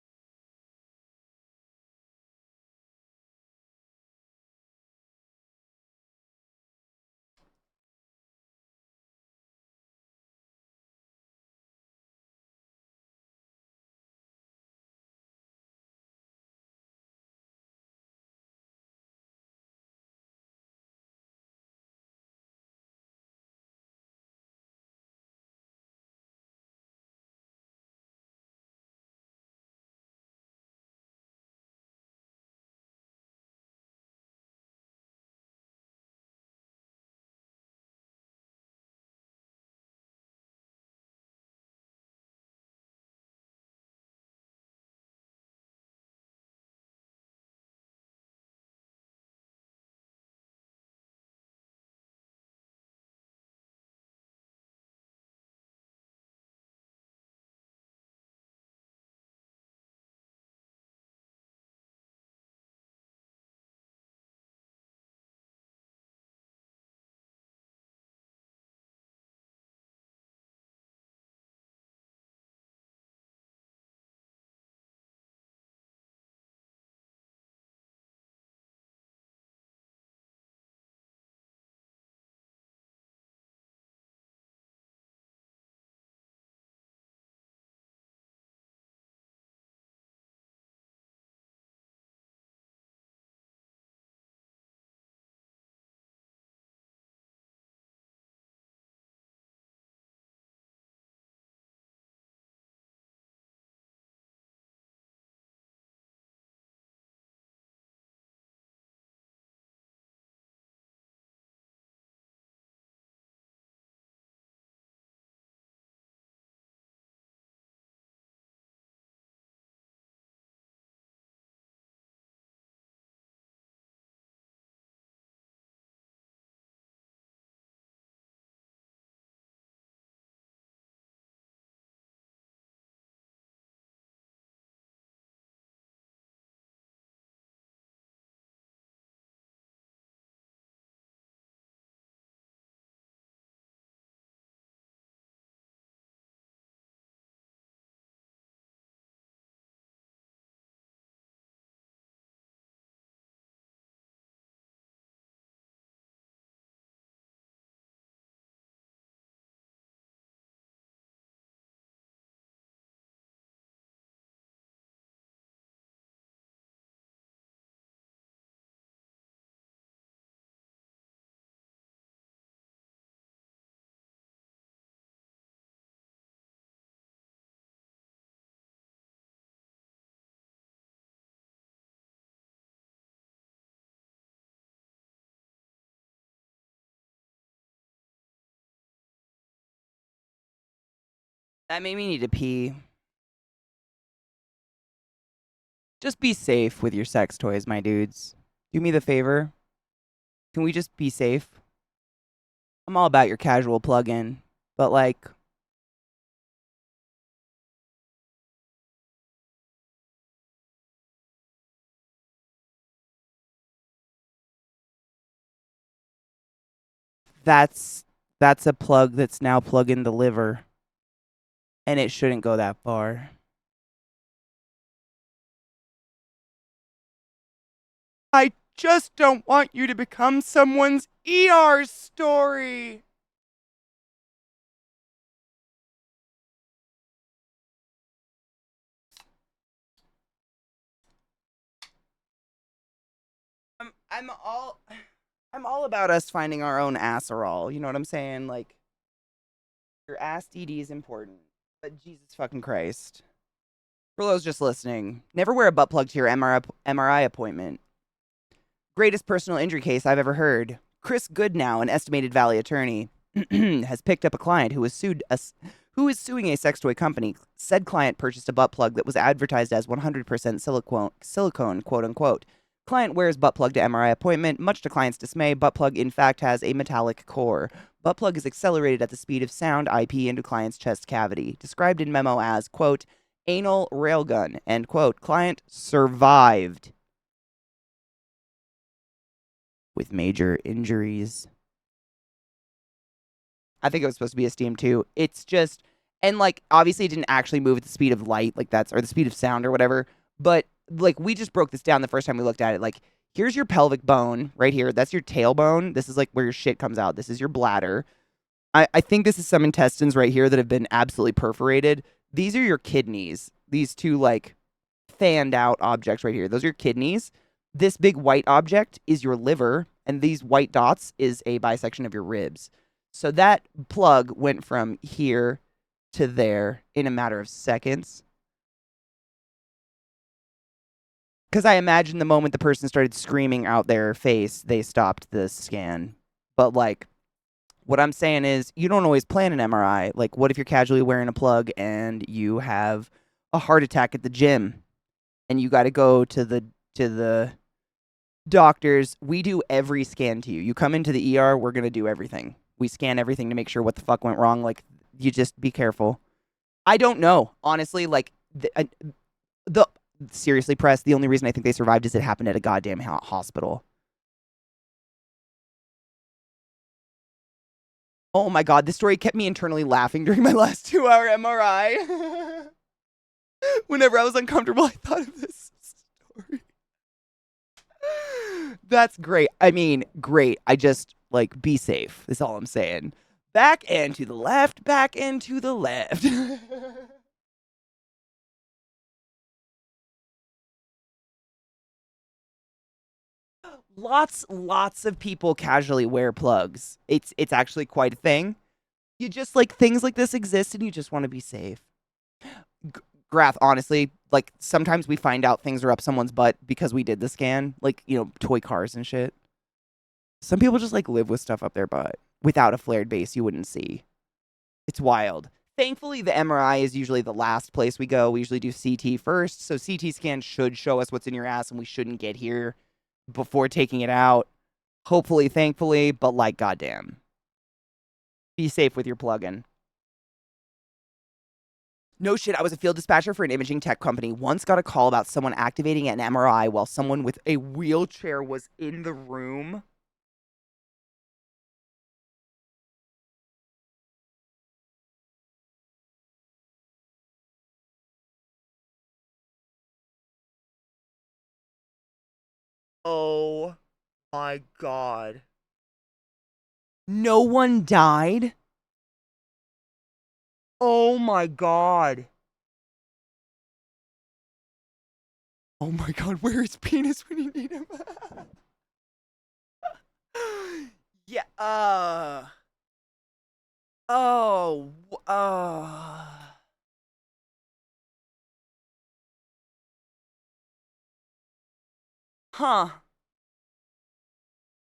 That made me need to pee. Just be safe with your sex toys, my dudes. Do me the favor. Can we just be safe? I'm all about your casual plug-in, but like, that's that's a plug that's now plugging the liver, and it shouldn't go that far. I just don't want you to become someone's ER story. I'm all I'm all about us finding our own asserol. You know what I'm saying? Like your ass DD is important, but Jesus fucking Christ. For those just listening, never wear a butt plug to your MRI appointment. Greatest personal injury case I've ever heard. Chris Goodnow, an estimated Valley attorney, has picked up a client who who is suing a sex toy company. Said client purchased a butt plug that was advertised as 100% silicone, quote unquote. Client wears butt plug to MRI appointment. Much to client's dismay, butt plug in fact has a metallic core. Butt plug is accelerated at the speed of sound IP into client's chest cavity. Described in memo as, quote, anal railgun, end quote. Client survived with major injuries. I think it was supposed to be a steam too. It's just, and like, obviously it didn't actually move at the speed of light, like that's, or the speed of sound or whatever. But like, we just broke this down the first time we looked at it. Like, here's your pelvic bone right here. That's your tailbone. This is like where your shit comes out. This is your bladder. I think this is some intestines right here that have been absolutely perforated. These are your kidneys. These two like fanned out objects right here. Those are your kidneys. This big white object is your liver, and these white dots is a bisection of your ribs. So that plug went from here to there in a matter of seconds. Because I imagine the moment the person started screaming out their face, they stopped the scan. But like, what I'm saying is, you don't always plan an MRI. Like, what if you're casually wearing a plug and you have a heart attack at the gym, and you got to go to the doctors? We do every scan to you. You come into the ER, we're gonna do everything. We scan everything to make sure what the fuck went wrong. Like, you just be careful. I don't know, honestly. Like, the seriously, press. The only reason I think they survived is it happened at a goddamn hospital. Oh my god, this story kept me internally laughing during my last 2-hour MRI. Whenever I was uncomfortable, I thought of this story. That's great. I mean, great. I just, like, be safe. That's all I'm saying. Back and to the left, back and to the left. Lots of people casually wear plugs. It's actually quite a thing. You just, like, things like this exist and you just want to be safe. Grath, honestly, like, sometimes we find out things are up someone's butt because we did the scan, like, you know, toy cars and shit. Some people just, like, live with stuff up their butt without a flared base you wouldn't see. It's wild. Thankfully, the MRI is usually the last place we go. We usually do CT first, so CT scan should show us what's in your ass, and we shouldn't get here before taking it out. Hopefully, thankfully, but like, goddamn. Be safe with your plug-in. No shit, I was a field dispatcher for an imaging tech company. Once got a call about someone activating an MRI while someone with a wheelchair was in the room. Oh my god. No one died? Oh my god. Oh my god, where is penis when you need him? Yeah, oh, huh.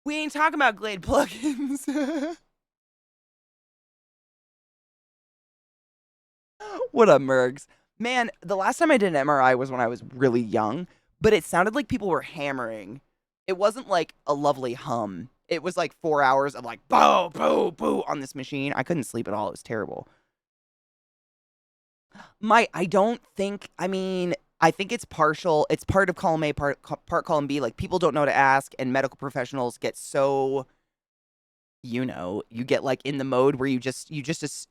We ain't talking about Glade plugins. What up, Mergs? Man, the last time I did an MRI was when I was really young, but it sounded like people were hammering. It wasn't like a lovely hum. It was like 4 hours of like boo, boo, boo on this machine. I couldn't sleep at all. It was terrible. I don't think, I mean, I think it's partial. It's part of column A, part column B. Like, people don't know to ask, and medical professionals get so, you get like in the mode where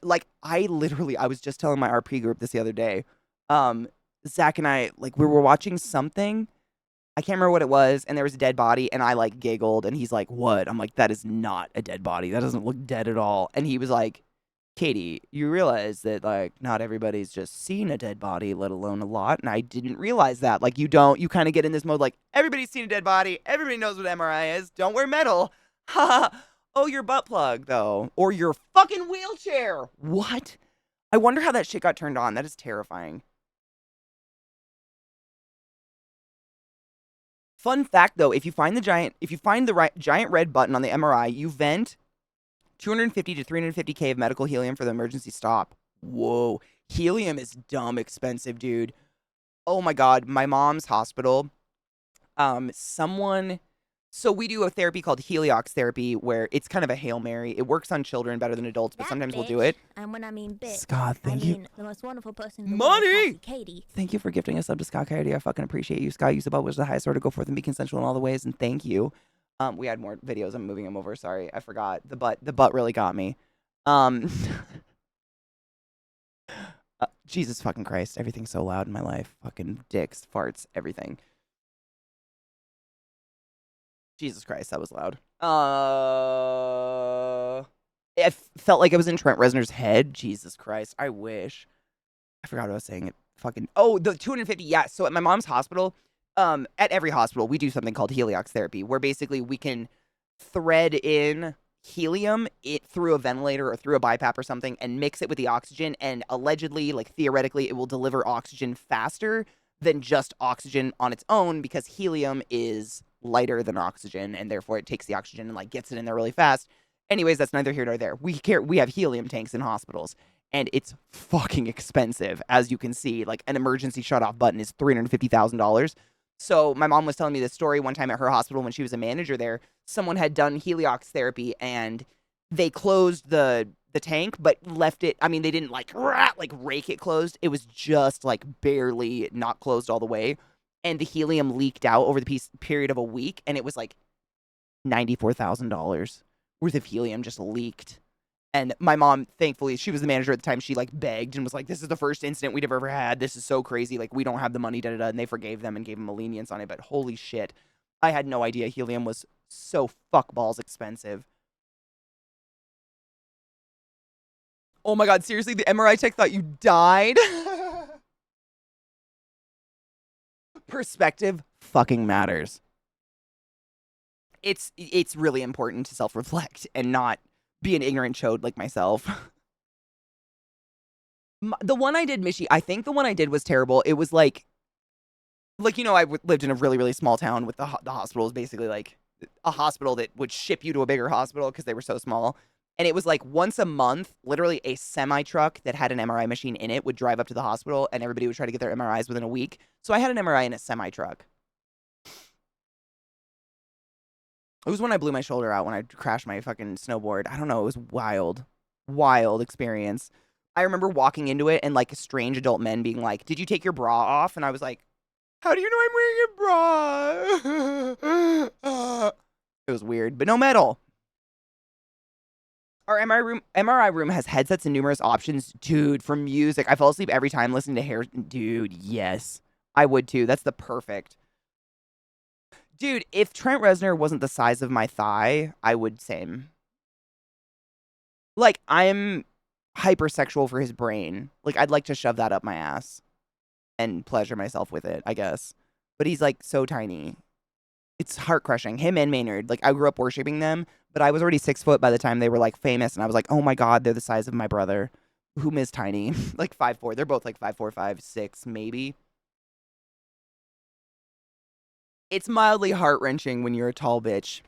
like, I was just telling my RP group this the other day. Zach and I, like, we were watching something. I can't remember what it was, and there was a dead body, and I like giggled, and he's like, "What?" I'm like, "That is not a dead body. That doesn't look dead at all." And he was like, "Katie, you realize that, like, not everybody's just seen a dead body, let alone a lot." And I didn't realize that. Like, you kind of get in this mode like, everybody's seen a dead body. Everybody knows what MRI is. Don't wear metal. Ha. Oh, your butt plug, though. Or your fucking wheelchair. What? I wonder how that shit got turned on. That is terrifying. Fun fact, though, if you find the giant red button on the MRI, you vent 250 to 350K of medical helium for the emergency stop. Whoa. Helium is dumb expensive, dude. Oh my God. My mom's hospital. So we do a therapy called Heliox therapy where it's kind of a Hail Mary. It works on children better than adults, but That sometimes we'll bitch, do it. And when I mean bitch, Scott, I thank you. mean the most wonderful person in the Money! world, ClassyKatie. Thank you for gifting us up to ClassyKatie. I fucking appreciate you. Scott, use the which is the highest order. Go forth and be consensual in all the ways, and thank you. We had more videos. I'm moving them over. Sorry, I forgot. The butt really got me. Jesus fucking Christ. Everything's so loud in my life. Fucking dicks, farts, everything. Jesus Christ, that was loud. It felt like I was in Trent Reznor's head. Jesus Christ, I wish. I forgot what I was saying. The 250. Yeah. So at my mom's hospital, at every hospital, we do something called Heliox therapy, where basically we can thread in helium through a ventilator or through a BiPAP or something and mix it with the oxygen, and allegedly, like theoretically, it will deliver oxygen faster than just oxygen on its own, because helium is lighter than oxygen, and therefore it takes the oxygen and like gets it in there really fast. Anyways, that's neither here nor there. We have helium tanks in hospitals, and it's fucking expensive, as you can see. Like, an emergency shut-off button is $350,000. So my mom was telling me this story one time at her hospital when she was a manager there. Someone had done Heliox therapy, and they closed the tank, but left it. I mean, they didn't like rake it closed. It was just like barely not closed all the way. And the helium leaked out over the period of a week, and it was like $94,000 worth of helium just leaked. And my mom, thankfully, she was the manager at the time. She like begged and was like, "This is the first incident we'd ever had. This is so crazy. Like, we don't have the money, da da da." And they forgave them and gave them a lenience on it. But holy shit, I had no idea helium was so fuckballs expensive. Oh my God, seriously, the MRI tech thought you died? Perspective fucking matters. It's really important to self-reflect and not be an ignorant chode like myself. The one I did, I think the one I did was terrible. It was like I lived in a really, really small town with the hospital is basically like a hospital that would ship you to a bigger hospital because they were so small. And it was like once a month, literally a semi-truck that had an MRI machine in it would drive up to the hospital, and everybody would try to get their MRIs within a week. So I had an MRI in a semi-truck. It was when I blew my shoulder out when I crashed my fucking snowboard. I don't know. It was wild. Wild experience. I remember walking into it and like strange adult men being like, "Did you take your bra off?" And I was like, "How do you know I'm wearing a bra?" It was weird, but no metal. Our MRI room has headsets and numerous options. Dude, for music, I fall asleep every time listening to hair. Dude, yes. I would too. That's the perfect. Dude, if Trent Reznor wasn't the size of my thigh, I would same. Like, I'm hypersexual for his brain. Like, I'd like to shove that up my ass and pleasure myself with it, I guess. But he's like so tiny. It's heart crushing. Him and Maynard. Like, I grew up worshiping them, but I was already 6 foot by the time they were like famous, and I was like, oh my God, they're the size of my brother, whom is tiny. Like 5'4". They're both like 5'4", 5'6", maybe. It's mildly heart-wrenching when you're a tall bitch.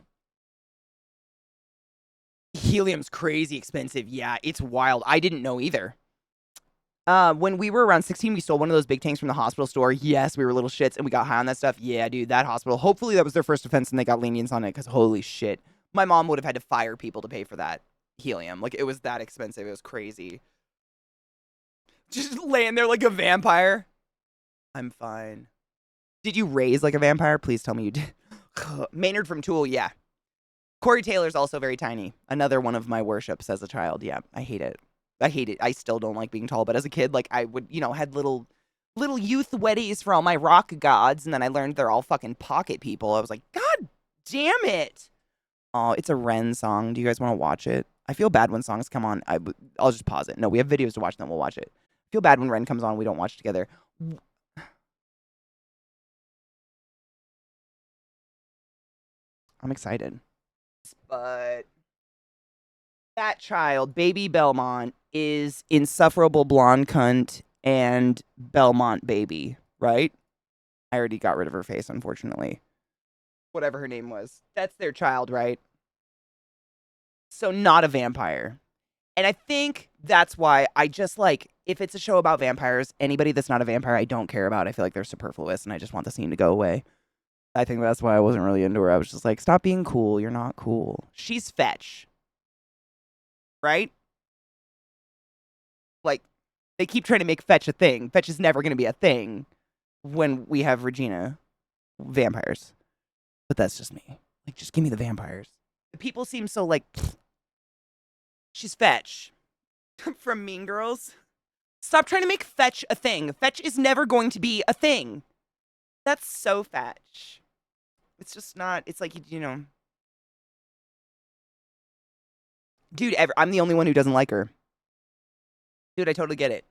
Helium's crazy expensive. Yeah, it's wild. I didn't know either. When we were around 16, we stole one of those big tanks from the hospital store. Yes, we were little shits and we got high on that stuff. Yeah, dude, that hospital. Hopefully that was their first offense and they got lenience on it because holy shit. My mom would have had to fire people to pay for that helium. Like, it was that expensive. It was crazy. Just laying there like a vampire. I'm fine. Did you raise like a vampire? Please tell me you did. Maynard from Tool, yeah. Corey Taylor's also very tiny. Another one of my worships as a child. Yeah, I hate it. I hate it. I still don't like being tall, but as a kid, like, I would, had little youth weddies for all my rock gods, and then I learned they're all fucking pocket people. I was like, God damn it. Oh, it's a Ren song. Do you guys want to watch it? I feel bad when songs come on. I'll just pause it. No, we have videos to watch, then we'll watch it. I feel bad when Ren comes on, we don't watch together. I'm excited. But that child, baby Belmont, is insufferable blonde cunt and Belmont baby, right? I already got rid of her face, unfortunately. Whatever her name was. That's their child, right? So not a vampire. And I think that's why I just like, if it's a show about vampires, anybody that's not a vampire, I don't care about. I feel like they're superfluous and I just want the scene to go away. I think that's why I wasn't really into her. I was just like, stop being cool. You're not cool. She's fetch. Right? Like, they keep trying to make fetch a thing. Fetch is never going to be a thing when we have Regina vampires. But that's just me. Like, just give me the vampires. The people seem so like, she's fetch. From Mean Girls. Stop trying to make fetch a thing. Fetch is never going to be a thing. That's so fetch. It's just not, it's like, Dude, I'm the only one who doesn't like her. Dude, I totally get it.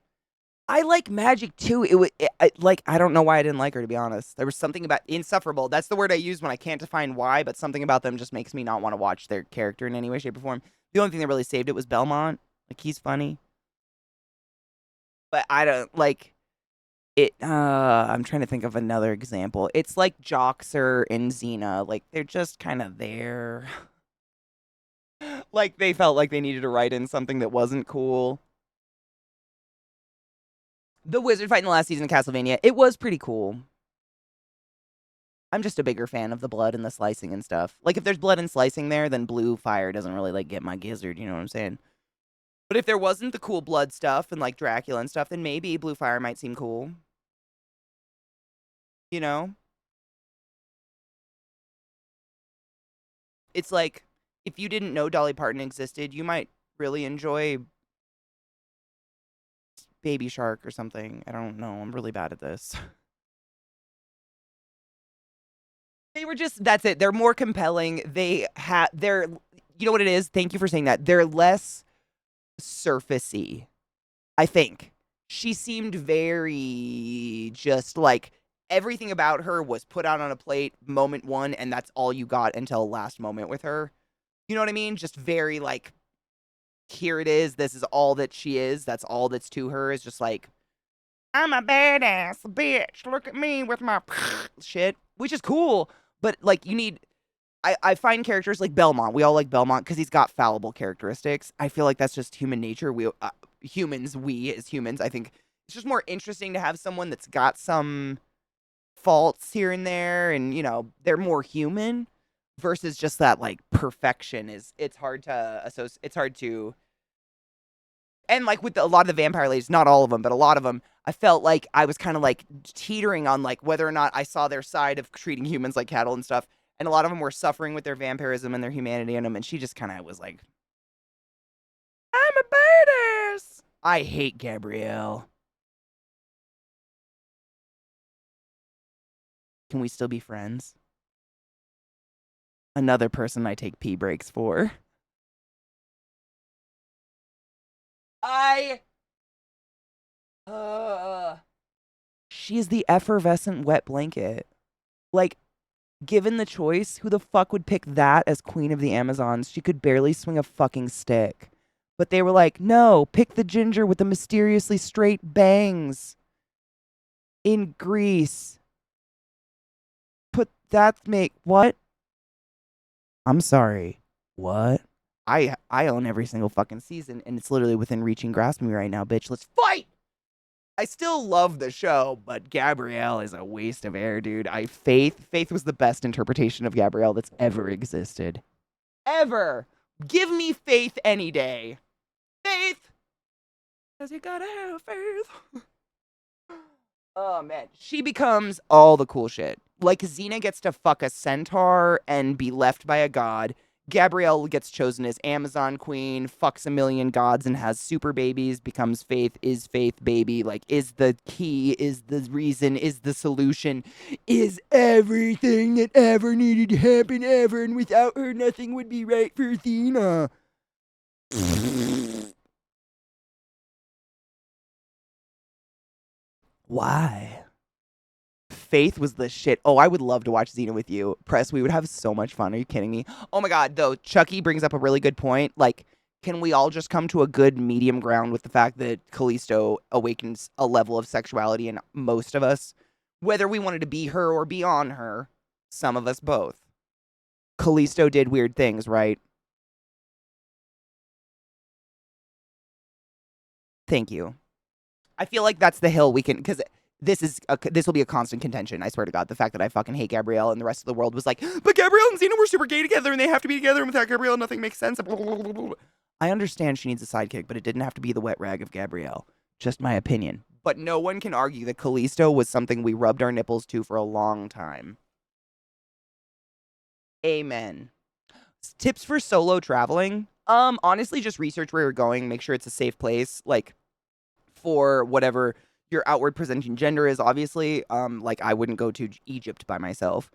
I like Magic too. I don't know why I didn't like her, to be honest. There was something about insufferable. That's the word I use when I can't define why, but something about them just makes me not want to watch their character in any way, shape, or form. The only thing that really saved it was Belmont. Like, he's funny. But I don't, like, it, I'm trying to think of another example. It's like Joxer and Xena. Like, they're just kind of there. Like, they felt like they needed to write in something that wasn't cool. The wizard fight in the last season of Castlevania, it was pretty cool. I'm just a bigger fan of the blood and the slicing and stuff. Like, if there's blood and slicing there, then blue fire doesn't really, like, get my gizzard, you know what I'm saying? But if there wasn't the cool blood stuff and, like, Dracula and stuff, then maybe blue fire might seem cool. You know? It's like, if you didn't know Dolly Parton existed, you might really enjoy Baby Shark or something. I don't know. I'm really bad at this. They were just, that's it. They're more compelling. They're, you know what it is? Thank you for saying that. They're less surfacey, I think. She seemed very just like everything about her was put out on a plate, moment one, and that's all you got until last moment with her. You know what I mean? Just very like, here it is. This is all that she is. That's all that's to her, is just like, I'm a badass bitch. Look at me with my shit, which is cool. But like, you need, I find characters like Belmont. We all like Belmont because he's got fallible characteristics. I feel like that's just human nature. We as humans, I think it's just more interesting to have someone that's got some faults here and there, and they're more human versus just that like perfection. It's hard to associate. It's hard to. And like with a lot of the vampire ladies, not all of them, but a lot of them, I felt like I was kind of like teetering on like whether or not I saw their side of treating humans like cattle and stuff. And a lot of them were suffering with their vampirism and their humanity in them. And she just kind of was like, I'm a badass. I hate Gabrielle. Can we still be friends? Another person I take pee breaks for. She is the effervescent wet blanket. Like, given the choice, who the fuck would pick that as Queen of the Amazons? She could barely swing a fucking stick. But they were like, no, pick the ginger with the mysteriously straight bangs. In Greece. What? I'm sorry. What? I own every single fucking season, and it's literally within reaching grasp of me right now, bitch. Let's fight! I still love the show, but Gabrielle is a waste of air, dude. Faith was the best interpretation of Gabrielle that's ever existed. Ever. Give me Faith any day. Faith! Cause you gotta have faith. Oh, man. She becomes all the cool shit. Like, Xena gets to fuck a centaur and be left by a god. Gabrielle gets chosen as Amazon queen, fucks a million gods and has super babies, becomes Faith, is Faith baby, like, is the key, is the reason, is the solution, is everything that ever needed to happen ever, and without her, nothing would be right for Xena. Why? Faith was the shit. Oh, I would love to watch Xena with you. Press, we would have so much fun. Are you kidding me? Oh my god, though, Chucky brings up a really good point. Like, can we all just come to a good medium ground with the fact that Callisto awakens a level of sexuality in most of us? Whether we wanted to be her or be on her, some of us both. Callisto did weird things, right? Thank you. I feel like that's the hill we can, because this will be a constant contention. I swear to God, the fact that I fucking hate Gabrielle and the rest of the world was like, but Gabrielle and Xena were super gay together and they have to be together, and without Gabrielle, nothing makes sense. I understand she needs a sidekick, but it didn't have to be the wet rag of Gabrielle. Just my opinion. But no one can argue that Callisto was something we rubbed our nipples to for a long time. Amen. Tips for solo traveling? Honestly, just research where you're going. Make sure it's a safe place. Like, for whatever your outward presenting gender is, obviously. Like, I wouldn't go to Egypt by myself.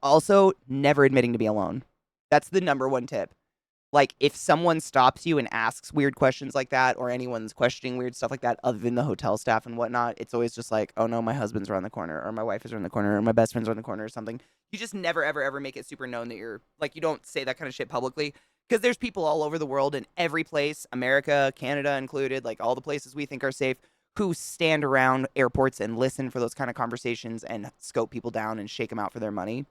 Also, never admitting to be alone. That's the number one tip. Like, if someone stops you and asks weird questions like that, or anyone's questioning weird stuff like that, other than the hotel staff and whatnot, it's always just like, oh no, my husband's around the corner, or my wife is around the corner, or my best friend's around the corner, or something. You just never, ever, ever make it super known that you're, like, you don't say that kind of shit publicly. Because there's people all over the world in every place, America, Canada included, like all the places we think are safe, who stand around airports and listen for those kind of conversations and scope people down and shake them out for their money.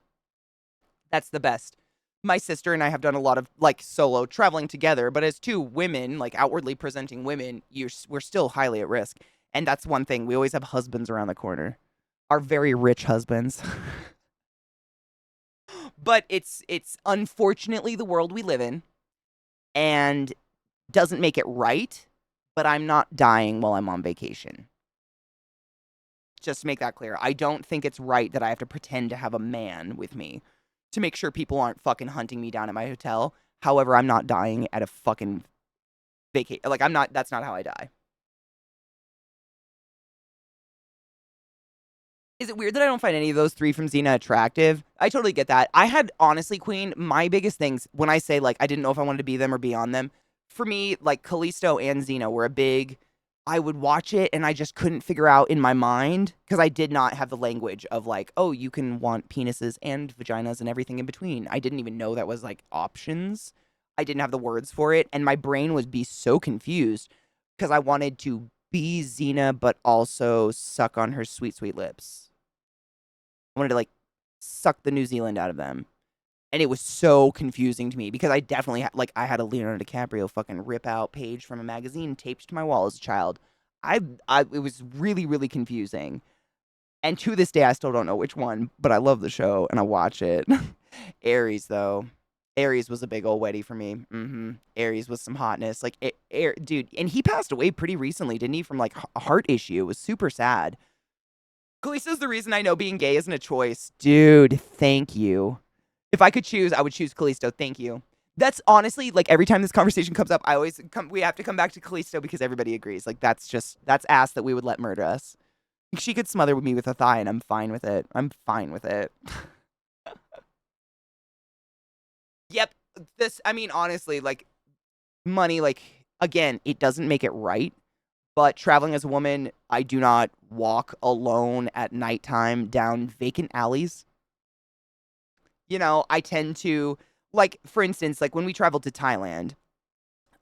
That's the best. My sister and I have done a lot of, like, solo traveling together, but as two women, like, outwardly presenting women, we're still highly at risk. And that's one thing. We always have husbands around the corner. Our very rich husbands. But it's unfortunately the world we live in, and doesn't make it right, but I'm not dying while I'm on vacation. Just to make that clear. I don't think it's right that I have to pretend to have a man with me to make sure people aren't fucking hunting me down at my hotel. However, I'm not dying at a fucking vacation. Like, that's not how I die. Is it weird that I don't find any of those three from Xena attractive? I totally get that. I had, honestly, Queen, my biggest things, when I say, like, I didn't know if I wanted to be them or be on them, for me, like, Callisto and Xena were a big, I would watch it and I just couldn't figure out in my mind, because I did not have the language of, like, oh, you can want penises and vaginas and everything in between. I didn't even know that was, like, options. I didn't have the words for it, and my brain would be so confused, because I wanted to be Xena, but also suck on her sweet, sweet lips. I wanted to, like, suck the New Zealand out of them. And it was so confusing to me because I definitely I had a Leonardo DiCaprio fucking rip out page from a magazine taped to my wall as a child. It was really, really confusing. And to this day, I still don't know which one, but I love the show and I watch it. Aries, though. Aries was a big old weddie for me. Aries was some hotness. Like, dude, and he passed away pretty recently, didn't he? From, like, a heart issue. It was super sad. Callisto's the reason I know being gay isn't a choice. Dude, thank you. If I could choose, I would choose Callisto. Thank you. That's honestly, like, every time this conversation comes up, we have to come back to Callisto because everybody agrees. Like, that's ass that we would let murder us. She could smother me with a thigh and I'm fine with it. I'm fine with it. Yep. I mean, honestly, like, money, like, again, it doesn't make it right. But traveling as a woman, I do not walk alone at nighttime down vacant alleys. You know, I tend to, like, for instance, like, when we traveled to Thailand,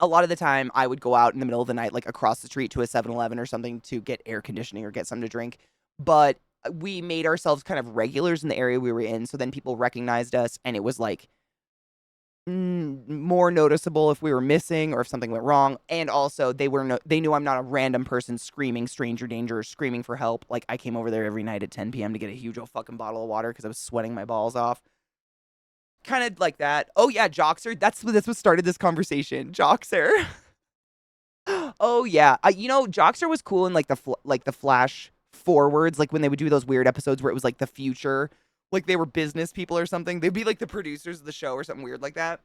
a lot of the time I would go out in the middle of the night, like, across the street to a 7-Eleven or something to get air conditioning or get something to drink. But we made ourselves kind of regulars in the area we were in, so then people recognized us, and it was, like, more noticeable if we were missing or if something went wrong. And also, they knew I'm not a random person screaming stranger danger, screaming for help. Like, I came over there every night at 10 p.m. to get a huge old fucking bottle of water because I was sweating my balls off. Kind of like that. Oh yeah, Joxer. That's what started this conversation. Joxer. Oh yeah. Joxer was cool in like the Flash forwards, like when they would do those weird episodes where it was like the future, like they were business people or something. They'd be like the producers of the show or something weird like that.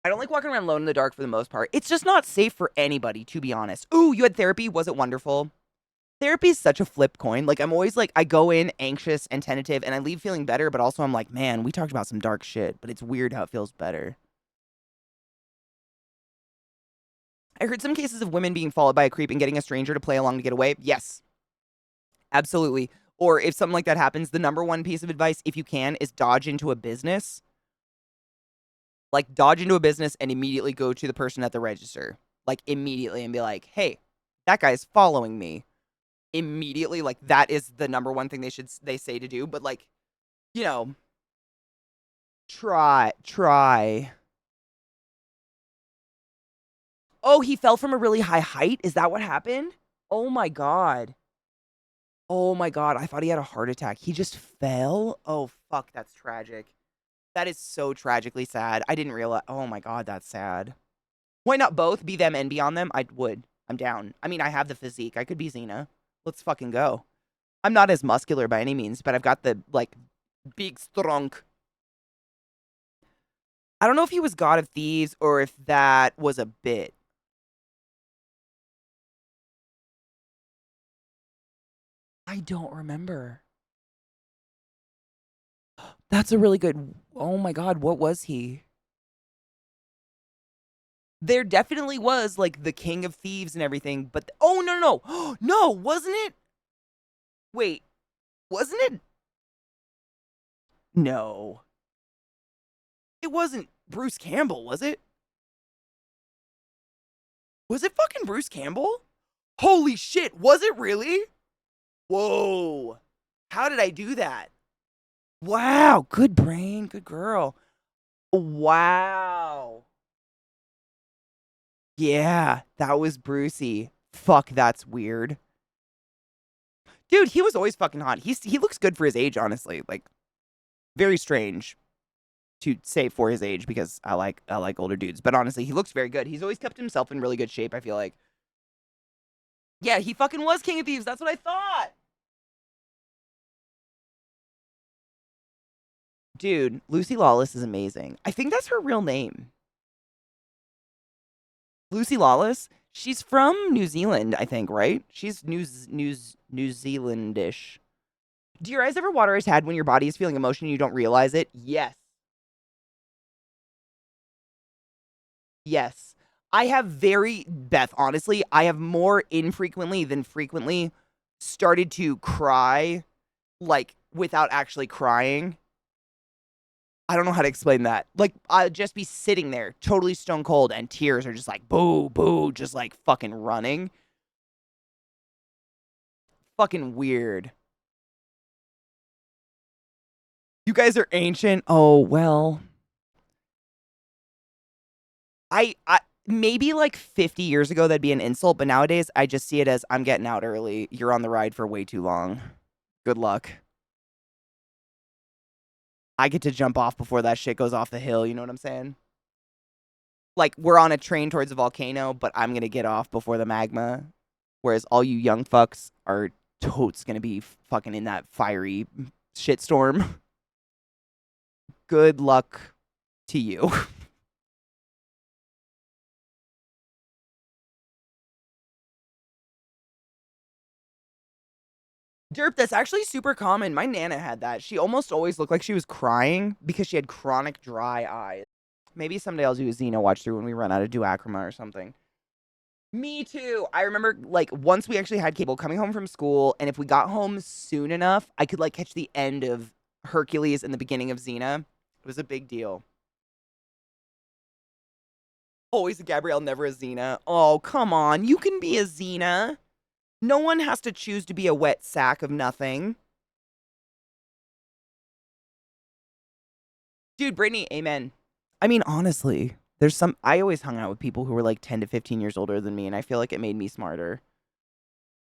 I don't like walking around alone in the dark for the most part. It's just not safe for anybody, to be honest. Ooh, you had therapy? Was it wonderful? Therapy is such a flip coin. Like, I'm always like, I go in anxious and tentative and I leave feeling better, but also I'm like, man, we talked about some dark shit, but it's weird how it feels better. I heard some cases of women being followed by a creep and getting a stranger to play along to get away. Yes, absolutely. Or if something like that happens, the number one piece of advice, if you can, is dodge into a business. Like, dodge into a business and immediately go to the person at the register. Like, immediately and be like, hey, that guy's following me. Immediately, like, that is the number one thing they say to do. But, like, try. Oh, he fell from a really high height? Is that what happened? Oh my god. Oh my god, I thought he had a heart attack. He just fell? Oh, fuck, that's tragic. That is so tragically sad. I didn't realize. Oh my god, that's sad. Why not both? Be them and be on them? I would. I'm down. I mean, I have the physique. I could be Xena. Let's fucking go. I'm not as muscular by any means, but I've got the, like, big strong. I don't know if he was God of Thieves or if that was a bit. I don't remember. That's a really good. Oh my god, what was he? There definitely was like the King of Thieves and everything, but oh no. No, wasn't it? Wait. Wasn't it? No. It wasn't Bruce Campbell, was it? Was it fucking Bruce Campbell? Holy shit, was it really? Whoa. How did I do that? Wow, good brain, good girl. Wow. Yeah, that was Brucey. Fuck, that's weird. Dude, he was always fucking hot. He looks good for his age, honestly. Like, very strange to say for his age because I like older dudes. But honestly, he looks very good. He's always kept himself in really good shape, I feel like. Yeah, he fucking was King of Thieves. That's what I thought. Dude, Lucy Lawless is amazing. I think that's her real name. Lucy Lawless. She's from New Zealand, I think, right? She's New Zealandish. Do your eyes ever water as had when your body is feeling emotion and you don't realize it? Yes. Yes. I have Beth, honestly, I have more infrequently than frequently started to cry, like, without actually crying. I don't know how to explain that. Like, I'd just be sitting there, totally stone cold, and tears are just like, boo, boo, just like fucking running. Fucking weird. You guys are ancient. Oh, well. I maybe like 50 years ago that'd be an insult, but nowadays I just see it as I'm getting out early. You're on the ride for way too long. Good luck. I get to jump off before that shit goes off the hill, you know what I'm saying? Like, we're on a train towards a volcano, but I'm gonna get off before the magma. Whereas all you young fucks are totes gonna be fucking in that fiery shitstorm. Good luck to you. Derp, that's actually super common. My Nana had that. She almost always looked like she was crying because she had chronic dry eyes. Maybe someday I'll do a Xena watch through when we run out of duacrema or something. Me too. I remember, like, once we actually had cable coming home from school, and if we got home soon enough, I could, like, catch the end of Hercules and the beginning of Xena. It was a big deal. Always a Gabrielle, never a Xena. Oh, come on. You can be a Xena. No one has to choose to be a wet sack of nothing. Dude, Brittany, amen. I mean, honestly, I always hung out with people who were like 10 to 15 years older than me, and I feel like it made me smarter.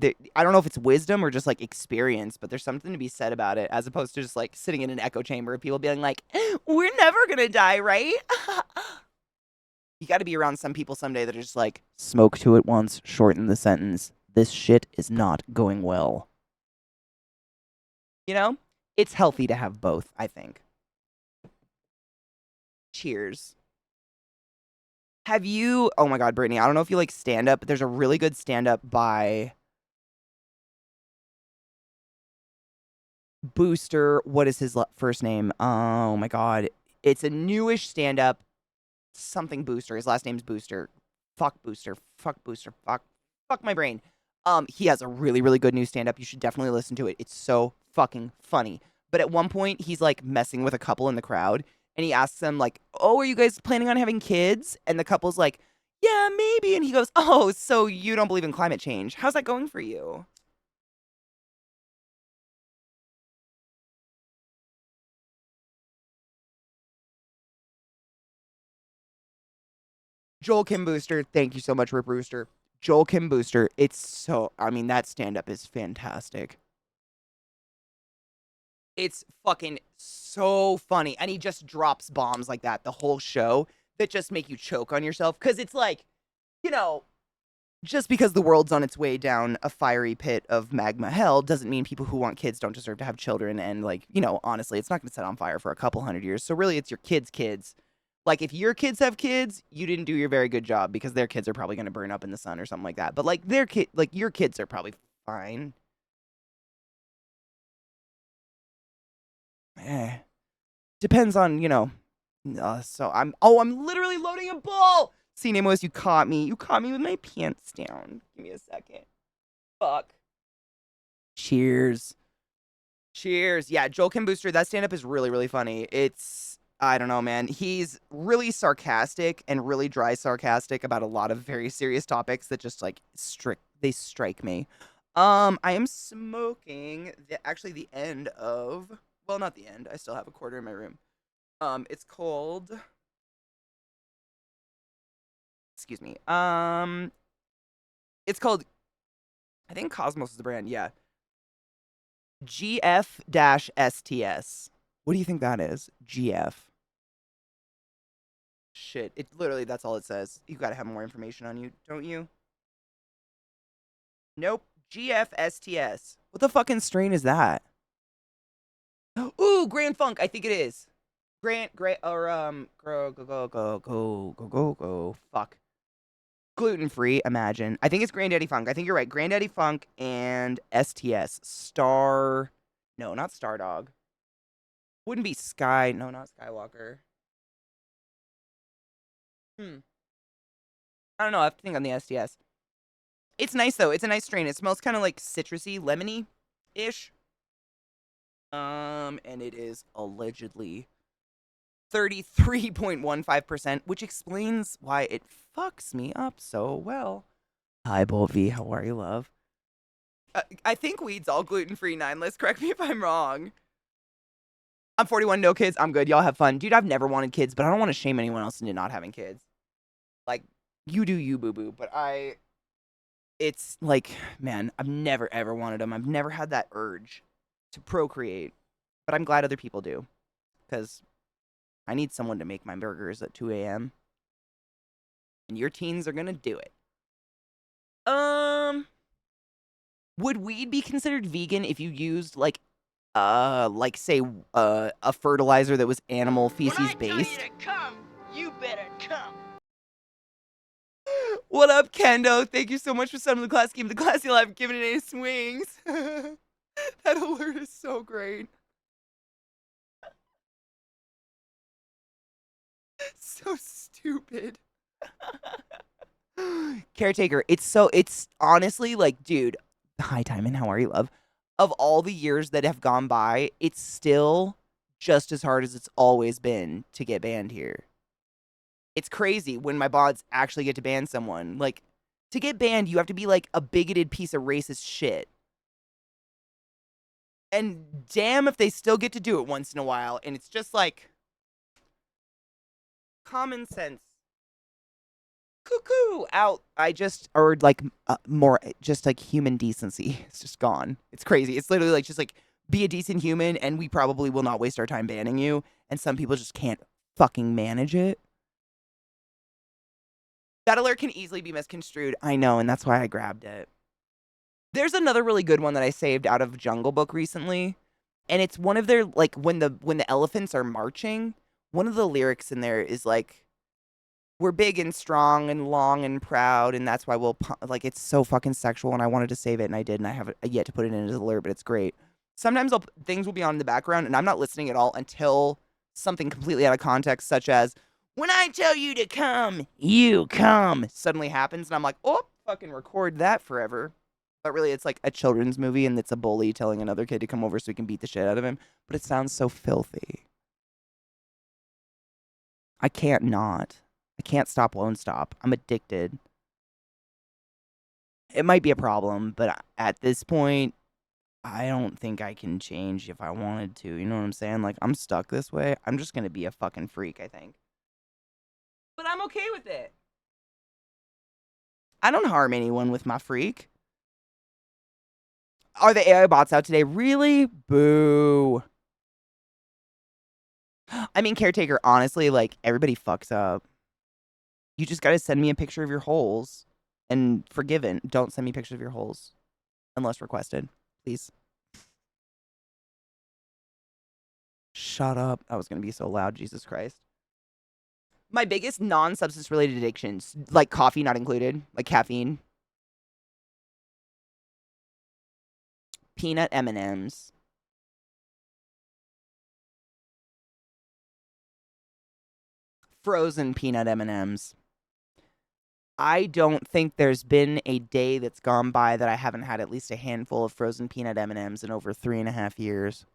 I don't know if it's wisdom or just like experience, but there's something to be said about it, as opposed to just like sitting in an echo chamber of people being like, we're never gonna die, right? You got to be around some people someday that are just like, smoke to it once, shorten the sentence. This shit is not going well. You know? It's healthy to have both, I think. Cheers. Have you, oh my God, Brittany, I don't know if you like stand up, but there's a really good stand up by Booster. What is his first name? Oh my God. It's a newish stand up. Something Booster. His last name's Booster. Fuck Booster. Fuck Booster. Fuck my brain. He has a really, really good new stand up. You should definitely listen to it. It's so fucking funny. But at one point, he's like messing with a couple in the crowd, and he asks them like, "Oh, are you guys planning on having kids?" And the couple's like, "Yeah, maybe." And he goes, "Oh, so you don't believe in climate change? How's that going for you?" Joel Kim Booster, thank you so much, Rip Rooster. Joel Kim Booster, I mean, that stand up is fantastic. It's fucking so funny. And he just drops bombs like that the whole show that just make you choke on yourself. Because it's like, you know, just because the world's on its way down a fiery pit of magma hell doesn't mean people who want kids don't deserve to have children. And, like, you know, honestly, it's not going to set on fire for a couple hundred years. So really, it's your kids. Like, if your kids have kids, you didn't do your very good job because their kids are probably going to burn up in the sun or something like that. But, like, your kids are probably fine. Depends on, you know. I'm literally loading a ball. See, Namos, you caught me. You caught me with my pants down. Give me a second. Fuck. Cheers. Cheers. Yeah, Joel Kim Booster, that stand-up is really, really funny. I don't know, man. He's really sarcastic and really dry sarcastic about a lot of very serious topics that just, like, they strike me. I am smoking the end of... Well, not the end. I still have a quarter in my room. It's called... Excuse me. It's called... I think Cosmos is the brand, yeah. GF-STS. What do you think that is? GF. Shit. It literally, that's all it says. You gotta have more information on you, don't you? Nope. GF-STS. What the fucking strain is that? Ooh, Grand Funk. I think it is. Go. Fuck. Gluten-free, imagine. I think it's Granddaddy Funk. I think you're right. Granddaddy Funk and STS. No, not Stardog. Wouldn't be Sky. No, not Skywalker. I don't know. I have to think on the STS. It's nice, though. It's a nice strain. It smells kind of like citrusy, lemony-ish. And it is allegedly 33.15%, which explains why it fucks me up so well. Hi, Bolt V. How are you, love? I think weed's all gluten-free, 9list. Correct me if I'm wrong. I'm 41, no kids. I'm good. Y'all have fun. Dude, I've never wanted kids, but I don't want to shame anyone else into not having kids. Like, you do you, boo-boo. But it's like, man, I've never, ever wanted them. I've never had that urge to procreate. But I'm glad other people do. Because I need someone to make my burgers at 2 a.m. And your teens are gonna do it. Would weed be considered vegan if you used say a fertilizer that was animal feces based? When I tell you to come, you better come. What up, Kendo? Thank you so much for sending the class game. The Classy Live giving it any swings. That alert is so great. So stupid. Caretaker, it's honestly like, dude, hi Timon, how are you, love? Of all the years that have gone by, it's still just as hard as it's always been to get banned here. It's crazy when my bots actually get to ban someone. Like, to get banned, you have to be like a bigoted piece of racist shit. And damn if they still get to do it once in a while. And it's just like, common sense. Cuckoo out. Or like more, just like human decency. It's just gone. It's crazy. It's literally like just like be a decent human, and we probably will not waste our time banning you. And some people just can't fucking manage it. That alert can easily be misconstrued. I know, and that's why I grabbed it. There's another really good one that I saved out of Jungle Book recently, and it's one of their like when the elephants are marching. One of the lyrics in there is like, "We're big and strong and long and proud, and that's why we'll like." It's so fucking sexual, and I wanted to save it, and I did, and I have yet to put it in as an alert, but it's great. Sometimes things will be on in the background, and I'm not listening at all until something completely out of context, such as when I tell you to come, you come, suddenly happens, and I'm like, oh, fucking record that forever. But really, it's like a children's movie, and it's a bully telling another kid to come over so he can beat the shit out of him. But it sounds so filthy. I can't not. I can't stop, won't stop. I'm addicted. It might be a problem, but at this point, I don't think I can change if I wanted to. You know what I'm saying? Like, I'm stuck this way. I'm just going to be a fucking freak, I think. But I'm okay with it. I don't harm anyone with my freak. Are the AI bots out today? Really? Boo. I mean, caretaker, honestly, like, everybody fucks up. You just gotta send me a picture of your holes. And forgiven. Don't send me pictures of your holes. Unless requested. Please. Shut up. That was gonna be so loud. Jesus Christ. My biggest non-substance related addictions, like coffee not included, like caffeine. Peanut M&Ms. Frozen peanut M&Ms. I don't think there's been a day that's gone by that I haven't had at least a handful of frozen peanut M&Ms in over 3.5 years.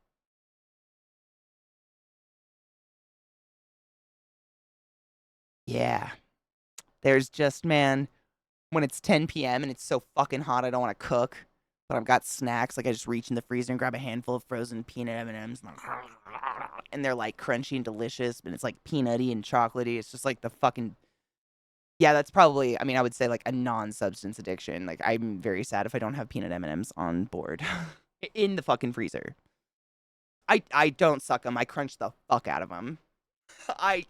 Yeah. There's just, man, when it's 10 p.m. and it's so fucking hot I don't want to cook, but I've got snacks, like I just reach in the freezer and grab a handful of frozen peanut M&Ms, and they're like crunchy and delicious, but it's like peanutty and chocolatey. It's just like the fucking... Yeah, that's probably, I mean, I would say like a non-substance addiction. Like, I'm very sad if I don't have peanut M&Ms on board in the fucking freezer. I don't suck them. I crunch the fuck out of them. I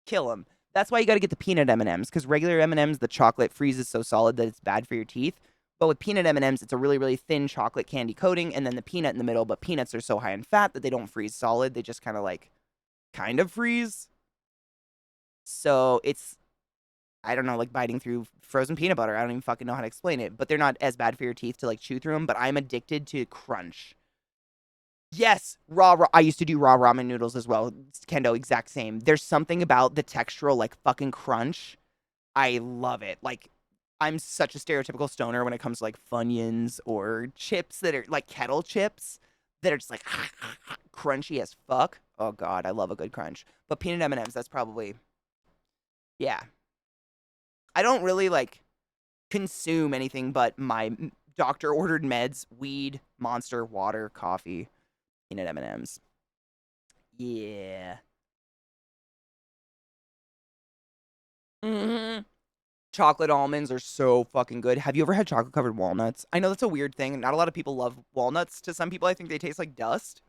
kill them. That's why you got to get the peanut M&Ms, because regular M&Ms, the chocolate freezes so solid that it's bad for your teeth. But with peanut M&Ms, it's a really, really thin chocolate candy coating, and then the peanut in the middle. But peanuts are so high in fat that they don't freeze solid. They just kind of freeze. So it's, I don't know, like biting through frozen peanut butter. I don't even fucking know how to explain it. But they're not as bad for your teeth to like chew through them. But I'm addicted to crunch. Yes, I used to do raw ramen noodles as well. Kendo, exact same. There's something about the textural, like, fucking crunch. I love it. Like, I'm such a stereotypical stoner when it comes to, like, Funyuns or chips that are, like, kettle chips that are just, like, crunchy as fuck. Oh, God, I love a good crunch. But peanut M&Ms, that's probably, yeah. I don't really, like, consume anything but my doctor-ordered meds, weed, Monster, water, coffee. Peanut M&Ms. Yeah. Chocolate almonds are so fucking good. Have you ever had chocolate covered walnuts? I know that's a weird thing. Not a lot of people love walnuts. To some people, I think they taste like dust.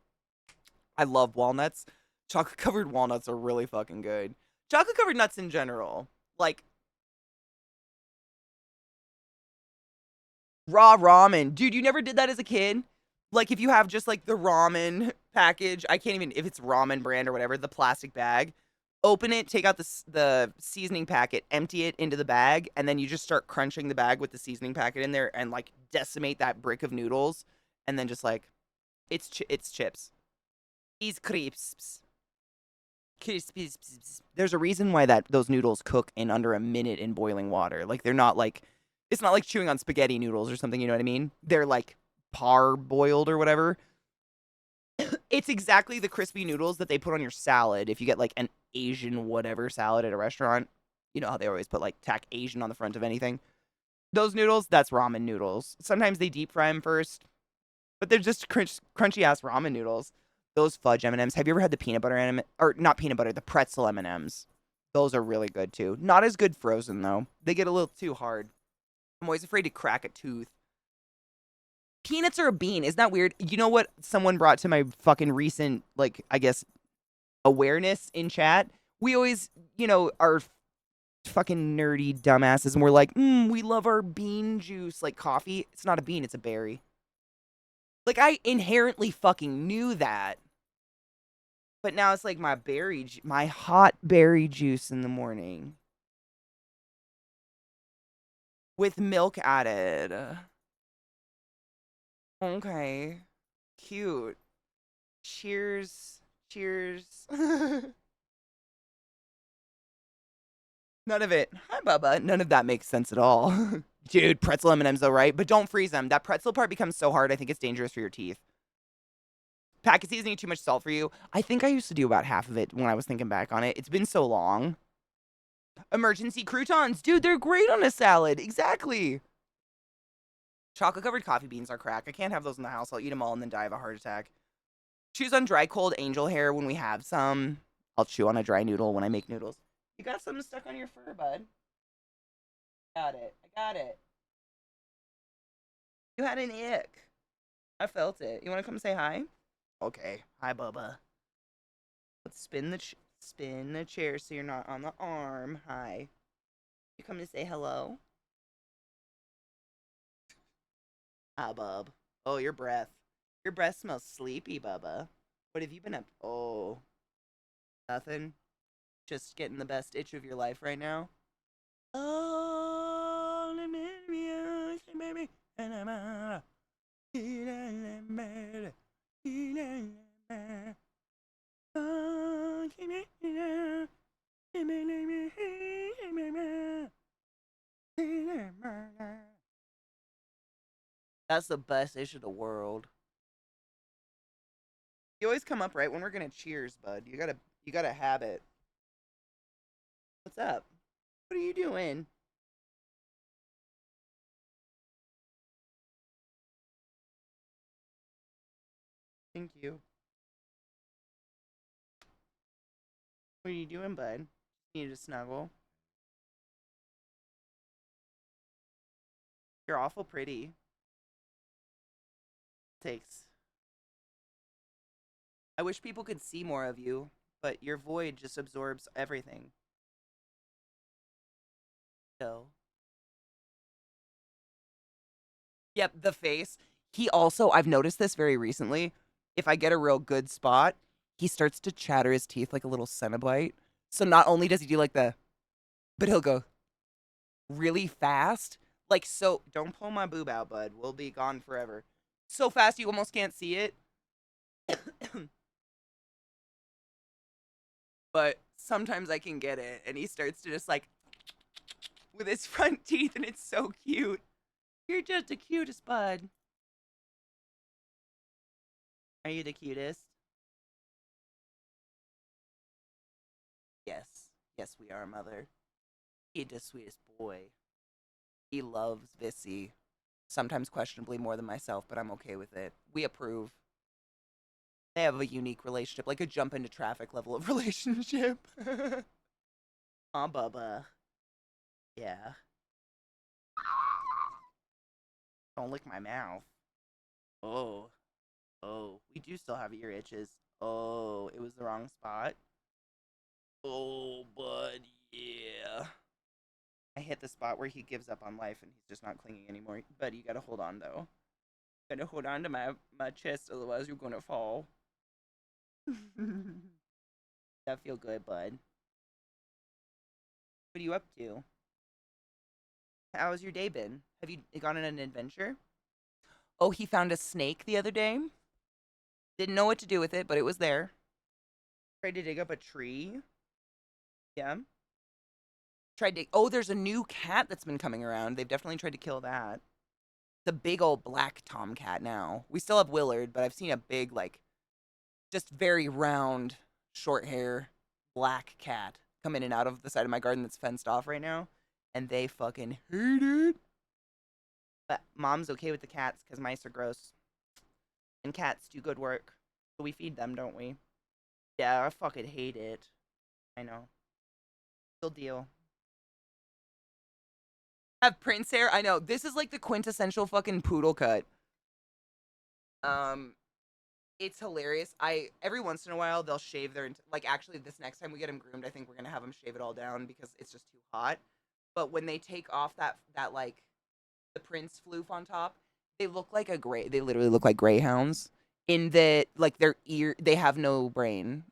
I love walnuts. Chocolate covered walnuts are really fucking good. Chocolate covered nuts in general. Like, raw ramen. Dude, you never did that as a kid? Like, if you have just, like, the ramen package, I can't even, if it's ramen brand or whatever, the plastic bag, open it, take out the seasoning packet, empty it into the bag, and then you just start crunching the bag with the seasoning packet in there and, like, decimate that brick of noodles, and then just, like, it's chips. These crisps. There's a reason why those noodles cook in under a minute in boiling water. Like, they're not, like, it's not like chewing on spaghetti noodles or something, you know what I mean? They're, like, par-boiled or whatever. It's exactly the crispy noodles that they put on your salad if you get, like, an Asian whatever salad at a restaurant. You know how they always put, like, tack Asian on the front of anything. Those noodles, that's ramen noodles. Sometimes they deep fry them first, but they're just crunchy-ass ramen noodles. Those fudge M&Ms. Have you ever had the peanut butter or not peanut butter, the pretzel M&Ms? Those are really good too. Not as good frozen though. They get a little too hard. I'm always afraid to crack a tooth. Peanuts are a bean. Isn't that weird? You know what someone brought to my fucking recent, like, I guess, awareness in chat? We always, are fucking nerdy dumbasses and we're like, we love our bean juice like coffee. It's not a bean, it's a berry. Like, I inherently fucking knew that. But now it's like my hot berry juice in the morning. With milk added. Okay. Cute. Cheers. Cheers. None of it. Hi, Bubba. None of that makes sense at all. Dude, pretzel M&Ms though, right? But don't freeze them. That pretzel part becomes so hard, I think it's dangerous for your teeth. Packet seasoning too much salt for you. I think I used to do about half of it when I was thinking back on it. It's been so long. Emergency croutons. Dude, they're great on a salad. Exactly. Chocolate-covered coffee beans are crack. I can't have those in the house. I'll eat them all and then die of a heart attack. Chews on dry, cold angel hair when we have some. I'll chew on a dry noodle when I make noodles. You got something stuck on your fur, bud. Got it. I got it. You had an ick. I felt it. You want to come say hi? Okay. Hi, Bubba. Let's spin the chair so you're not on the arm. Hi. You come to say hello? Ah, bub. Oh, your breath. Your breath smells sleepy, Bubba. What have you been up? Oh. Nothing? Just getting the best itch of your life right now? Oh, baby. That's the best itch of the world. You always come up right when we're gonna cheers, bud. You gotta have it. What's up? What are you doing? Thank you. What are you doing, bud? You need to snuggle. You're awful pretty. Thanks. I wish people could see more of you, but your void just absorbs everything. So. Yep, the face. He also, I've noticed this very recently. If I get a real good spot, he starts to chatter his teeth like a little Cenobite. So not only does he do like but he'll go really fast. Like, so, don't pull my boob out, bud. We'll be gone forever. So fast you almost can't see it. But sometimes I can get it. And he starts to just like, with his front teeth, and it's so cute. You're just the cutest, bud. Are you the cutest? Yes. Yes, we are, mother. He's the sweetest boy. He loves Vissy. Sometimes questionably more than myself, but I'm okay with it. We approve. They have a unique relationship, like a jump into traffic level of relationship. Aw, Bubba. Yeah. Don't lick my mouth. Oh. Oh. We do still have ear itches. Oh, it was the wrong spot. Oh, bud, yeah. I hit the spot where he gives up on life and he's just not clinging anymore. But you gotta hold on, though. You gotta hold on to my chest, otherwise you're gonna fall. That feel good, bud. What are you up to? How's your day been? Have you gone on an adventure? Oh, he found a snake the other day. Didn't know what to do with it, but it was there. Tried to dig up a tree. Yeah. Tried to. Oh, there's a new cat that's been coming around. They've definitely tried to kill that. The big old black tomcat now. We still have Willard, but I've seen a big, like, just very round, short hair, black cat come in and out of the side of my garden that's fenced off right now. And they fucking hate it. But mom's okay with the cats because mice are gross. And cats do good work. So we feed them, don't we? Yeah, I fucking hate it. I know. Real deal. Have Prince hair? I know. This is like the quintessential fucking poodle cut. It's hilarious. Every once in a while they'll shave their like actually this next time we get him groomed, I think we're gonna have him shave it all down because it's just too hot. But when they take off that like the Prince floof on top, they look like a gray. They literally look like greyhounds. In that like their ear, they have no brain,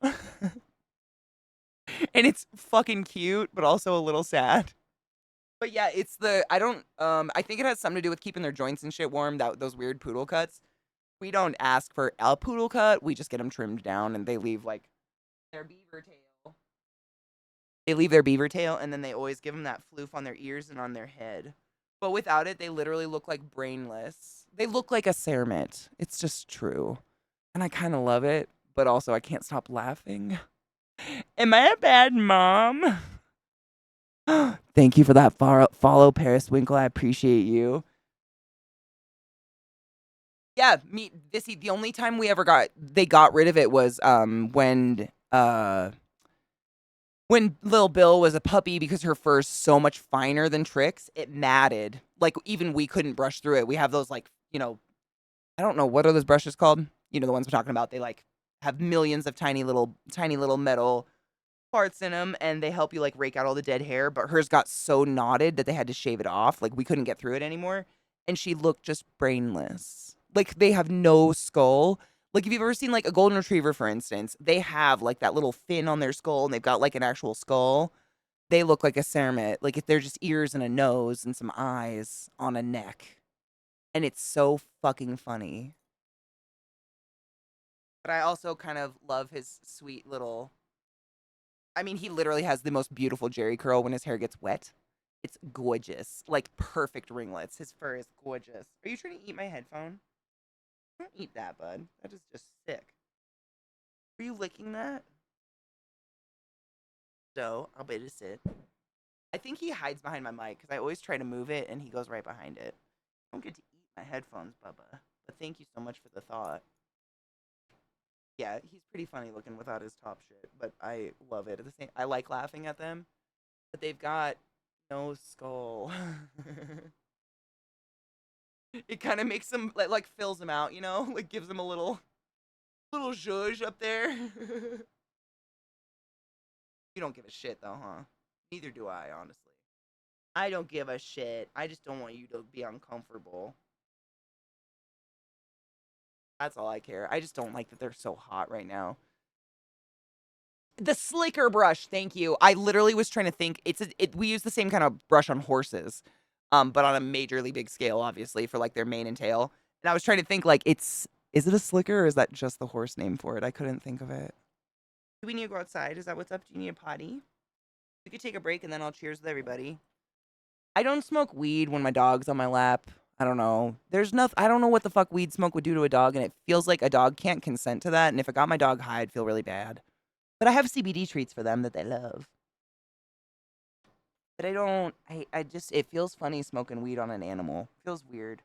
and it's fucking cute, but also a little sad. But yeah, it's the I don't I think it has something to do with keeping their joints and shit warm. Those weird poodle cuts. We don't ask for a poodle cut. We just get them trimmed down, and they leave like their beaver tail. They leave their beaver tail, and then they always give them that floof on their ears and on their head. But without it, they literally look like brainless. They look like a cermet. It's just true. And I kind of love it, but also I can't stop laughing. Am I a bad mom? Thank you for that follow, Paris Winkle. I appreciate you. Yeah, the only time they got rid of it was when Lil Bill was a puppy because her fur's so much finer than Trix, it matted. Like, even we couldn't brush through it. We have those, like, I don't know, what are those brushes called? You know, the ones we're talking about. They, like, have millions of tiny little metal parts in them, and they help you, like, rake out all the dead hair. But hers got so knotted that they had to shave it off. Like, we couldn't get through it anymore. And she looked just brainless. Like, they have no skull. Like, if you've ever seen, like, a golden retriever, for instance, they have, like, that little fin on their skull, and they've got, like, an actual skull. They look like a cermet. Like, if they're just ears and a nose and some eyes on a neck. And it's so fucking funny. But I also kind of love his sweet little... I mean, he literally has the most beautiful jerry curl when his hair gets wet. It's gorgeous. Like, perfect ringlets. His fur is gorgeous. Are you trying to eat my headphone? Don't eat that, bud. That is just sick. Are you licking that? So, I'll babysit. I think he hides behind my mic because I always try to move it and he goes right behind it. I don't get to eat my headphones, Bubba. But thank you so much for the thought. Yeah, he's pretty funny looking without his top shit, but I love it. I like laughing at them, but they've got no skull. It kind of makes them like fills them out, like gives them a little zhuzh up there. You don't give a shit though, huh? Neither do I, honestly. I don't give a shit. I just don't want you to be uncomfortable. That's all I care. I just don't like that they're so hot right now. The slicker brush, thank you. I literally was trying to think. We use the same kind of brush on horses, but on a majorly big scale, obviously, for like their mane and tail. And I was trying to think, like, is it a slicker or is that just the horse name for it? I couldn't think of it. Do we need to go outside? Is that what's up? Do you need a potty? We could take a break and then I'll cheers with everybody. I don't smoke weed when my dog's on my lap. I don't know. I don't know what the fuck weed smoke would do to a dog, and it feels like a dog can't consent to that, and if it got my dog high, I'd feel really bad. But I have CBD treats for them that they love. But it feels funny smoking weed on an animal. It feels weird.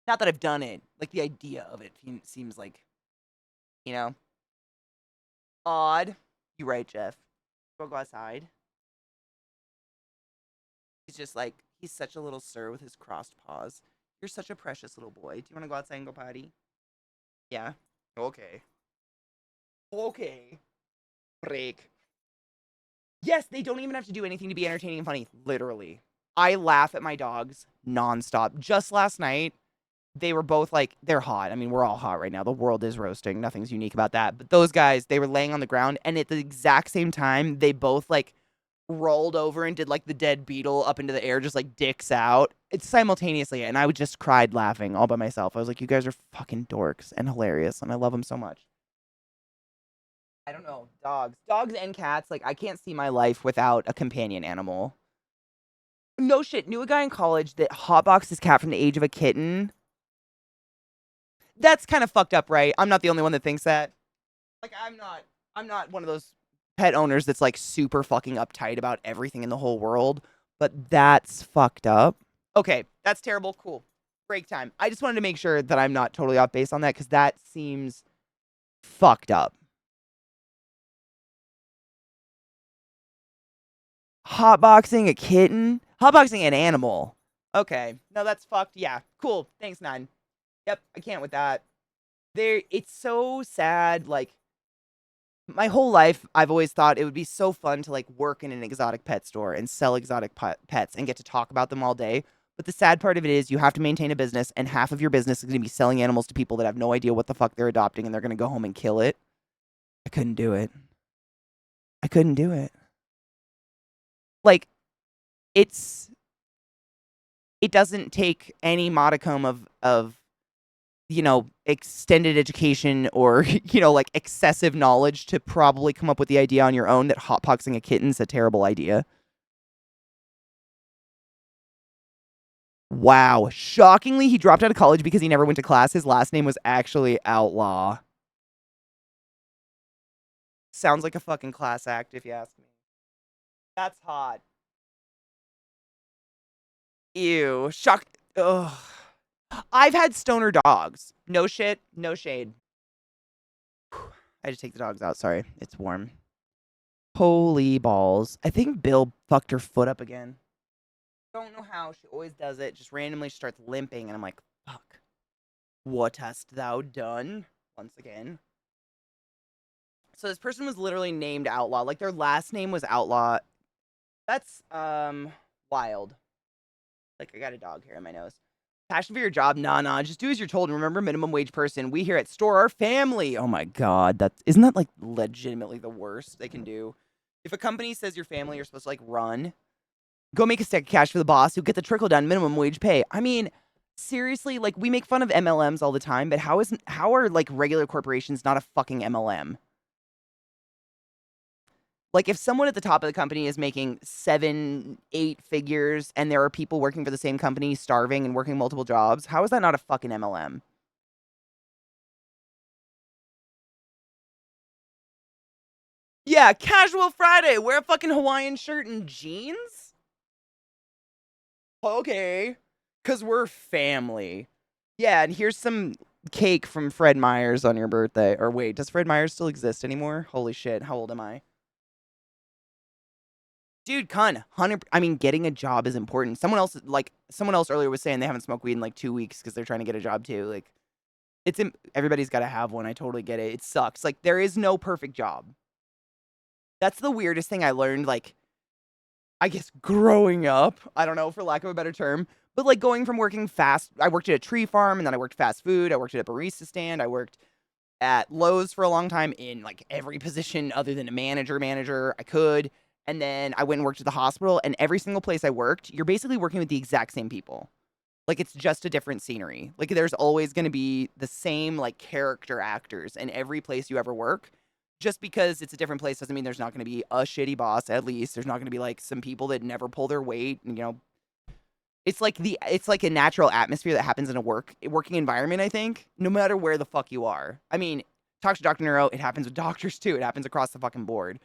Not that I've done it. Like, the idea of it seems like, odd. You're right, Jeff. Go outside. He's just like, he's such a little sir with his crossed paws. You're such a precious little boy. Do you want to go outside and go potty? Yeah? Okay. Okay. Break. Yes, they don't even have to do anything to be entertaining and funny. Literally. I laugh at my dogs nonstop. Just last night, they were both like, they're hot. I mean, we're all hot right now. The world is roasting. Nothing's unique about that. But those guys, they were laying on the ground, and at the exact same time, they both like rolled over and did like the dead beetle up into the air, just like dicks out. It's simultaneously, and I would just cried laughing all by myself. I was like, you guys are fucking dorks and hilarious, and I love them so much. I don't know, dogs and cats. Like, I can't see my life without a companion animal. No shit, knew a guy in college that hotboxed his cat from the age of a kitten. That's kind of fucked up, right? I'm not the only one that thinks that. Like, I'm not one of those pet owners that's like super fucking uptight about everything in the whole world, but that's fucked up. Okay, that's terrible. Cool. Break time. I just wanted to make sure that I'm not totally off base on that because that seems fucked up. Hotboxing a kitten? Hotboxing an animal. Okay. No, that's fucked. Yeah. Cool. Thanks, Nine. Yep, I can't with that. It's so sad. Like, my whole life, I've always thought it would be so fun to like work in an exotic pet store and sell exotic pets and get to talk about them all day. But the sad part of it is you have to maintain a business, and half of your business is going to be selling animals to people that have no idea what the fuck they're adopting, and they're going to go home and kill it. I couldn't do it. I couldn't do it. Like, it doesn't take any modicum of extended education or, like excessive knowledge to probably come up with the idea on your own that hotboxing a kitten's a terrible idea. Wow. Shockingly, he dropped out of college because he never went to class. His last name was actually Outlaw. Sounds like a fucking class act, if you ask me. That's hot. Ew. Shock. Ugh. I've had stoner dogs. No shit. No shade. I had to take the dogs out. Sorry. It's warm. Holy balls. I think Bill fucked her foot up again. Don't know how. She always does it. Just randomly starts limping. And I'm like, fuck. What hast thou done? Once again. So this person was literally named Outlaw. Like, their last name was Outlaw. That's, wild. Like, I got a dog hair in my nose. Passion for your job? Nah. Just do as you're told. And remember, minimum wage person. We here at Store Our Family. Oh my god. Isn't that, like, legitimately the worst they can do? If a company says your family, you're supposed to, like, run. Go make a stack of cash for the boss. You'll get the trickle-down minimum wage pay. I mean, seriously, like, we make fun of MLMs all the time, but how are, like, regular corporations not a fucking MLM? Like, if someone at the top of the company is making 7, 8 figures and there are people working for the same company starving and working multiple jobs, how is that not a fucking MLM? Yeah, casual Friday. Wear a fucking Hawaiian shirt and jeans? Okay. Because we're family. Yeah, and here's some cake from Fred Meyer's on your birthday. Or wait, does Fred Meyer's still exist anymore? Holy shit, how old am I? Dude, 100. I mean, getting a job is important. Someone else earlier was saying they haven't smoked weed in like 2 weeks because they're trying to get a job too. Like, everybody's got to have one. I totally get it. It sucks. Like, there is no perfect job. That's the weirdest thing I learned. Like, I guess growing up, I don't know, for lack of a better term, but like going from working fast, I worked at a tree farm and then I worked fast food. I worked at a barista stand. I worked at Lowe's for a long time in like every position other than a manager I could. And then I went and worked at the hospital, and every single place I worked, you're basically working with the exact same people. Like, it's just a different scenery. Like, there's always going to be the same like character actors in every place you ever work. Just because it's a different place doesn't mean there's not going to be a shitty boss. At least there's not going to be like some people that never pull their weight. And, it's like a natural atmosphere that happens in a working environment. I think no matter where the fuck you are. I mean, talk to Dr. Neuro. It happens with doctors too. It happens across the fucking board.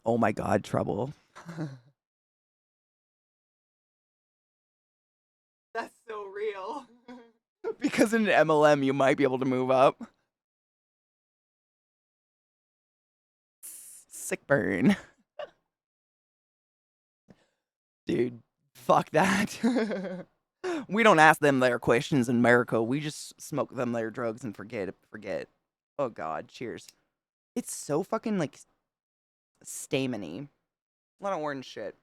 Oh my god, trouble. That's so real. Because in an MLM, you might be able to move up. Sick burn. Dude, fuck that. We don't ask them their questions in America. We just smoke them their drugs and forget. Oh god, cheers. It's so fucking like staminy. A lot of orange shit.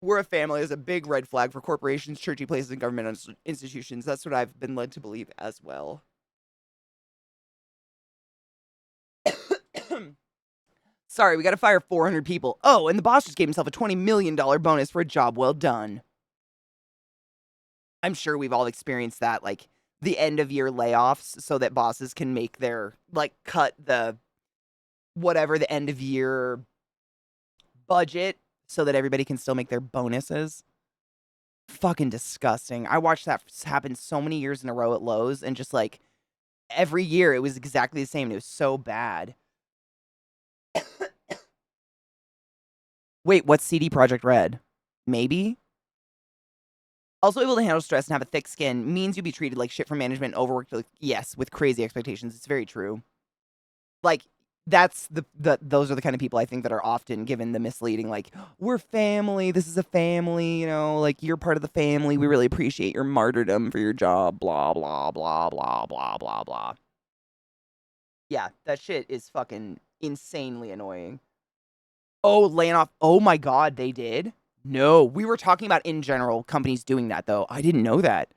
We're a family is a big red flag for corporations, churchy places, and government institutions. That's what I've been led to believe as well. Sorry, we gotta fire 400 people. Oh, and the boss just gave himself a $20 million bonus for a job well done. I'm sure we've all experienced that, like, the end of year layoffs so that bosses can make their, like, cut the, whatever the end of year budget so that everybody can still make their bonuses. Fucking disgusting. I watched that happen so many years in a row at Lowe's, and just, like, every year it was exactly the same. It was so bad. Wait, what's CD Projekt Red? Maybe? Also able to handle stress and have a thick skin means you'll be treated like shit from management, overworked, like, yes, with crazy expectations. It's very true. Like, that's those are the kind of people I think that are often given the misleading, like, we're family, this is a family, you know, like, you're part of the family, we really appreciate your martyrdom for your job, blah, blah, blah, blah, blah, blah, blah. Yeah, that shit is fucking insanely annoying. Oh, laying off. Oh my God, they did? No, we were talking about in general companies doing that though. I didn't know that.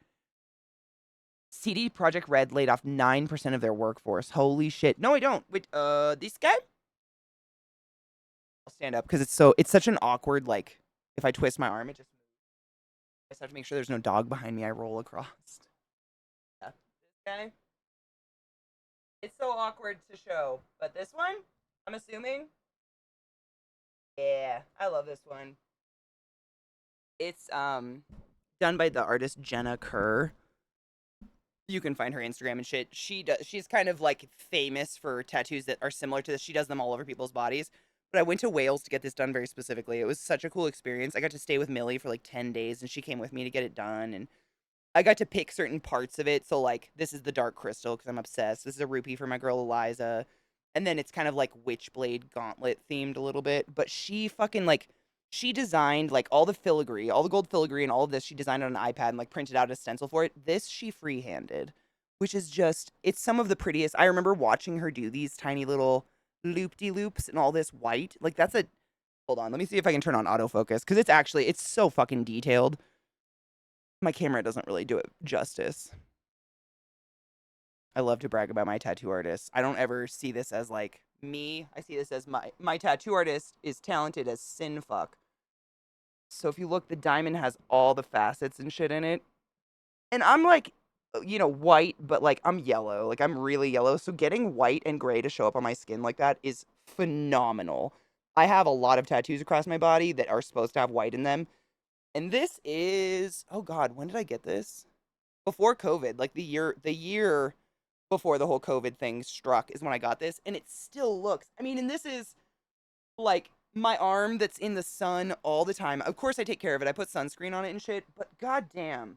CD Projekt Red laid off 9% of their workforce. Holy shit. No, I don't. Wait, this guy? I'll stand up because it's such an awkward, like, if I twist my arm, it just, I just have to make sure there's no dog behind me. I roll across. Yeah. This guy? It's so awkward to show, but this one, I'm assuming. Yeah, I love this one. It's done by the artist Jenna Kerr. You can find her Instagram and shit. She's kind of like famous for tattoos that are similar to this. She does them all over people's bodies. But I went to Wales to get this done very specifically. It was such a cool experience. I got to stay with Millie for like 10 days and she came with me to get it done, and I got to pick certain parts of it. So like this is the dark crystal because I'm obsessed. This is a rupee for my girl Eliza. And then it's kind of like Witchblade Gauntlet themed a little bit. But she fucking like she designed like all the filigree, all the gold filigree and all of this. She designed on an iPad and like printed out a stencil for it. This she freehanded, which is just, it's some of the prettiest. I remember watching her do these tiny little loop-de-loops and all this white. Like that's a, hold on, let me see if I can turn on autofocus because it's so fucking detailed. My camera doesn't really do it justice. I love to brag about my tattoo artist. I don't ever see this as like me. I see this as my tattoo artist is talented as sin fuck. So if you look, the diamond has all the facets and shit in it. And I'm like, you know, white, but like I'm yellow. Like I'm really yellow. So getting white and gray to show up on my skin like that is phenomenal. I have a lot of tattoos across my body that are supposed to have white in them. And this is, oh God, when did I get this? Before COVID, like the year before the whole COVID thing struck is when I got this. And it still looks, I mean, and this is like my arm that's in the sun all the time. Of course I take care of it. I put sunscreen on it and shit, but goddamn.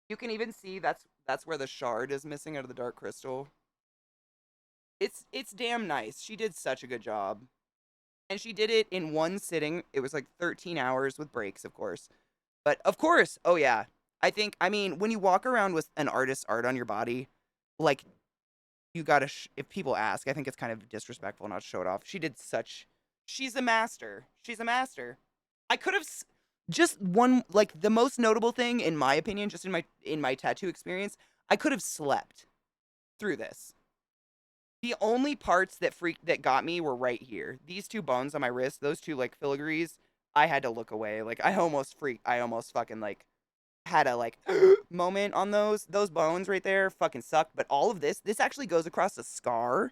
You can even see that's where the shard is missing out of the dark crystal. It's damn nice. She did such a good job. And she did it in one sitting. It was like 13 hours with breaks, of course. But of course, oh yeah. I mean, when you walk around with an artist's art on your body, like you gotta, if people ask, I think it's kind of disrespectful not to show it off. She's a master. She's a master. I could have, just one, like the most notable thing, in my opinion, just in my tattoo experience, I could have slept through this. The only parts that got me were right here. These two bones on my wrist, those two like filigrees, I had to look away. Like I almost fucking like had a like moment on those bones right there. Fucking sucked. But all of this actually goes across a scar.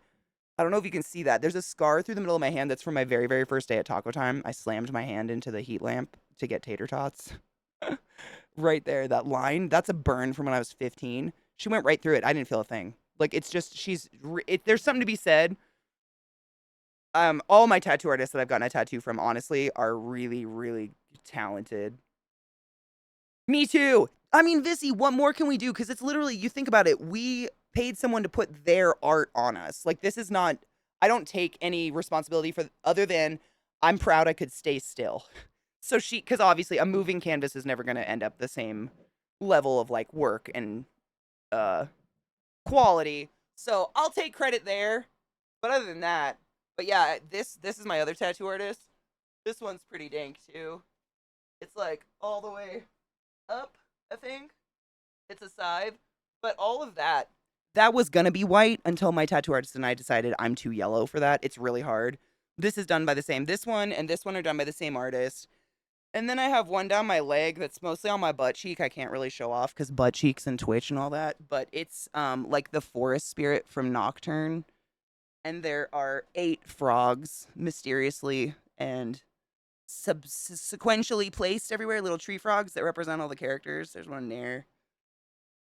I don't know if you can see that. There's a scar through the middle of my hand that's from my very, very first day at Taco Time. I slammed my hand into the heat lamp to get tater tots. Right there, that line, that's a burn from when I was 15. She went right through it. I didn't feel a thing. Like, it's just, there's something to be said. All my tattoo artists that I've gotten a tattoo from, honestly, are really, really talented. Me too. I mean, Vissy, what more can we do? Because it's literally, you think about it, we paid someone to put their art on us. Like, this is not, I don't take any responsibility for, other than I'm proud I could stay still. So because obviously a moving canvas is never going to end up the same level of like work and quality. So I'll take credit there. But other than that, but yeah, this is my other tattoo artist. This one's pretty dank too. It's like all the way up, I think. It's a scythe. But all of that was gonna be white until my tattoo artist and I decided I'm too yellow for that. It's really hard. This is done by the same. This one and this one are done by the same artist. And then I have one down my leg that's mostly on my butt cheek. I can't really show off because butt cheeks and Twitch and all that. But it's like the forest spirit from Nocturne. And there are 8 frogs mysteriously and sequentially placed everywhere. Little tree frogs that represent all the characters. There's one there.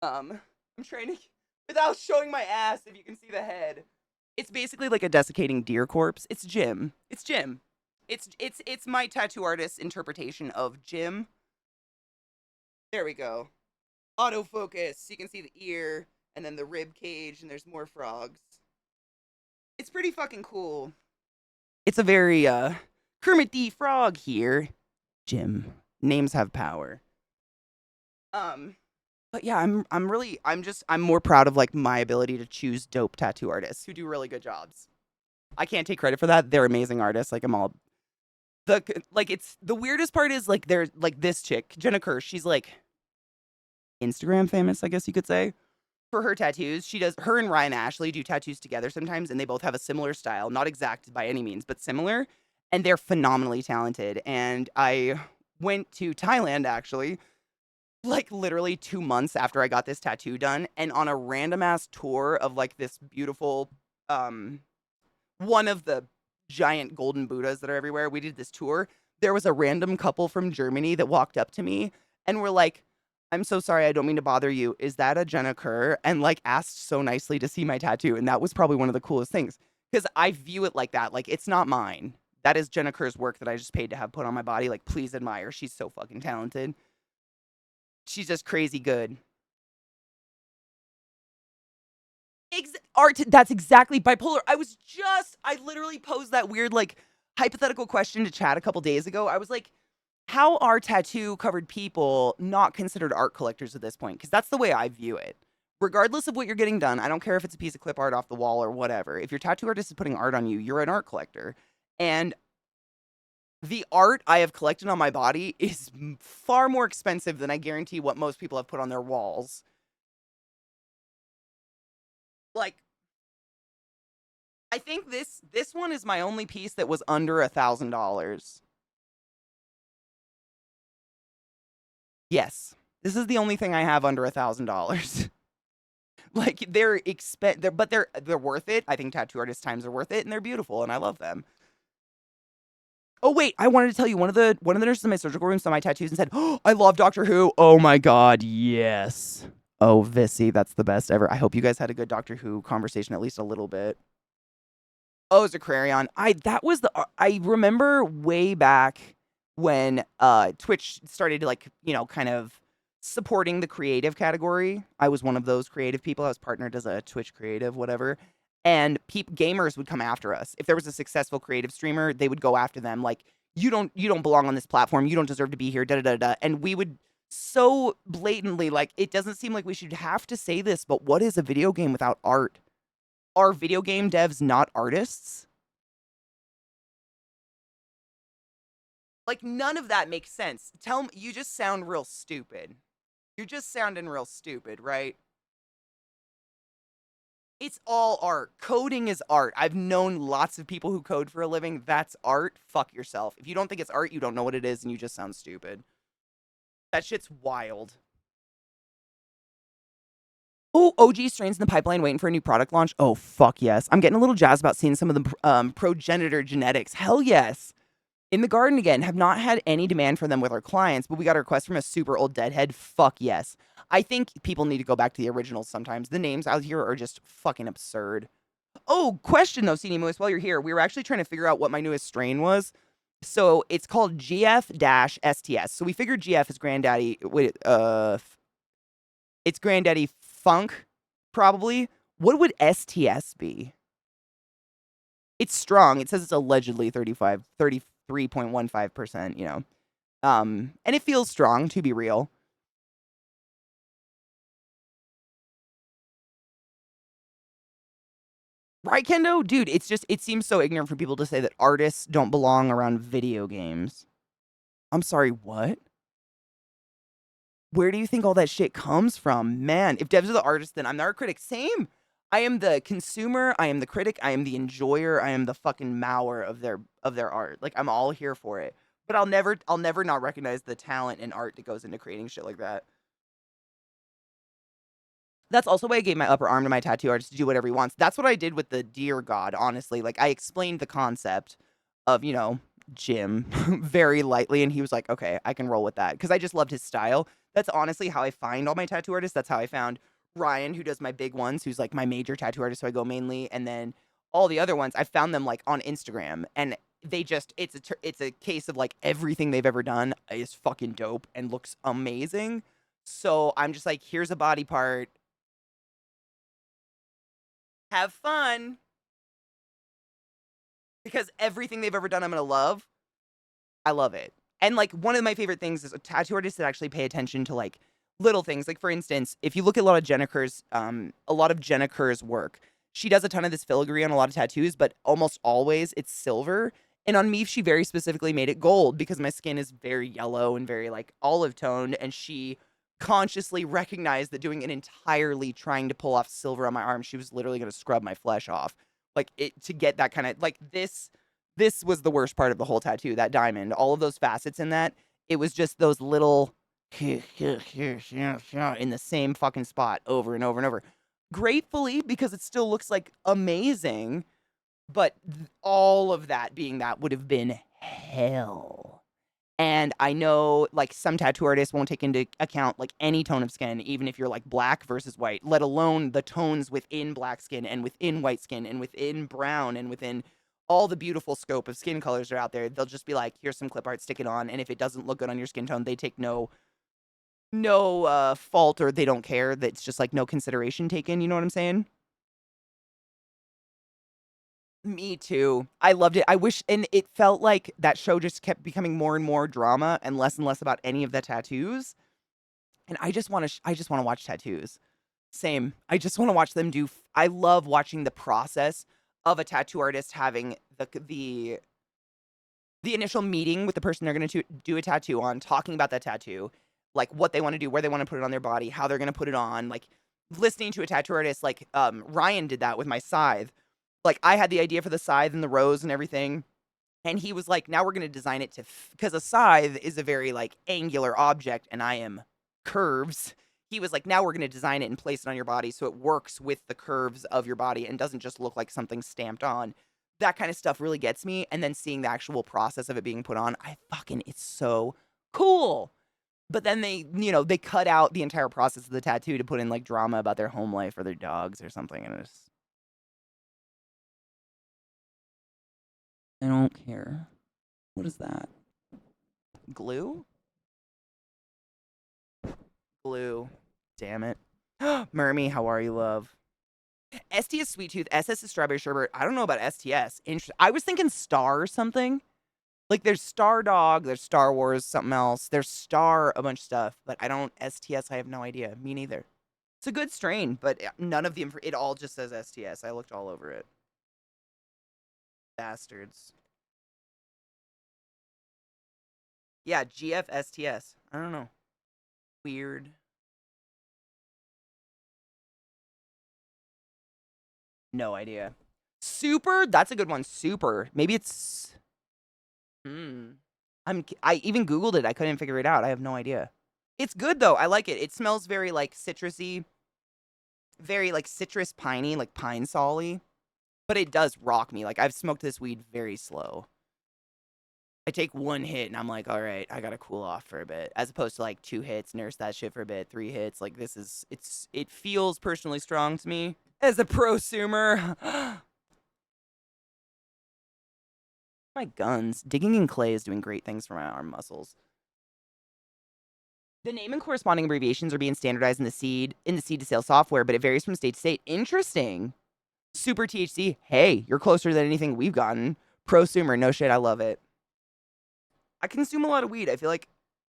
I'm trying to, without showing my ass, if you can see the head. It's basically like a desiccating deer corpse. It's Jim. It's Jim. It's my tattoo artist's interpretation of Jim. There we go. Autofocus. You can see the ear and then the rib cage, and there's more frogs. It's pretty fucking cool. It's a very Kermit the Frog here. Jim. Names have power. But yeah, I'm more proud of like my ability to choose dope tattoo artists who do really good jobs. I can't take credit for that. They're amazing artists. Like I'm all it's the weirdest part is like there's like this chick, Jenna Kirsch, she's like Instagram famous, I guess you could say. For her tattoos, her and Ryan Ashley do tattoos together sometimes, and they both have a similar style, not exact by any means, but similar, and they're phenomenally talented. And I went to Thailand actually, like literally 2 months after I got this tattoo done, and on a random ass tour of like this beautiful one of the giant golden Buddhas that are everywhere. We did this tour. There was a random couple from Germany that walked up to me and were like, "I'm so sorry, I don't mean to bother you. Is that a Jenna Kerr?" And like asked so nicely to see my tattoo. And that was probably one of the coolest things because I view it like that. Like it's not mine. That is Jenna Kerr's work that I just paid to have put on my body. Like, please admire. She's so fucking talented. She's just crazy good. Art, that's exactly bipolar. I literally posed that weird, like, hypothetical question to chat a couple days ago. I was like, how are tattoo covered people not considered art collectors at this point? Because that's the way I view it. Regardless of what you're getting done, I don't care if it's a piece of clip art off the wall or whatever. If your tattoo artist is putting art on you, you're an art collector. And the art I have collected on my body is far more expensive than I guarantee what most people have put on their walls. Like, I think this one is my only piece that was under $1,000. Yes, this is the only thing I have under $1,000. Like but they're worth it. I think tattoo artist times are worth it, and they're beautiful, and I love them. Oh wait, I wanted to tell you one of the nurses in my surgical room saw my tattoos and said, "Oh, I love Doctor Who." Oh my god, yes. Oh, Vissy, that's the best ever. I hope you guys had a good Doctor Who conversation, at least a little bit. Oh, Zacrarion. I remember way back when Twitch started like, kind of supporting the creative category. I was one of those creative people. I was partnered as a Twitch creative, whatever. And gamers would come after us. If there was a successful creative streamer, they would go after them like, you don't belong on this platform. You don't deserve to be here. Da da da da. And we would so blatantly, like, it doesn't seem like we should have to say this, but what is a video game without art? Are video game devs not artists? Like, none of that makes sense. Tell me, you just sound real stupid. You're just sounding real stupid, right? It's all art. Coding is art. I've known lots of people who code for a living. That's art. Fuck yourself. If you don't think it's art, you don't know what it is, and you just sound stupid. That shit's wild. Oh, OG strains in the pipeline waiting for a new product launch. Oh, fuck yes. I'm getting a little jazzed about seeing some of the progenitor genetics. Hell yes. In the garden again, have not had any demand for them with our clients, but we got a request from a super old deadhead. Fuck yes. I think people need to go back to the originals sometimes. The names out here are just fucking absurd. Oh, question though, CD Moose, while you're here, we were actually trying to figure out what my newest strain was. So it's called GF-STS. So we figured GF is granddaddy. It's granddaddy funk, probably. What would STS be? It's strong. It says it's allegedly 33.15%, and it feels strong, to be real. Right, Kendo? Dude, it seems so ignorant for people to say that artists don't belong around video games. I'm sorry, what? Where do you think all that shit comes from? Man, if devs are the artists, then I'm the art critic. Same. I am the consumer, I am the critic, I am the enjoyer, I am the fucking mower of their art. Like, I'm all here for it. But I'll never not recognize the talent and art that goes into creating shit like that. That's also why I gave my upper arm to my tattoo artist to do whatever he wants. That's what I did with the deer god, honestly. Like, I explained the concept of, Jim very lightly, and he was like, okay, I can roll with that. Because I just loved his style. That's honestly how I find all my tattoo artists. That's how I found Ryan, who does my big ones, who's like my major tattoo artist, so I go mainly. And then all the other ones, I found them like on Instagram. And they just, it's a case of like everything they've ever done is fucking dope and looks amazing. So I'm just like, here's a body part. Have fun. Because everything they've ever done, I'm going to love. I love it. And like one of my favorite things is tattoo artists that actually pay attention to like little things. Like for instance, if you look at a lot of Jenna Kerr's work, she does a ton of this filigree on a lot of tattoos, but almost always it's silver. And on me, she very specifically made it gold because my skin is very yellow and very like olive toned. And she consciously recognized that doing it entirely trying to pull off silver on my arm, she was literally going to scrub my flesh off. Like it to get that kind of like this was the worst part of the whole tattoo, that diamond. All of those facets in that, it was just those little in the same fucking spot over and over and over. Gratefully, because it still looks like amazing, but all of that being that would have been hell. And I know like some tattoo artists won't take into account like any tone of skin, even if you're like black versus white, let alone the tones within black skin and within white skin and within brown and within all the beautiful scope of skin colors are out there. They'll just be like, here's some clip art, stick it on. And if it doesn't look good on your skin tone, they take no fault, or they don't care. That's just like no consideration taken. You know what I'm saying? Me too. I loved it. I wish, and it felt like that show just kept becoming more and more drama and less about any of the tattoos. And I just want to watch tattoos. Same. I just want to watch them do. I love watching the process of a tattoo artist having the initial meeting with the person they're going to do a tattoo on, talking about that tattoo, like what they want to do, where they want to put it on their body, how they're going to put it on, like listening to a tattoo artist, like Ryan did that with my scythe. Like I had the idea for the scythe and the rose and everything, and he was like, now we're going to design it to, because a scythe is a very like angular object and I am curves. He was like, now we're going to design it and place it on your body so it works with the curves of your body and doesn't just look like something stamped on. That kind of stuff really gets me. And then seeing the actual process of it being put on, it's so cool. But then they cut out the entire process of the tattoo to put in like drama about their home life or their dogs or something. And I don't care. What is that? Glue? Glue. Damn it. Mermy, how are you, love? STS Sweet Tooth, SS is Strawberry Sherbet. I don't know about STS. I was thinking Star or something. Like there's Star Dog, there's Star Wars, something else. There's Star, a bunch of stuff. But I don't, STS, I have no idea. Me neither. It's a good strain, but none of the, it all just says STS. I looked all over it. Bastards. Yeah, GFSTS. I don't know. Weird. No idea. Super? That's a good one. Super. Maybe it's... I even Googled it. I couldn't figure it out. I have no idea. It's good, though. I like it. It smells very, like, citrusy. Very, like, citrus piney, like pine sol-y. But it does rock me. Like, I've smoked this weed very slow. I take one hit and I'm like, all right, I gotta cool off for a bit. As opposed to like 2 hits, nurse that shit for a bit, 3 hits. Like it feels personally strong to me as a prosumer. My guns. Digging in clay is doing great things for my arm muscles. The name and corresponding abbreviations are being standardized in the seed to sale software, but it varies from state to state. Interesting. Super THC. Hey, you're closer than anything we've gotten. Prosumer, no shit, I love it. I consume a lot of weed. I feel like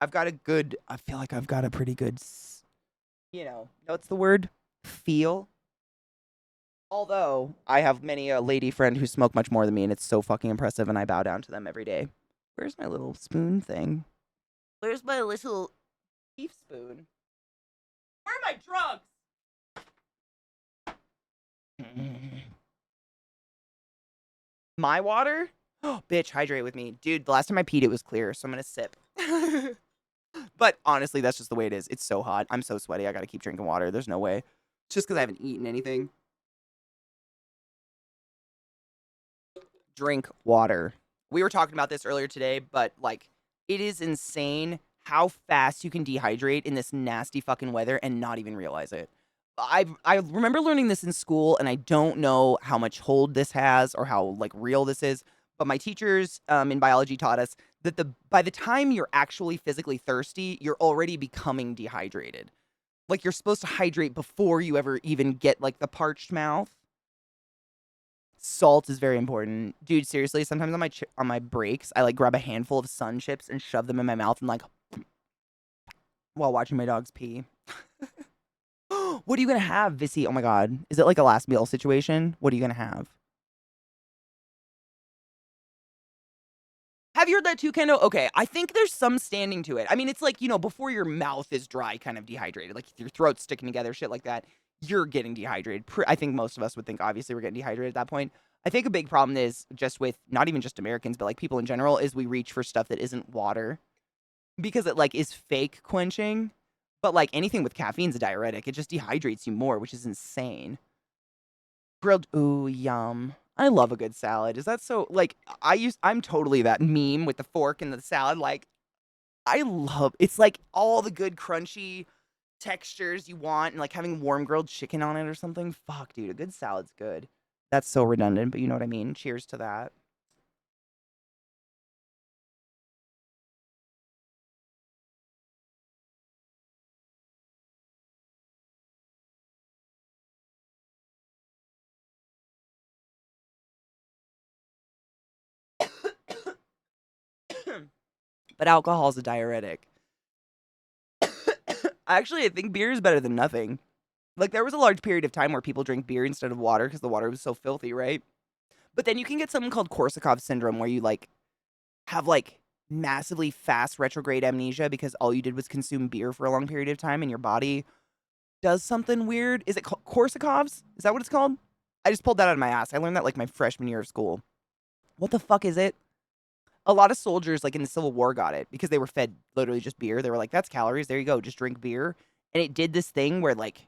I've got a pretty good, what's the word? Feel. Although, I have many a lady friend who smoke much more than me, and it's so fucking impressive, and I bow down to them every day. Where's my little spoon thing? Where's my little beef spoon? Where are my drugs? My water? Oh, bitch, hydrate with me. Dude, the last time I peed, it was clear, so I'm gonna sip. But honestly, that's just the way it is. It's so hot. I'm so sweaty. I gotta keep drinking water. There's no way. It's just because I haven't eaten anything. Drink water. We were talking about this earlier today, but, like, it is insane how fast you can dehydrate in this nasty fucking weather and not even realize it. I remember learning this in school, and I don't know how much hold this has or how, like, real this is. but my teachers in biology taught us that by the time you're actually physically thirsty, you're already becoming dehydrated. Like, you're supposed to hydrate before you ever even get, like, the parched mouth. Salt is very important. Dude, seriously, sometimes on my breaks, I, like, grab a handful of Sun Chips and shove them in my mouth and, like, while watching my dogs pee. What are you gonna have, Vissy? Oh my god. Is it like a last meal situation? What are you gonna have? Have you heard that too, Kendo? Okay, I think there's some standing to it. I mean, it's like, before your mouth is dry, kind of dehydrated. Like, your throat's sticking together, shit like that. You're getting dehydrated. I think most of us would think, obviously, we're getting dehydrated at that point. I think a big problem is just with, not even just Americans, but, like, people in general, is we reach for stuff that isn't water. Because it, like, is fake quenching. But, like, anything with caffeine's a diuretic. It just dehydrates you more, which is insane. Grilled, ooh, yum. I love a good salad. Is that so, like, I'm totally that meme with the fork and the salad. Like, it's like all the good crunchy textures you want and like having warm grilled chicken on it or something. Fuck, dude, a good salad's good. That's so redundant, but you know what I mean. Cheers to that. But alcohol's a diuretic. Actually, I think beer is better than nothing. Like, there was a large period of time where people drink beer instead of water because the water was so filthy, right? But then you can get something called Korsakoff syndrome where you, like, have, like, massively fast retrograde amnesia because all you did was consume beer for a long period of time and your body does something weird. Is it called Korsakoff's? Is that what it's called? I just pulled that out of my ass. I learned that, like, my freshman year of school. What the fuck is it? A lot of soldiers, like, in the Civil War got it because they were fed literally just beer. They were like, that's calories. There you go. Just drink beer. And it did this thing where, like,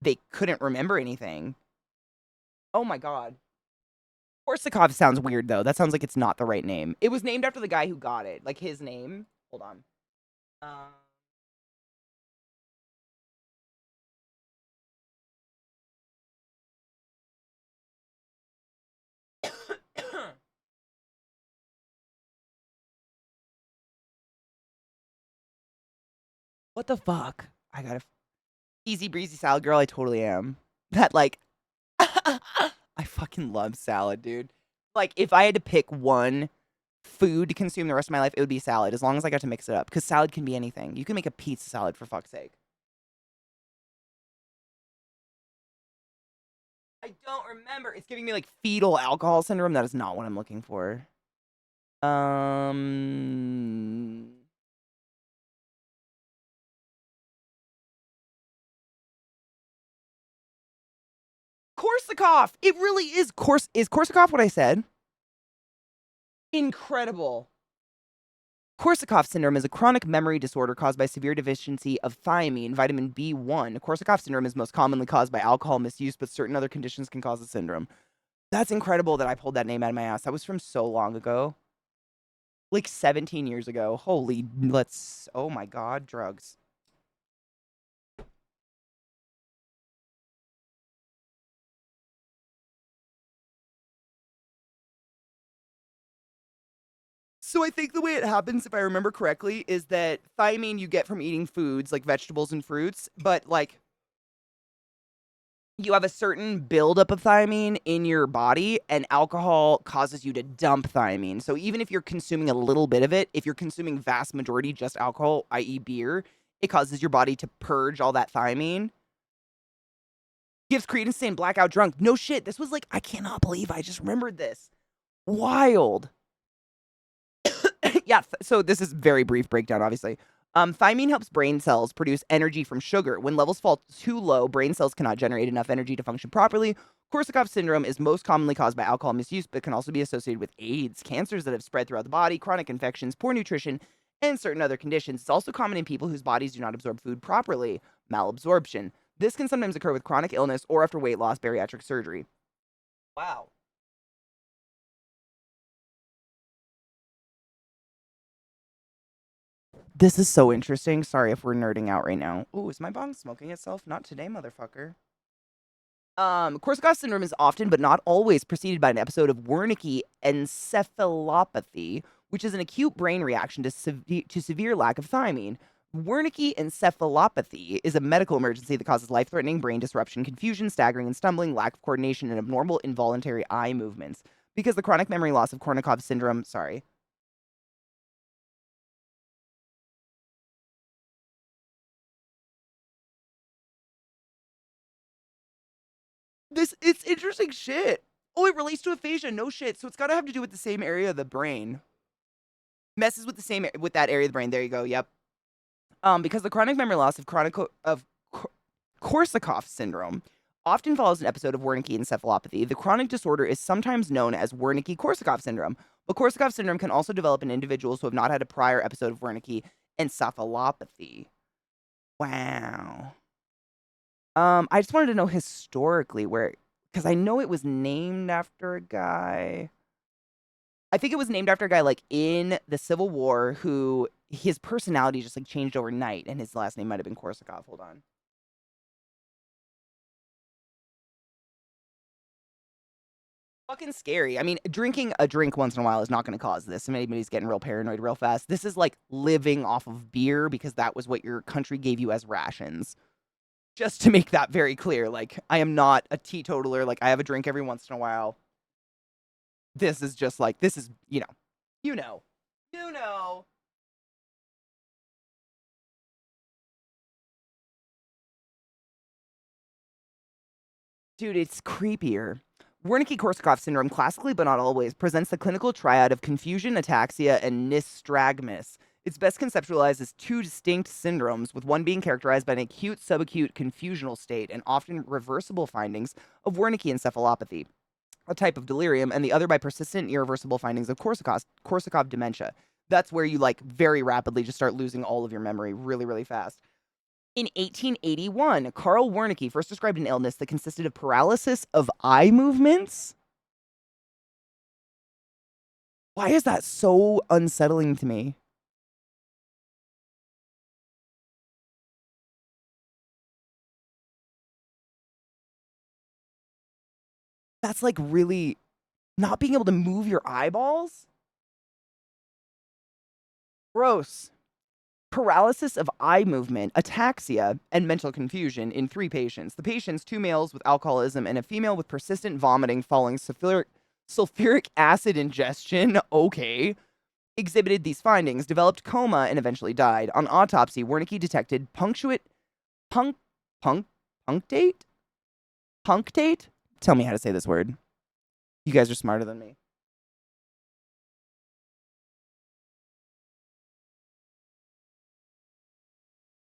they couldn't remember anything. Oh my god. Korsakov sounds weird, though. That sounds like it's not the right name. It was named after the guy who got it. Like, his name. Hold on. Uh... What the fuck? I gotta... Easy breezy salad girl, I totally am. That, like... I fucking love salad, dude. Like, if I had to pick one food to consume the rest of my life, it would be salad, as long as I got to mix it up. Because salad can be anything. You can make a pizza salad, for fuck's sake. I don't remember. It's giving me, like, fetal alcohol syndrome. That is not what I'm looking for. Korsakoff! It really is Is Korsakoff what I said? Incredible. Korsakoff syndrome is a chronic memory disorder caused by severe deficiency of thiamine, vitamin B1. Korsakoff syndrome is most commonly caused by alcohol misuse, but certain other conditions can cause the syndrome. That's incredible that I pulled that name out of my ass. That was from so long ago. Like 17 years ago. Holy, oh my god, drugs. So I think the way it happens, if I remember correctly, is that thiamine you get from eating foods like vegetables and fruits, but like you have a certain buildup of thiamine in your body, and alcohol causes you to dump thiamine. So even if you're consuming a little bit of it, if you're consuming vast majority just alcohol, i.e. beer, it causes your body to purge all that thiamine. Gives credence saying blackout drunk. No shit. This was like, I cannot believe I just remembered this. Wild. Yeah, so this is very brief breakdown, obviously. Thiamine helps brain cells produce energy from sugar. When levels fall too low, brain cells cannot generate enough energy to function properly. Korsakoff syndrome is most commonly caused by alcohol misuse, but can also be associated with AIDS, cancers that have spread throughout the body, chronic infections, poor nutrition, and certain other conditions. It's also common in people whose bodies do not absorb food properly, malabsorption. This can sometimes occur with chronic illness or after weight loss, bariatric surgery. Wow. This is so interesting. Sorry if we're nerding out right now. Ooh, is my bong smoking itself? Not today, motherfucker. Korsakoff syndrome is often, but not always, preceded by an episode of Wernicke encephalopathy, which is an acute brain reaction to severe lack of thiamine. Wernicke encephalopathy is a medical emergency that causes life-threatening brain disruption, confusion, staggering and stumbling, lack of coordination, and abnormal involuntary eye movements. Because the chronic memory loss of Korsakoff syndrome, it's interesting shit. Oh, it relates to aphasia. No shit. So it's got to have to do with the same area of the brain. Messes with with that area of the brain. There you go. Yep. Because the chronic memory loss of Korsakoff syndrome often follows an episode of Wernicke encephalopathy. The chronic disorder is sometimes known as Wernicke-Korsakoff syndrome, but Korsakoff syndrome can also develop in individuals who have not had a prior episode of Wernicke encephalopathy. Wow. I just wanted to know historically because I know it was named after a guy. I think it was named after a guy like in the Civil War who his personality just like changed overnight, and his last name might have been Korsakoff. Hold on. Fucking scary. I mean, drinking a drink once in a while is not going to cause this. If anybody's getting real paranoid real fast, this is like living off of beer because that was what your country gave you as rations. Just to make that very clear, like, I am not a teetotaler. Like, I have a drink every once in a while. This is just like, this is, you know. You know. You know. Dude, it's creepier. Wernicke-Korsakoff syndrome, classically but not always, presents the clinical triad of confusion, ataxia, and nystagmus. It's best conceptualized as two distinct syndromes, with one being characterized by an acute, subacute, confusional state and often reversible findings of Wernicke encephalopathy, a type of delirium, and the other by persistent, irreversible findings of Korsakoff dementia. That's where you, like, very rapidly just start losing all of your memory really, really fast. In 1881, Carl Wernicke first described an illness that consisted of paralysis of eye movements. Why is that so unsettling to me? That's like really not being able to move your eyeballs? Gross. Paralysis of eye movement, ataxia, and mental confusion in 3 patients. The patients, 2 males with alcoholism and a female with persistent vomiting following sulfuric acid ingestion, okay, exhibited these findings, developed coma, and eventually died. On autopsy, Wernicke detected punctate? Punctate? Tell me how to say this word. You guys are smarter than me.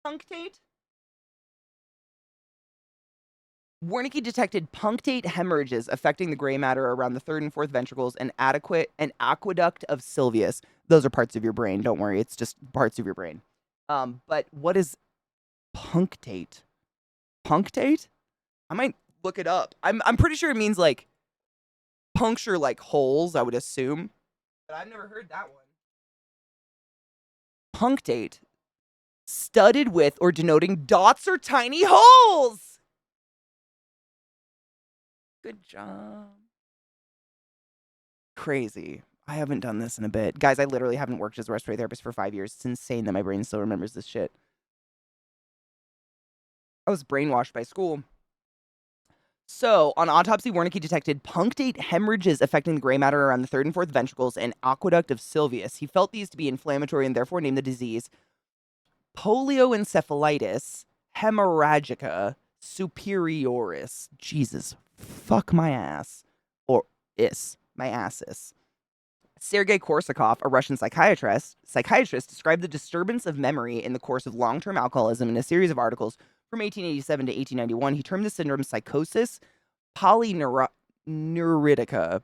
Punctate? Wernicke detected punctate hemorrhages affecting the gray matter around the 3rd and 4th ventricles and aqueduct of Sylvius. Those are parts of your brain. Don't worry. It's just parts of your brain. But what is punctate? Punctate? I might look it up. I'm pretty sure it means like puncture like holes, I would assume. But I've never heard that one. Punctate. Studded with or denoting dots or tiny holes. Good job. Crazy. I haven't done this in a bit. Guys, I literally haven't worked as a respiratory therapist for 5 years. It's insane that my brain still remembers this shit. I was brainwashed by school. So, on autopsy, Wernicke detected punctate hemorrhages affecting the gray matter around the 3rd and 4th ventricles and aqueduct of Sylvius. He felt these to be inflammatory and therefore named the disease polioencephalitis hemorrhagica superioris. Jesus, fuck my ass. Or my asses. Sergei Korsakoff, a Russian psychiatrist, described the disturbance of memory in the course of long-term alcoholism in a series of articles from 1887 to 1891. He termed the syndrome psychosis polyneurotica,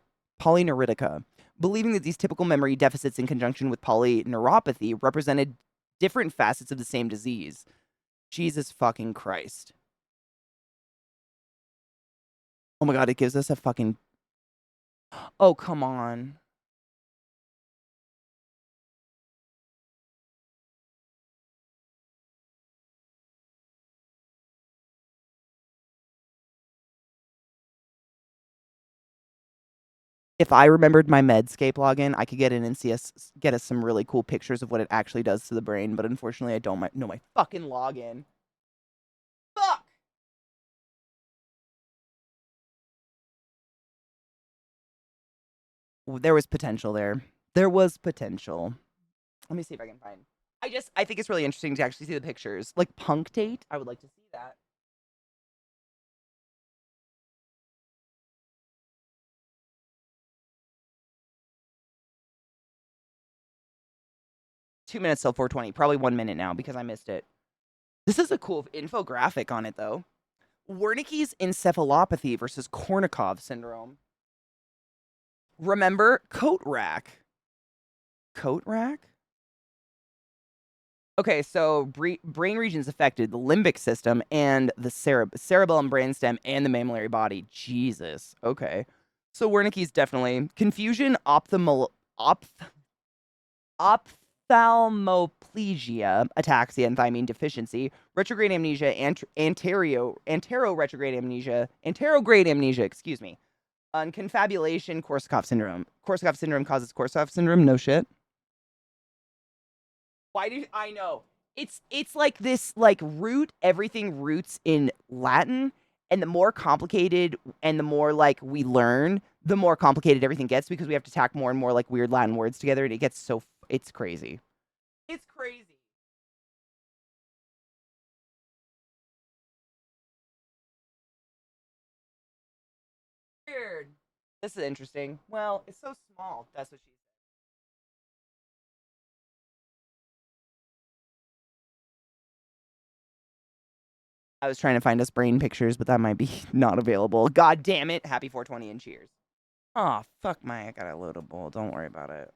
believing that these typical memory deficits in conjunction with polyneuropathy represented different facets of the same disease. Jesus fucking Christ. Oh my God, it gives us a fucking... Oh, come on. If I remembered my Medscape login, I could get in and get us some really cool pictures of what it actually does to the brain. But unfortunately, I don't know my fucking login. Fuck. There was potential there. There was potential. Let me see if I can find. I think it's really interesting to actually see the pictures. Like punctate, I would like to see that. Two minutes till 4:20. Probably 1 minute now because I missed it. This is a cool infographic on it though. Wernicke's encephalopathy versus Kornikov syndrome. Remember coat rack. Coat rack? Okay, so brain regions affected, the limbic system and the cerebellum brainstem and the mammillary body. Jesus. Okay. So Wernicke's definitely confusion, ophthalmoplegia, ataxia, and thiamine deficiency, retrograde amnesia, anterograde amnesia, excuse me, and confabulation, Korsakoff syndrome. Korsakoff syndrome causes Korsakoff syndrome. No shit. Why did I know? It's like this like root, everything roots in Latin, and the more complicated and the more like we learn, the more complicated everything gets because we have to tack more and more like weird Latin words together and it gets so it's crazy. It's crazy. Weird. This is interesting. Well, it's so small. That's what she said. I was trying to find us brain pictures, but that might be not available. God damn it. Happy 420 and cheers. Oh, fuck my, I got a loadable. Don't worry about it.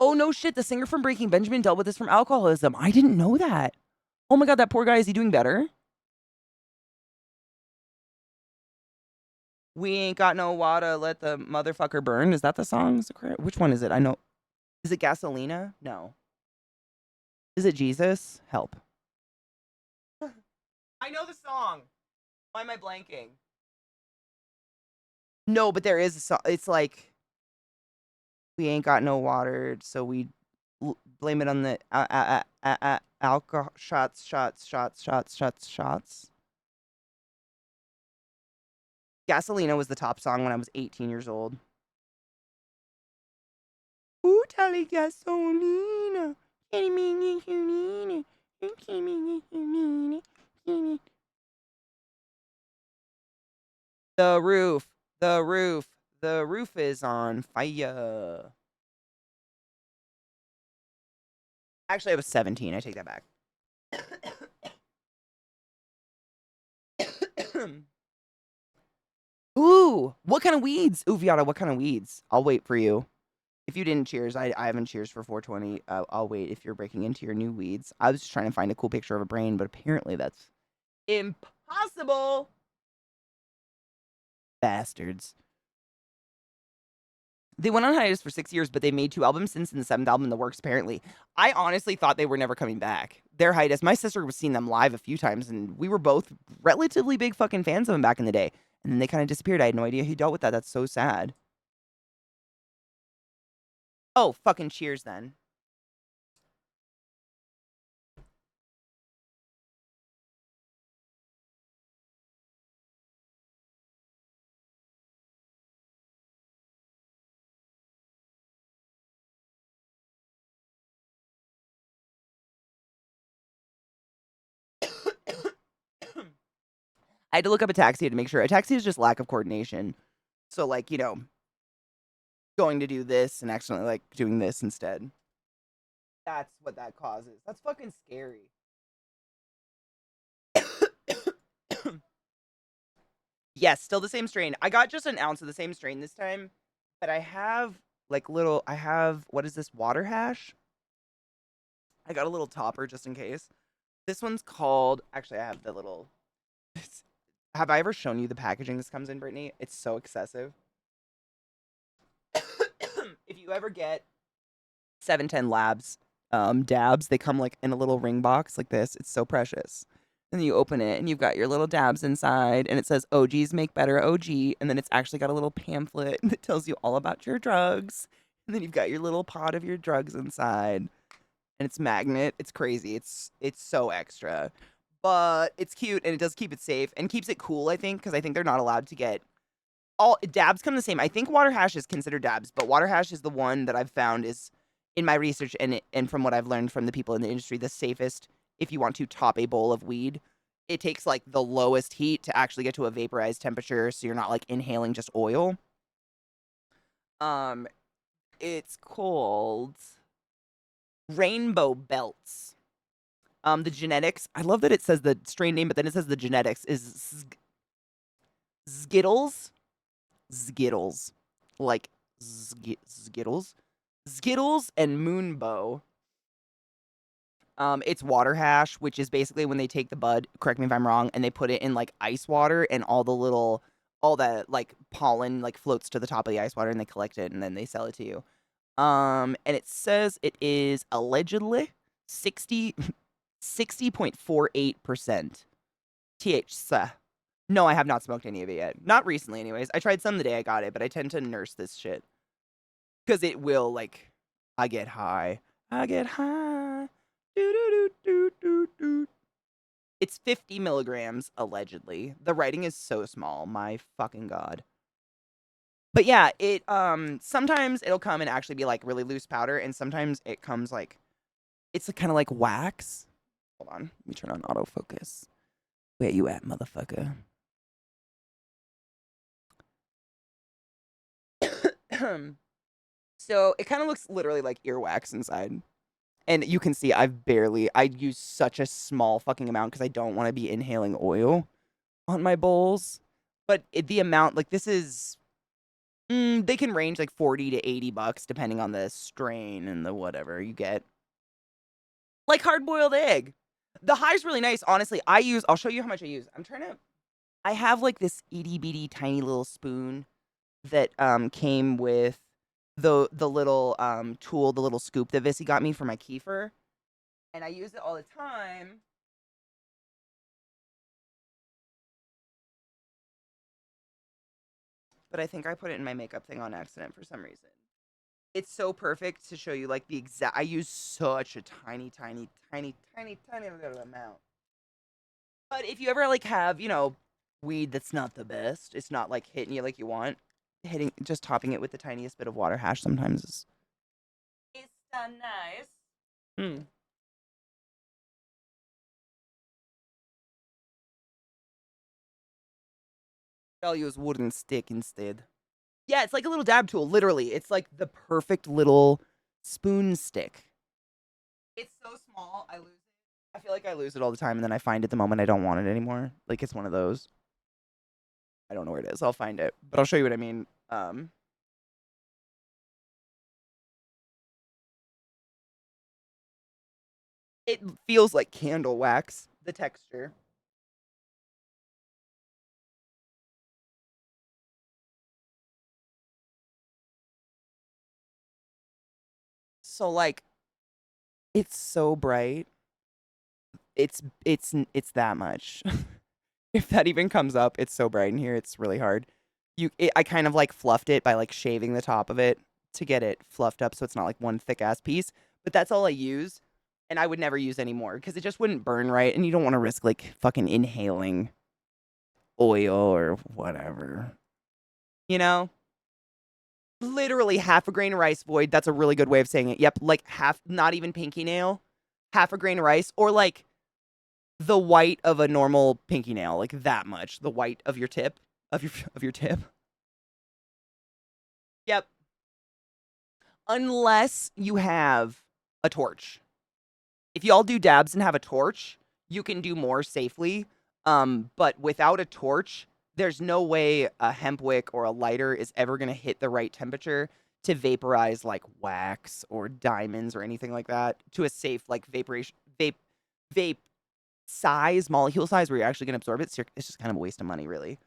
Oh, no shit. The singer from Breaking Benjamin dealt with this from alcoholism. I didn't know that. Oh my God, that poor guy. Is he doing better? We ain't got no water. Let the motherfucker burn. Is that the song? Which one is it? I know. Is it Gasolina? No. Is it Jesus? Help. I know the song. Why am I blanking? No, but there is a song. It's like, we ain't got no water, so we blame it on the alcohol shots. Gasolina was the top song when I was 18 years old. Ooh, tally gasolina. The roof, the roof, the roof is on fire. Actually, I was 17. I take that back. Ooh, what kind of weeds? Ooh, Viata, what kind of weeds? I'll wait for you. If you didn't cheers, I haven't cheers for 420. I'll wait if you're breaking into your new weeds. I was just trying to find a cool picture of a brain, but apparently that's impossible. Bastards. They went on hiatus for 6 years, but they made 2 albums since, and the 7th album in the works, apparently. I honestly thought they were never coming back. Their hiatus, my sister was seeing them live a few times, and we were both relatively big fucking fans of them back in the day. And then they kind of disappeared. I had no idea who dealt with that. That's so sad. Oh, fucking cheers then. I had to look up ataxia to make sure. Ataxia is just lack of coordination. So, like, you know, going to do this and accidentally, like, doing this instead. That's what that causes. That's fucking scary. Yes, still the same strain. I got just an ounce of the same strain this time, but I have, like, what is this, water hash? I got a little topper just in case. This one's called, actually, I have the little, have I ever shown you the packaging this comes in, Brittany? It's so excessive. If you ever get 710 Labs dabs, they come like in a little ring box like this. It's so precious. And then you open it and you've got your little dabs inside and it says OGs make better OG. And then it's actually got a little pamphlet that tells you all about your drugs. And then you've got your little pod of your drugs inside. And it's magnet. It's crazy. It's so extra. But it's cute and it does keep it safe and keeps it cool, I think, because I think they're not allowed to get all dabs come the same. I think water hash is considered dabs, but water hash is the one that I've found is in my research and from what I've learned from the people in the industry, the safest if you want to top a bowl of weed. It takes like the lowest heat to actually get to a vaporized temperature, so you're not like inhaling just oil. It's called Rainbow Belts. The genetics, I love that it says the strain name, but then it says the genetics is Skittles. Skittles. Like Skittles. Skittles and Moonbow. It's water hash, which is basically when they take the bud, correct me if I'm wrong, and they put it in like ice water and all that like pollen like floats to the top of the ice water and they collect it and then they sell it to you. And it says it is allegedly 60.48% THC. No, I have not smoked any of it yet. Not recently, anyways. I tried some the day I got it, but I tend to nurse this shit. Because it will, like, I get high. I get high. Do. It's 50 milligrams, allegedly. The writing is so small. My fucking God. But yeah, it, sometimes it'll come and actually be, like, really loose powder, and sometimes it comes, like, it's kind of like wax. Hold on. Let me turn on autofocus. Where you at, motherfucker? So it kind of looks literally like earwax inside. And you can see I use such a small fucking amount because I don't want to be inhaling oil on my bowls. But the amount, like this is, they can range like 40 to 80 bucks depending on the strain and the whatever you get. Like hard-boiled egg. The high's really nice, honestly. I'll show you how much I use. I have like this itty-bitty tiny little spoon that came with the little tool, the little scoop that Vissy got me for my kefir. And I use it all the time. But I think I put it in my makeup thing on accident for some reason. It's so perfect to show you like the exact, I use such a tiny little amount. But if you ever like have, weed that's not the best, it's not like hitting you like you want, just topping it with the tiniest bit of water hash sometimes is nice. I'll use wooden stick instead. Yeah, it's like a little dab tool, literally. It's like the perfect little spoon stick. It's so small, I lose it. I feel like I lose it all the time, and then I find it the moment I don't want it anymore. Like, it's one of those. I don't know where it is. I'll find it. But I'll show you what I mean. It feels like candle wax, the texture. So, like, it's so bright. It's that much. If that even comes up, it's so bright in here. It's really hard. I kind of like fluffed it by like shaving the top of it to get it fluffed up so it's not like one thick ass piece. But that's all I use, and I would never use anymore because it just wouldn't burn right, and you don't want to risk like fucking inhaling oil or whatever. You know? Literally half a grain of rice, Void. That's a really good way of saying it. Yep, like half, not even pinky nail, half a grain of rice, or like the white of a normal pinky nail, like that much. The white of your tip, of your tip. Yep. Unless you have a torch. If y'all do dabs and have a torch, you can do more safely. But without a torch, there's no way a hemp wick or a lighter is ever going to hit the right temperature to vaporize like wax or diamonds or anything like that to a safe like vape size, molecule size where you're actually going to absorb it. So it's just kind of a waste of money, really.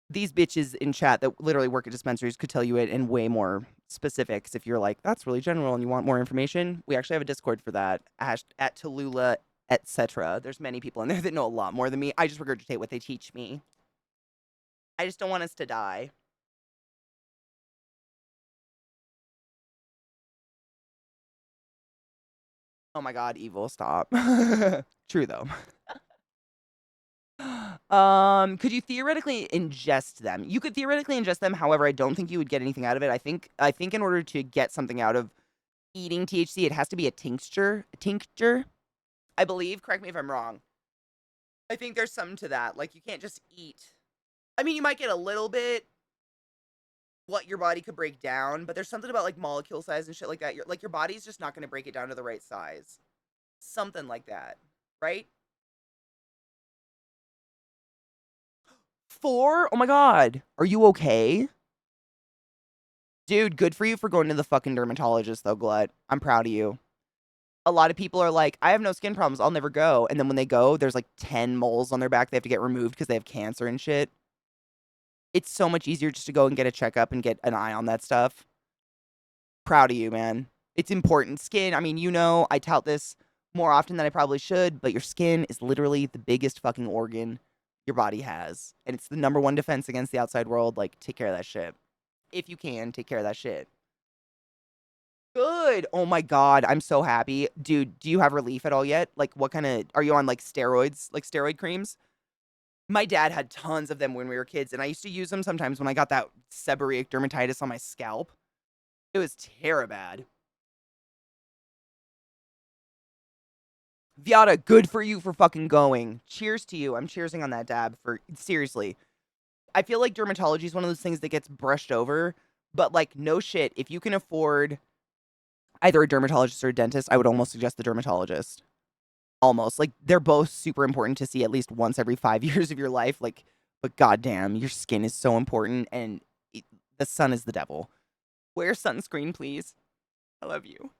These bitches in chat that literally work at dispensaries could tell you it in way more specifics if you're like, that's really general and you want more information. We actually have a Discord for that at Tallulah etc. There's many people in there that know a lot more than me. I just regurgitate what they teach me. I just don't want us to die. Oh my god, evil, stop. True though. Could you theoretically ingest them? You could theoretically ingest them, however, I don't think you would get anything out of it. I think in order to get something out of eating THC, it has to be a tincture. I believe. Correct me if I'm wrong. I think there's something to that. Like, you can't just eat. I mean, you might get a little bit what your body could break down, but there's something about, like, molecule size and shit like that. Your body's just not going to break it down to the right size. Something like that, right? 4? Oh my god. Are you okay? Dude, good for you for going to the fucking dermatologist, though, Glut. I'm proud of you. A lot of people are like, I have no skin problems, I'll never go. And then when they go, there's like 10 moles on their back they have to get removed because they have cancer and shit. It's so much easier just to go and get a checkup and get an eye on that stuff. Proud of you, man. It's important. Skin, I mean, you know, I tout this more often than I probably should, but your skin is literally the biggest fucking organ your body has. And it's the #1 defense against the outside world. Like, take care of that shit. If you can, take care of that shit. Good. Oh my god, I'm so happy. Dude, do you have relief at all yet? Like, what kind of, are you on like steroids, like steroid creams? My dad had tons of them when we were kids, and I used to use them sometimes when I got that seborrheic dermatitis on my scalp. It was terrible. Viata, good for you for fucking going. Cheers to you. I'm cheersing on that dab for, seriously. I feel like dermatology is one of those things that gets brushed over, but like, no shit, if you can afford either a dermatologist or a dentist, I would almost suggest the dermatologist. Almost. Like, they're both super important to see at least once every 5 years of your life. Like, but goddamn, your skin is so important, and the sun is the devil. Wear sunscreen, please. I love you.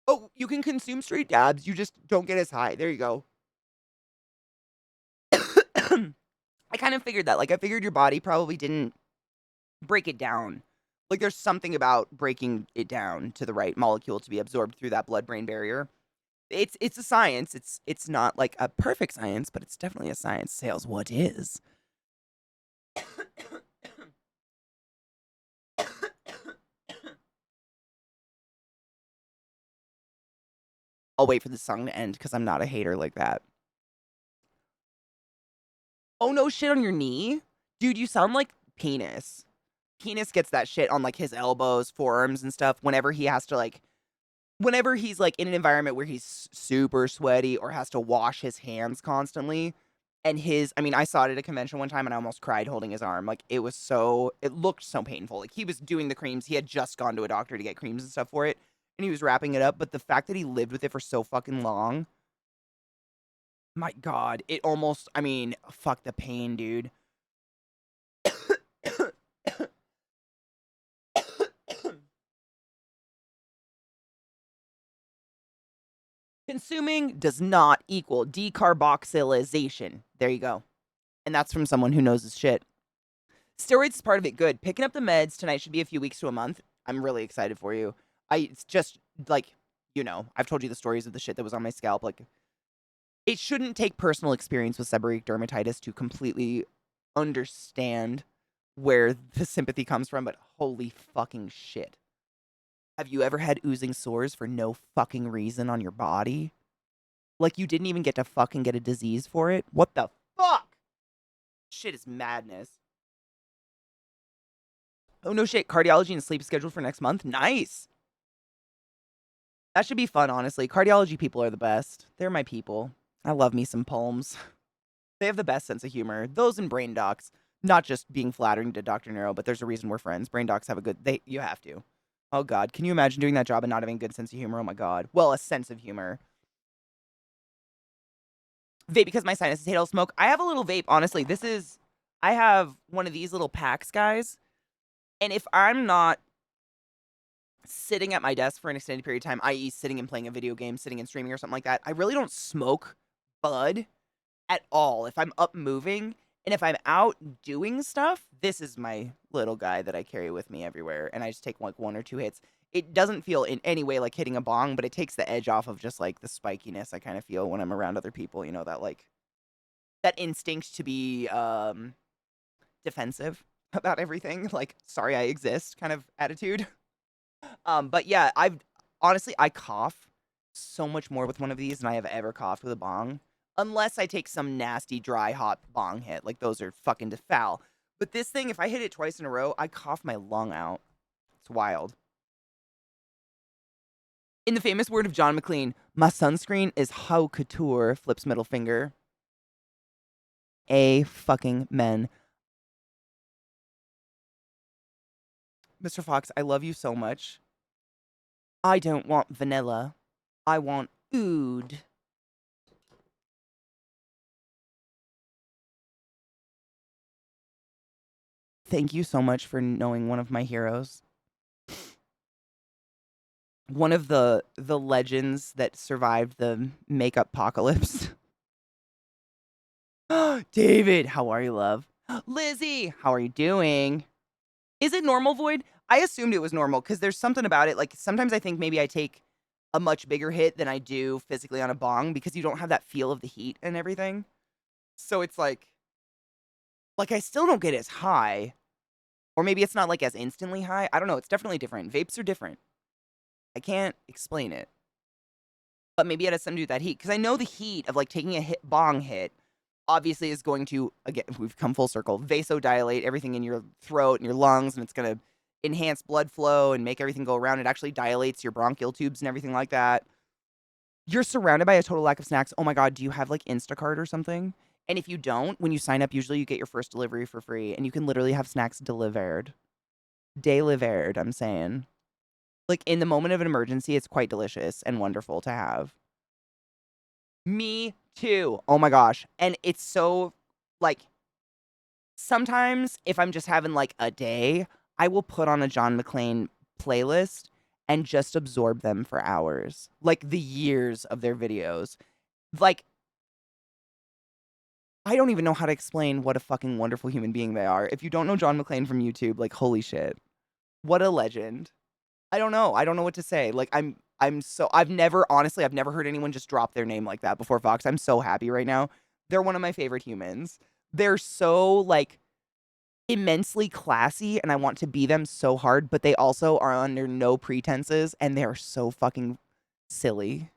Oh, you can consume straight dabs. You just don't get as high. There you go. I kind of figured that. Like, I figured your body probably didn't break it down. Like, there's something about breaking it down to the right molecule to be absorbed through that blood-brain barrier. It's a science. It's not like a perfect science, but it's definitely a science. Sales, what is? I'll wait for the song to end because I'm not a hater like that. Oh no, shit on your knee? Dude, you sound like Penis. Penis gets that shit on like his elbows, forearms, and stuff whenever he has to like, whenever he's like in an environment where he's super sweaty or has to wash his hands constantly. And I mean, I saw it at a convention one time and I almost cried holding his arm. Like, it looked so painful. Like, he was doing the creams. He had just gone to a doctor to get creams and stuff for it. And he was wrapping it up. But the fact that he lived with it for so fucking long, my God, it almost, I mean, fuck the pain, dude. Consuming does not equal decarboxylation. There you go. And that's from someone who knows his shit. Steroids is part of it. Good. Picking up the meds tonight should be a few weeks to a month. I'm really excited for you. It's just, like, you know, I've told you the stories of the shit that was on my scalp. Like, it shouldn't take personal experience with seborrheic dermatitis to completely understand where the sympathy comes from, but holy fucking shit. Have you ever had oozing sores for no fucking reason on your body? Like, you didn't even get to fucking get a disease for it? What the fuck? Shit is madness. Oh, no shit. Cardiology and sleep scheduled for next month? Nice. That should be fun, honestly. Cardiology people are the best. They're my people. I love me some Pulms. They have the best sense of humor. Those and brain docs. Not just being flattering to Dr. Neuro, but there's a reason we're friends. Brain docs have a good... You have to. Oh, God. Can you imagine doing that job and not having a good sense of humor? Oh, my God. Well, a sense of humor. Vape because my sinuses hate all smoke. I have a little vape, honestly. I have one of these little packs, guys. And if I'm not sitting at my desk for an extended period of time, i.e. sitting and playing a video game, sitting and streaming or something like that, I really don't smoke bud at all. If I'm up moving, And if I'm out doing stuff, this is my little guy that I carry with me everywhere. And I just take like 1 or 2 hits. It doesn't feel in any way like hitting a bong, but it takes the edge off of just like the spikiness I kind of feel when I'm around other people. You know, that like that instinct to be defensive about everything. Like, sorry I exist kind of attitude. But yeah, I cough so much more with one of these than I have ever coughed with a bong. Unless I take some nasty, dry, hot bong hit. Like, those are fucking foul. But this thing, if I hit it twice in a row, I cough my lung out. It's wild. In the famous word of John McClane, my sunscreen is haute couture, flips middle finger. A fucking men. Mr. Fox, I love you so much. I don't want vanilla. I want oud. Thank you so much for knowing one of my heroes. One of the legends that survived the makeup apocalypse. David, how are you, love? Lizzie, how are you doing? Is it normal, Void? I assumed it was normal because there's something about it. Like, sometimes I think maybe I take a much bigger hit than I do physically on a bong because you don't have that feel of the heat and everything. So it's like I still don't get as high. Or maybe it's not like as instantly high. I don't know. It's definitely different. Vapes are different. I can't explain it. But maybe it has something to do with that heat. Because I know the heat of like taking a bong hit obviously is going to, again, we've come full circle, vasodilate everything in your throat and your lungs, and it's going to enhance blood flow and make everything go around. It actually dilates your bronchial tubes and everything like that. You're surrounded by a total lack of snacks. Oh my God, do you have like Instacart or something? And if you don't, when you sign up, usually you get your first delivery for free, and you can literally have snacks delivered. Delivered, I'm saying. Like, in the moment of an emergency, it's quite delicious and wonderful to have. Me too. Oh my gosh. And it's so, like, sometimes if I'm just having, like, a day, I will put on a John McClane playlist and just absorb them for hours. Like, the years of their videos. Like, I don't even know how to explain what a fucking wonderful human being they are. If you don't know John McClane from YouTube, like, holy shit. What a legend. I don't know. I don't know what to say. Like, I've never heard anyone just drop their name like that before, Fox. I'm so happy right now. They're one of my favorite humans. They're so, like, immensely classy, and I want to be them so hard, but they also are under no pretenses, and they're so fucking silly,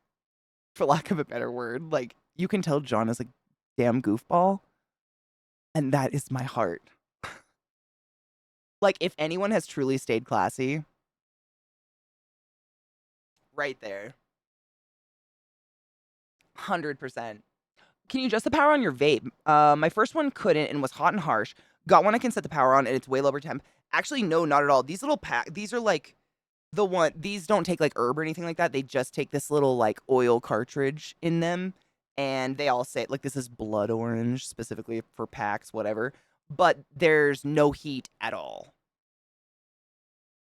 for lack of a better word. Like, you can tell John is a damn goofball, and that is my heart. Like, if anyone has truly stayed classy, right there. 100%. Can you adjust the power on your vape? My first one couldn't and was hot and harsh. Got one I can set the power on and it's way lower temp. Actually, no, not at all. These little these are like these don't take like herb or anything like that. They just take this little like oil cartridge in them. And they all say like this is blood orange specifically for packs, whatever. But there's no heat at all.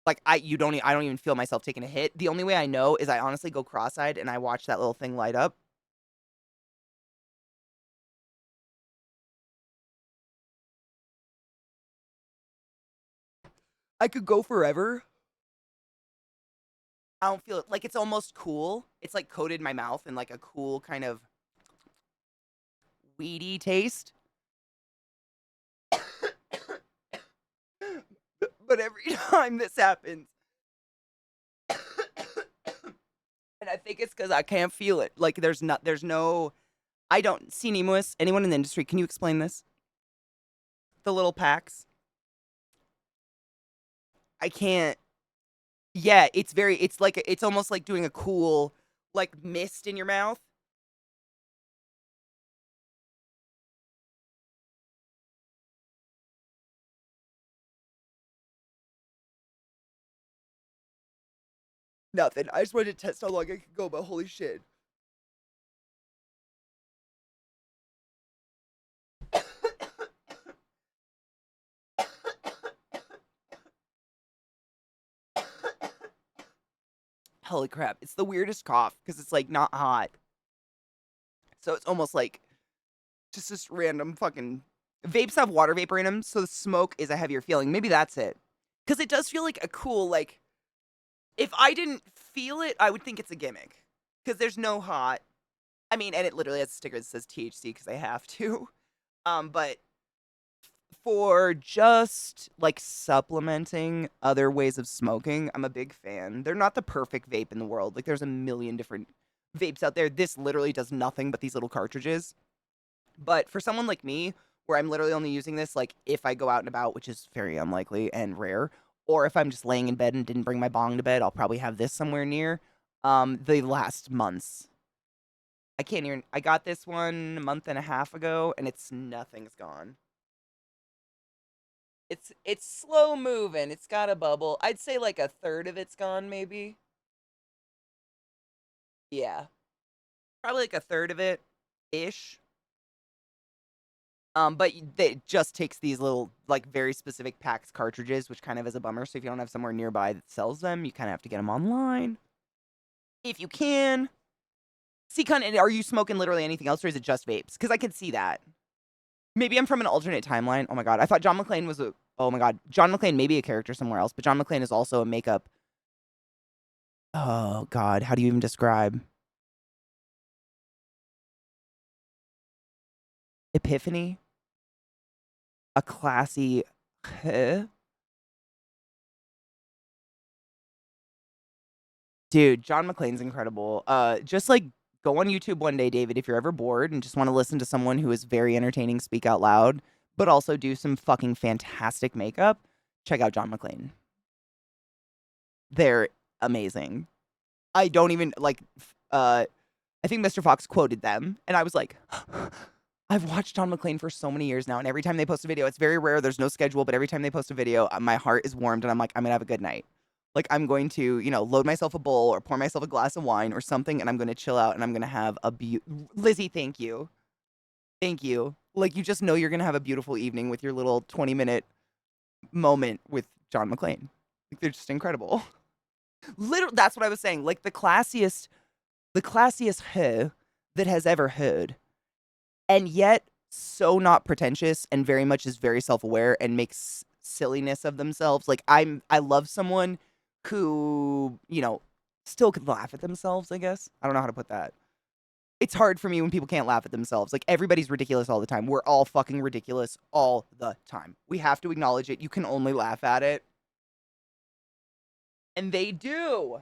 Like I don't even feel myself taking a hit. The only way I know is I honestly go cross-eyed and I watch that little thing light up. I could go forever. I don't feel it. Like, it's almost cool. It's, like, coated my mouth in, like, a cool kind of weedy taste. But every time this happens, and I think it's because I can't feel it. Like, there's no, I don't, Sinimus, anyone in the industry, can you explain this? The little packs? I can't. Yeah, it's almost like doing a cool, like, mist in your mouth. Nothing. I just wanted to test how long I could go, but holy shit. Holy crap. It's the weirdest cough because it's like not hot. So it's almost like just this random fucking Vapes have water vapor in them, so the smoke is a heavier feeling. Maybe that's it. Because it does feel like a cool, like, if I didn't feel it, I would think it's a gimmick. Because there's no hot. I mean, and it literally has a sticker that says THC because I have to. But for just like supplementing other ways of smoking, I'm a big fan. They're not the perfect vape in the world. Like there's a million different vapes out there. This literally does nothing but these little cartridges. But for someone like me, where I'm literally only using this like if I go out and about, which is very unlikely and rare, or if I'm just laying in bed and didn't bring my bong to bed, I'll probably have this somewhere near. The last months. I got this one a month and a half ago, and nothing's gone. It's slow moving. It's got a bubble. I'd say like a third of it's gone, maybe. Yeah, probably like a third of it, ish. But it just takes these little like very specific packs cartridges, which kind of is a bummer. So if you don't have somewhere nearby that sells them, you kind of have to get them online. If you can. See, are you smoking literally anything else, or is it just vapes? Because I can see that. Maybe I'm from an alternate timeline. Oh my god, I thought John McClane was a. Oh my god, John McClane may be a character somewhere else, but John McClane is also a makeup. Oh god, how do you even describe? Epiphany? A classy. Huh? Dude, John McClane's incredible. Just like go on YouTube one day, David, if you're ever bored and just want to listen to someone who is very entertaining speak out loud, but also do some fucking fantastic makeup. Check out John McClane. They're amazing. I don't even like. I think Mr. Fox quoted them, and I was like, I've watched John McClane for so many years now, and every time they post a video, it's very rare. There's no schedule, but every time they post a video, my heart is warmed, and I'm like, I'm gonna have a good night. Like I'm going to, load myself a bowl or pour myself a glass of wine or something, and I'm gonna chill out, and I'm gonna have a Lizzie, thank you, thank you. Like you just know you're gonna have a beautiful evening with your little 20-minute moment with John McClane. Like they're just incredible. Literally, that's what I was saying. Like the classiest her that has ever heard, and yet so not pretentious and very much is very self-aware and makes silliness of themselves. Like I love someone who, still could laugh at themselves, I guess. I don't know how to put that. It's hard for me when people can't laugh at themselves. Like everybody's ridiculous all the time. We're all fucking ridiculous all the time. We have to acknowledge it. You can only laugh at it. And they do.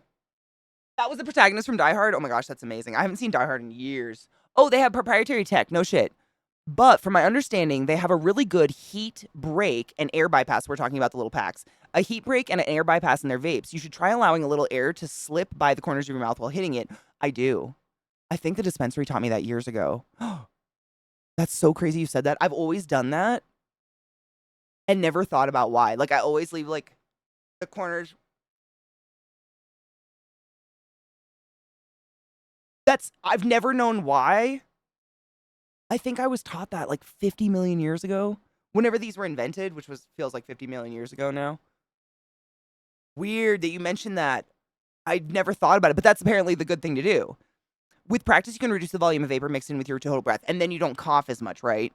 That was the protagonist from Die Hard. Oh my gosh, that's amazing. I haven't seen Die Hard in years. Oh, they have proprietary tech. No shit. But from my understanding, they have a really good heat break and air bypass. We're talking about the little packs. A heat break and an air bypass in their vapes. You should try allowing a little air to slip by the corners of your mouth while hitting it. I do. I think the dispensary taught me that years ago. That's so crazy you said that. I've always done that and never thought about why. Like I always leave like the corners. I've never known why. I think I was taught that like 50 million years ago. Whenever these were invented, which feels like 50 million years ago now. Weird that you mentioned that. I'd never thought about it, but that's apparently the good thing to do. With practice, you can reduce the volume of vapor mixed in with your total breath, and then you don't cough as much, right?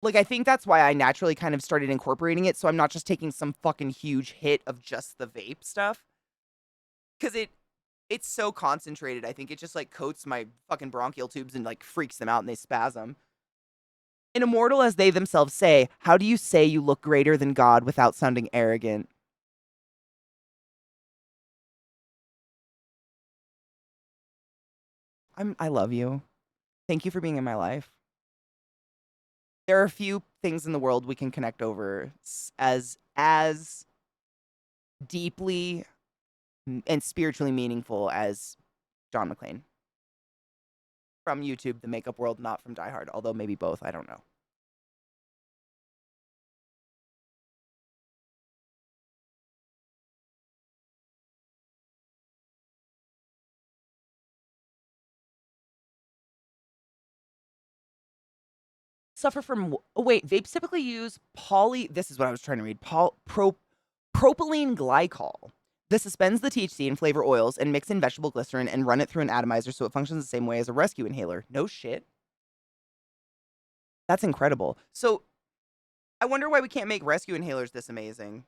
Like, I think that's why I naturally kind of started incorporating it, so I'm not just taking some fucking huge hit of just the vape stuff. Because it's so concentrated, I think it just, like, coats my fucking bronchial tubes and, like, freaks them out and they spasm. And immortal as they themselves say, how do you say you look greater than God without sounding arrogant? I love you. Thank you for being in my life. There are a few things in the world we can connect over as deeply and spiritually meaningful as John McClane. From YouTube, the makeup world, not from Die Hard, although maybe both, I don't know. Suffer from, oh wait, vapes typically use this is what I was trying to read, propylene glycol. This suspends the THC in flavor oils and mix in vegetable glycerin and run it through an atomizer so it functions the same way as a rescue inhaler. No shit. That's incredible. So I wonder why we can't make rescue inhalers this amazing.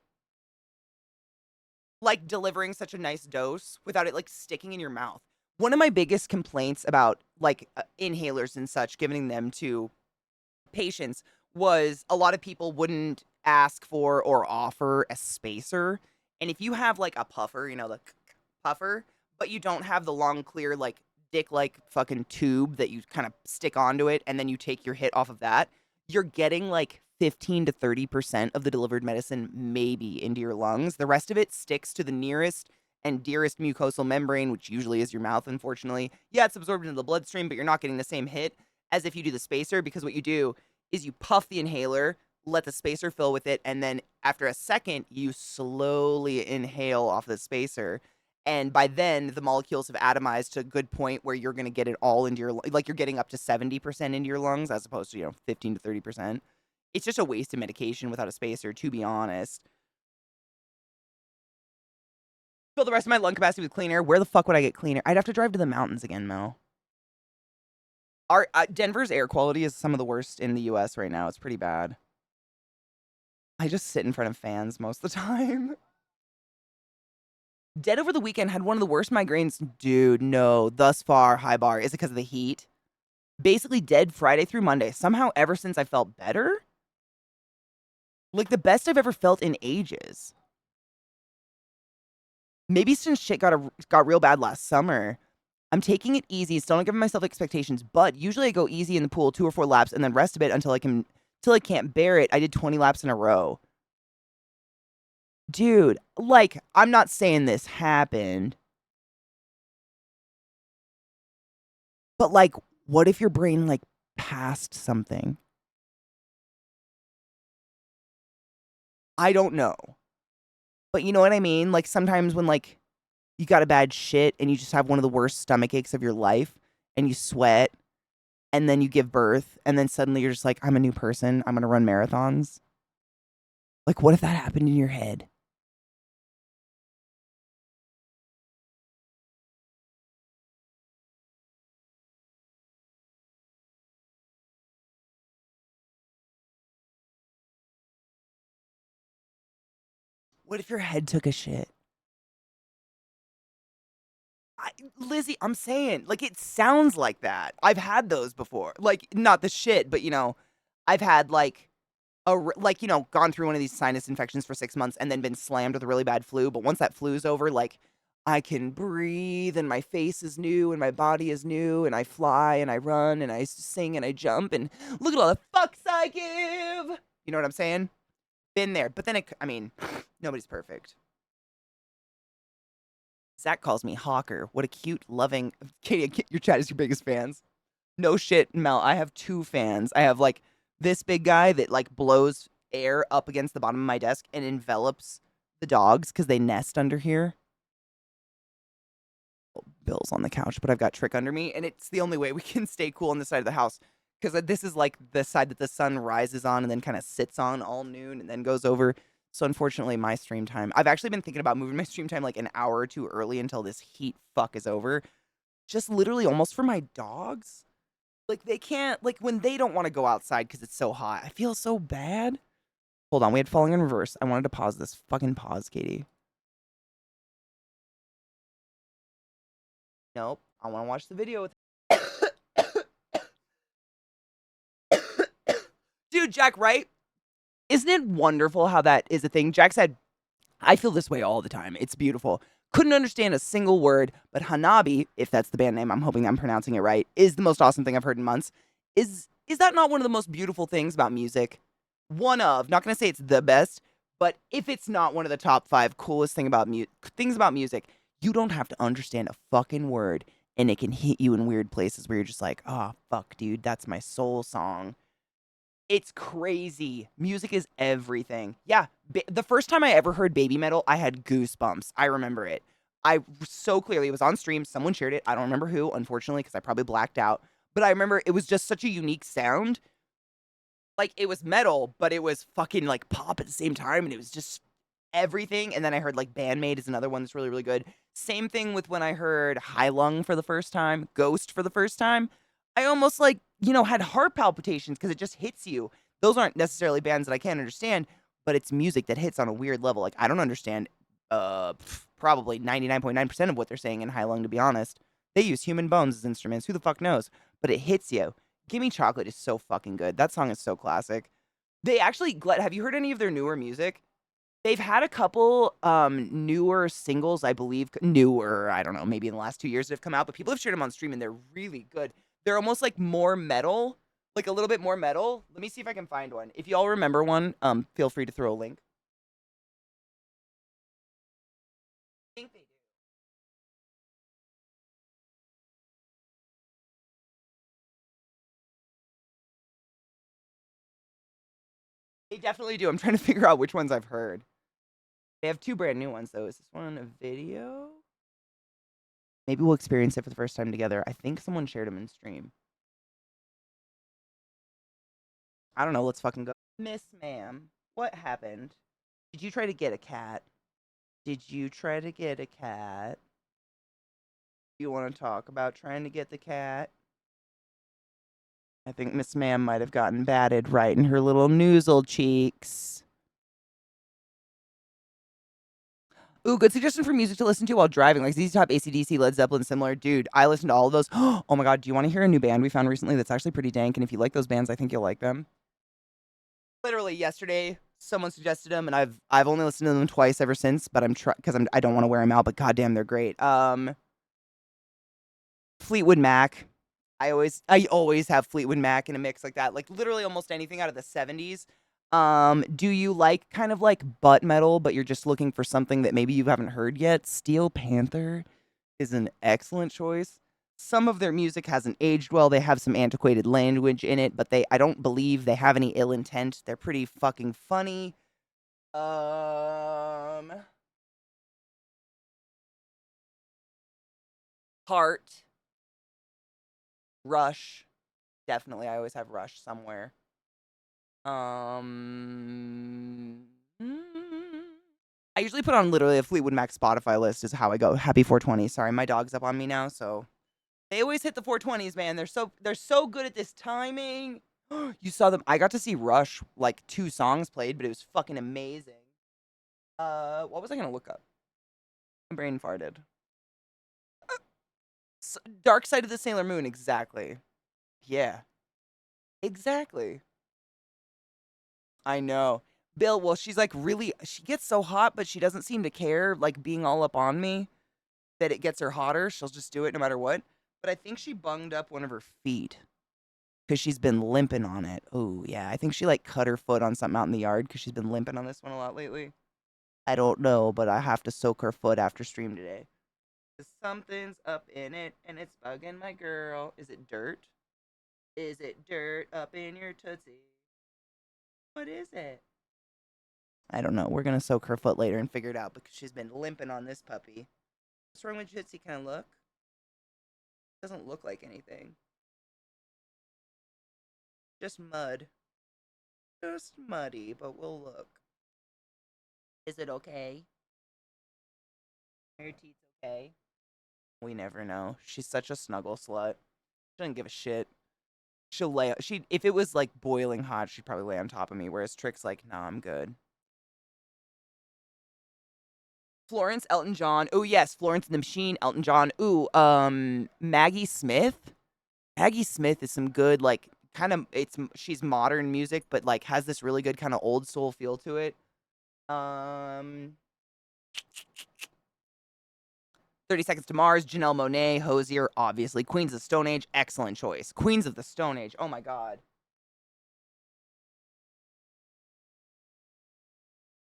Like delivering such a nice dose without it like sticking in your mouth. One of my biggest complaints about like inhalers and such, giving them to patients, was a lot of people wouldn't ask for or offer a spacer. And if you have like a puffer, you know, the puffer, but you don't have the long, clear, like dick like fucking tube that you kind of stick onto it and then you take your hit off of that, you're getting like 15 to 30% of the delivered medicine maybe into your lungs. The rest of it sticks to the nearest and dearest mucosal membrane, which usually is your mouth, unfortunately. Yeah, it's absorbed into the bloodstream, but you're not getting the same hit as if you do the spacer, because what you do is you puff the inhaler, let the spacer fill with it, and then after a second, you slowly inhale off the spacer. And by then, the molecules have atomized to a good point where you're going to get it all into your, like you're getting up to 70% into your lungs as opposed to, 15 to 30%. It's just a waste of medication without a spacer, to be honest. Fill the rest of my lung capacity with clean air. Where the fuck would I get clean air? I'd have to drive to the mountains again, Mel. Denver's air quality is some of the worst in the U.S. right now. It's pretty bad. I just sit in front of fans most of the time. Dead over the weekend had one of the worst migraines. Dude, no. Thus far, high bar. Is it because of the heat? Basically dead Friday through Monday. Somehow, ever since I felt better. Like the best I've ever felt in ages. Maybe since shit got real bad last summer. I'm taking it easy, still not giving myself expectations, but usually I go easy in the pool 2 or 4 laps and then rest a bit until I can't bear it. I did 20 laps in a row. Dude, like, I'm not saying this happened. But like, what if your brain like passed something? I don't know. But you know what I mean? Like sometimes when like you got a bad shit and you just have one of the worst stomach aches of your life and you sweat and then you give birth and then suddenly you're just like, I'm a new person. I'm going to run marathons. Like, what if that happened in your head? What if your head took a shit? Lizzie, I'm saying, like, it sounds like that. I've had those before. Like, not the shit, but, I've had, like, gone through one of these sinus infections for 6 months and then been slammed with a really bad flu. But once that flu's over, like, I can breathe and my face is new and my body is new and I fly and I run and I sing and I jump and look at all the fucks I give. You know what I'm saying? Been there. But then, nobody's perfect. Zach calls me Hawker. What a cute, loving... Katie, your chat is your biggest fans. No shit, Mel. I have 2 fans. I have, like, this big guy that, like, blows air up against the bottom of my desk and envelops the dogs because they nest under here. Oh, Bill's on the couch, but I've got Trick under me, and it's the only way we can stay cool on this side of the house because this is, like, the side that the sun rises on and then kind of sits on all noon and then goes over. So unfortunately, my stream time, I've actually been thinking about moving my stream time like an hour or 2 early until this heat fuck is over. Just literally almost for my dogs. Like they can't, like when they don't want to go outside because it's so hot. I feel so bad. Hold on, we had falling in reverse. I wanted to pause this. Fucking pause, Katie. Nope. I want to watch the video with Dude, Jack, right? Isn't it wonderful how that is a thing? Jack said, I feel this way all the time. It's beautiful. Couldn't understand a single word, but Hanabi, if that's the band name, I'm hoping I'm pronouncing it right, is the most awesome thing I've heard in months. Is that not one of the most beautiful things about music? One of, not going to say it's the best, but if it's not one of the top 5 coolest things about music, you don't have to understand a fucking word, and it can hit you in weird places where you're just like, oh, fuck, dude, that's my soul song. It's crazy. Music is everything. Yeah, the first time I ever heard Baby Metal, I had goosebumps. I remember it. I so clearly, it was on stream. Someone shared it. I don't remember who, unfortunately, because I probably blacked out. But I remember it was just such a unique sound. Like, it was metal, but it was fucking, like, pop at the same time. And it was just everything. And then I heard, like, Bandmate is another one that's really, really good. Same thing with when I heard High Lung for the first time, Ghost for the first time. I almost, like, had heart palpitations because it just hits you. Those aren't necessarily bands that I can't understand, but it's music that hits on a weird level. Like, I don't understand probably 99.9% of what they're saying in High Lung, to be honest. They use human bones as instruments. Who the fuck knows? But it hits you. Gimme Chocolate is so fucking good. That song is so classic. They actually, have you heard any of their newer music? They've had a couple newer singles, I believe. Newer, I don't know, maybe in the last 2 years that have come out, but people have shared them on stream and they're really good. They're almost like more metal, like a little bit more metal. Let me see if I can find one. If y'all remember one, feel free to throw a link. I think they do. They definitely do. I'm trying to figure out which ones I've heard. They have 2 brand new ones, though. Is this one a video? Maybe we'll experience it for the first time together. I think someone shared them in stream. I don't know. Let's fucking go. Miss Ma'am, what happened? Did you try to get a cat? Did you try to get a cat? You want to talk about trying to get the cat? I think Miss Ma'am might have gotten batted right in her little noozle cheeks. Ooh, good suggestion for music to listen to while driving. Like ZZ Top, AC/DC, Led Zeppelin, similar. Dude, I listen to all of those. Oh my god, do you want to hear a new band we found recently that's actually pretty dank? And if you like those bands, I think you'll like them. Literally yesterday, someone suggested them, and I've only listened to them twice ever since. But I don't want to wear them out. But goddamn, they're great. Fleetwood Mac. I always have Fleetwood Mac in a mix like that. Like literally almost anything out of the 70s. Do you like kind of like butt metal, but you're just looking for something that maybe you haven't heard yet? Steel Panther is an excellent choice. Some of their music hasn't aged well. They have some antiquated language in it, but I don't believe they have any ill intent. They're pretty fucking funny. Heart. Rush. Definitely, I always have Rush somewhere. I usually put on literally a Fleetwood Mac Spotify list is how I go. Happy 420. Sorry, my dog's up on me now, so they always hit the 420s, man. They're so good at this timing. You saw them. I got to see Rush like 2 songs played, but it was fucking amazing. What was I gonna look up? My brain farted. Dark Side of the Sailor Moon, exactly. Yeah. Exactly. I know. Bill, well, she's like she gets so hot, but she doesn't seem to care, like being all up on me, that it gets her hotter. She'll just do it no matter what. But I think she bunged up one of her feet because she's been limping on it. Oh, yeah. I think she like cut her foot on something out in the yard because she's been limping on this one a lot lately. I don't know, but I have to soak her foot after stream today. 'Cause something's up in it and it's bugging my girl. Is it dirt? Is it dirt up in your tootsie? What is it? I don't know. We're going to soak her foot later and figure it out because she's been limping on this puppy. What's wrong with Tootsie? Can I look? Doesn't look like anything. Just mud. Just muddy, but we'll look. Is it okay? Are your teeth okay? We never know. She's such a snuggle slut. She doesn't give a shit. She'll lay. If it was like boiling hot, she'd probably lay on top of me. Whereas Trick's like, nah, I'm good. Florence, Elton John. Oh yes, Florence and the Machine, Elton John. Ooh, Maggie Smith. Maggie Smith is some good like kind of she's modern music, but like has this really good kind of old soul feel to it. 30 Seconds to Mars, Janelle Monáe, Hozier, obviously. Queens of the Stone Age, excellent choice. Queens of the Stone Age, oh my god.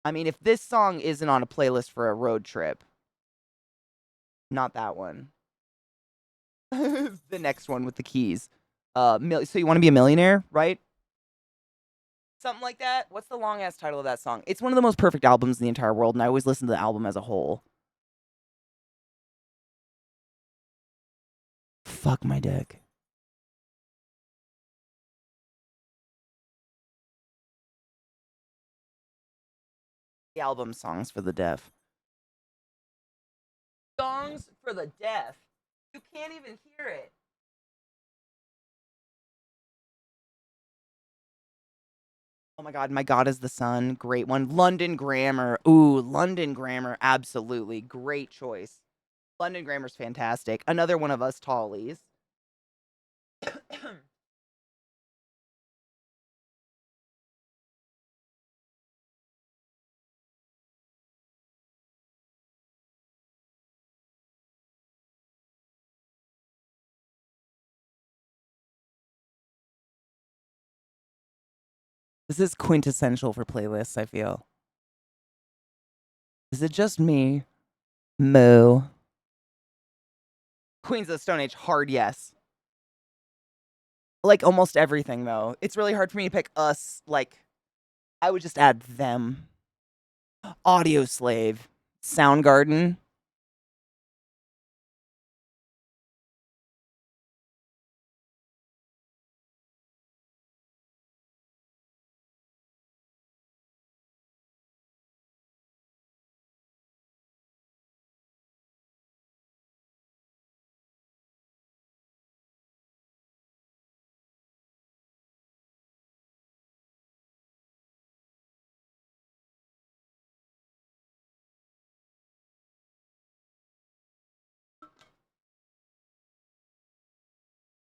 I mean, if this song isn't on a playlist for a road trip, not that one. The next one with the keys. So you want to be a millionaire, right? Something like that. What's the long ass title of that song? It's one of the most perfect albums in the entire world, and I always listen to the album as a whole. Fuck my dick. The album Songs for the Deaf. Songs for the Deaf. You can't even hear it. Oh my God, My God is the Sun. Great one. London Grammar. Ooh, London Grammar. Absolutely. Great choice. London Grammar's fantastic. Another one of us tallies. This is quintessential for playlists, I feel. Is it just me? Moo. Queens of the Stone Age, hard yes. Like almost everything, though. It's really hard for me to pick us. Like, I would just add them. Audio Slave. Soundgarden.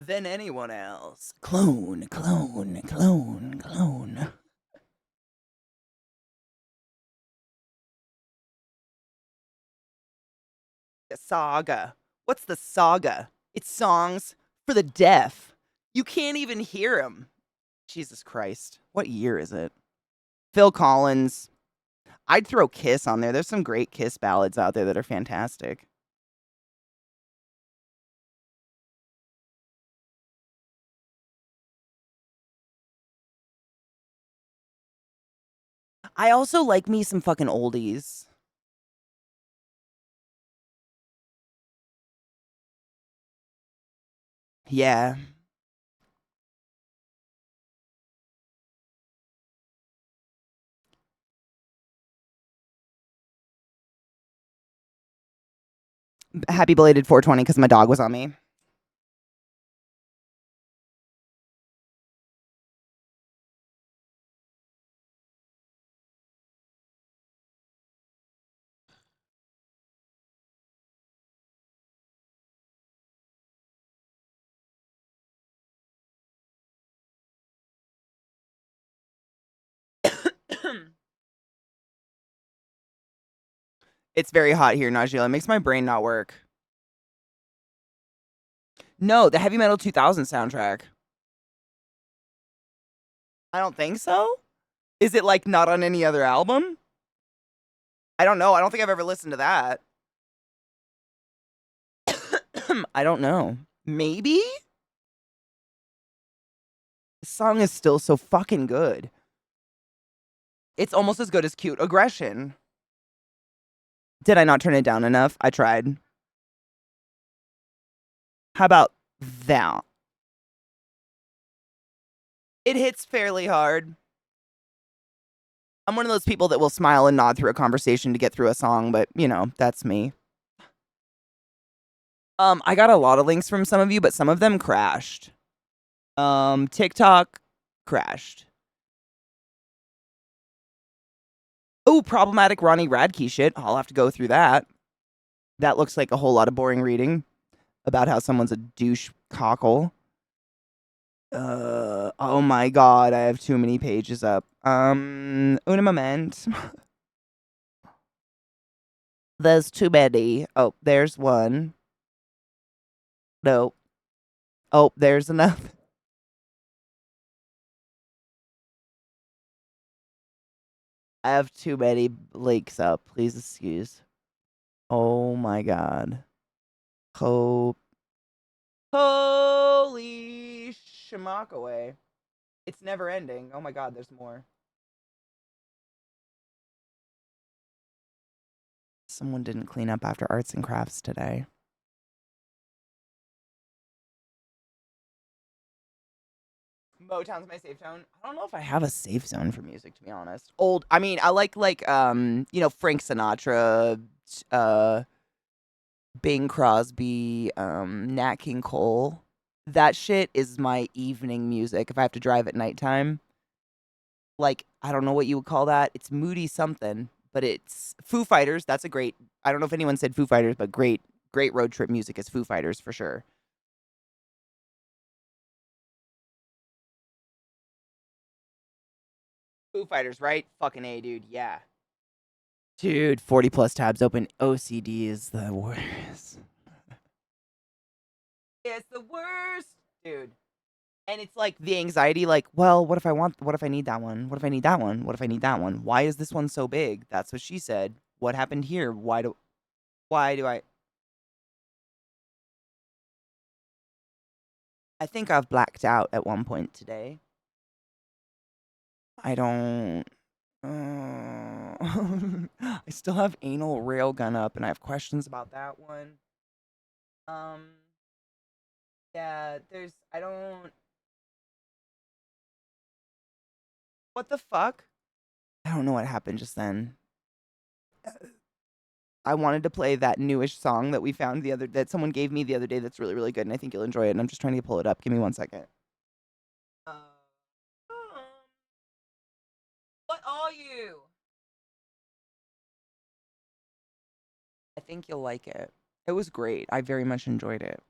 Than anyone else. Clone, clone, clone, clone. A saga. What's the saga? It's songs for the deaf. You can't even hear them. Jesus Christ. What year is it? Phil Collins. I'd throw Kiss on there. There's some great Kiss ballads out there that are fantastic. I also like me some fucking oldies. Yeah. Happy belated 420 because my dog was on me. It's very hot here, Najila. It makes my brain not work. No, the Heavy Metal 2000 soundtrack. I don't think so. Is it like not on any other album? I don't know. I don't think I've ever listened to that. I don't know. Maybe? The song is still so fucking good. It's almost as good as Cute Aggression. Did I not turn it down enough? I tried. How about that? It hits fairly hard. I'm one of those people that will smile and nod through a conversation to get through a song, but you know, that's me. I got a lot of links from some of you, but some of them crashed. TikTok crashed. Oh, problematic Ronnie Radke shit. I'll have to go through that. That looks like a whole lot of boring reading about how someone's a douche cockle. Oh my god, I have too many pages up. Un moment. There's too many. Oh, there's one. No. Oh, there's enough. I have too many links up. Please excuse. Oh my god. Holy shamakaway. It's never ending. Oh my god, there's more. Someone didn't clean up after arts and crafts today. Motown's my safe zone. I don't know if I have a safe zone for music, to be honest. I mean, I like Frank Sinatra, Bing Crosby, Nat King Cole. That shit is my evening music if I have to drive at nighttime. like, I don't know what you would call that. It's moody something, but it's Foo Fighters. That's a great, I don't know if anyone said Foo Fighters, but great road trip music is Foo Fighters for sure. Foo Fighters, right? Fucking A, dude. Yeah. Dude, 40 plus tabs open. OCD is the worst. It's the worst, dude. And it's like the anxiety, like, well, what if I need that one? What if I need that one? What if I need that one? Why is this one so big? That's what she said. What happened here? Why do I think I've blacked out at one point today. I don't. I still have anal railgun up, and I have questions about that one. Yeah, I don't. What the fuck? I don't know what happened just then. I wanted to play that newish song that we found that someone gave me the other day that's really, really good, and I think you'll enjoy it, and I'm just trying to pull it up. Give me 1 second. What are you? I think you'll like it. It was great. I very much enjoyed it.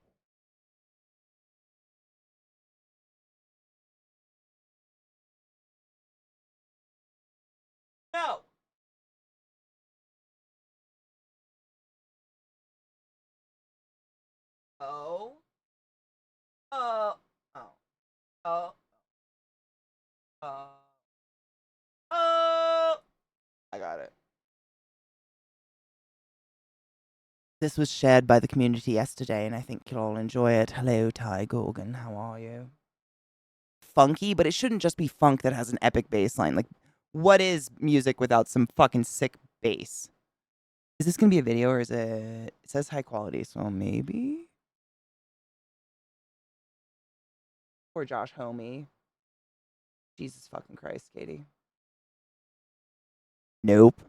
No. Oh. Oh. Oh. Oh. Oh. I got it. This was shared by the community yesterday, and I think you'll all enjoy it. Hello, Ty Gorgon. How are you? Funky, but it shouldn't just be funk that has an epic bass line. Like, what is music without some fucking sick bass? Is this gonna be a video or is it? It says high quality, so maybe. Poor Josh Homie. Jesus fucking Christ, Katie. Nope.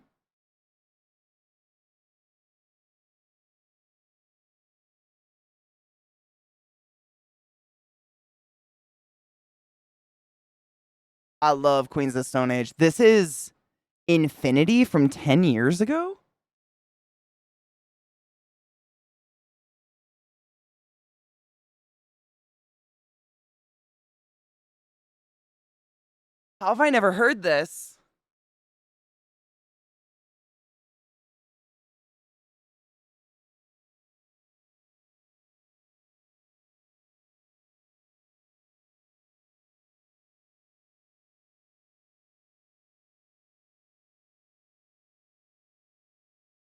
I love Queens of the Stone Age. This is Infinity from 10 years ago? How have I never heard this?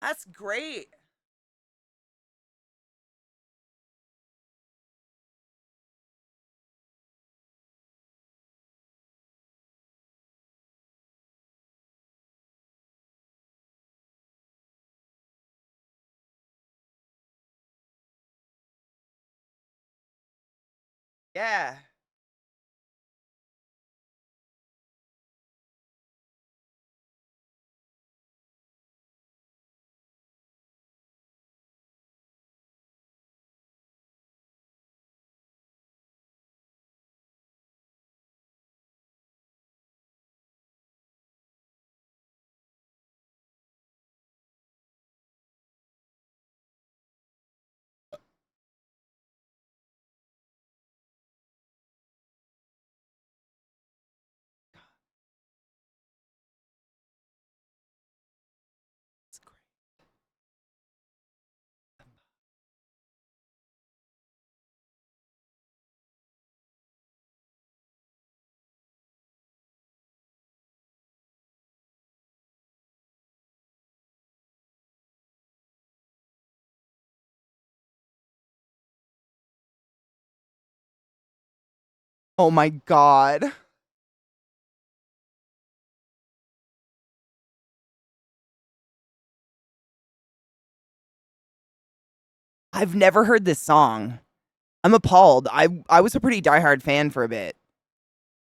That's great. Yeah. That's great. Oh my god. I've never heard this song. I'm appalled. I was a pretty diehard fan for a bit.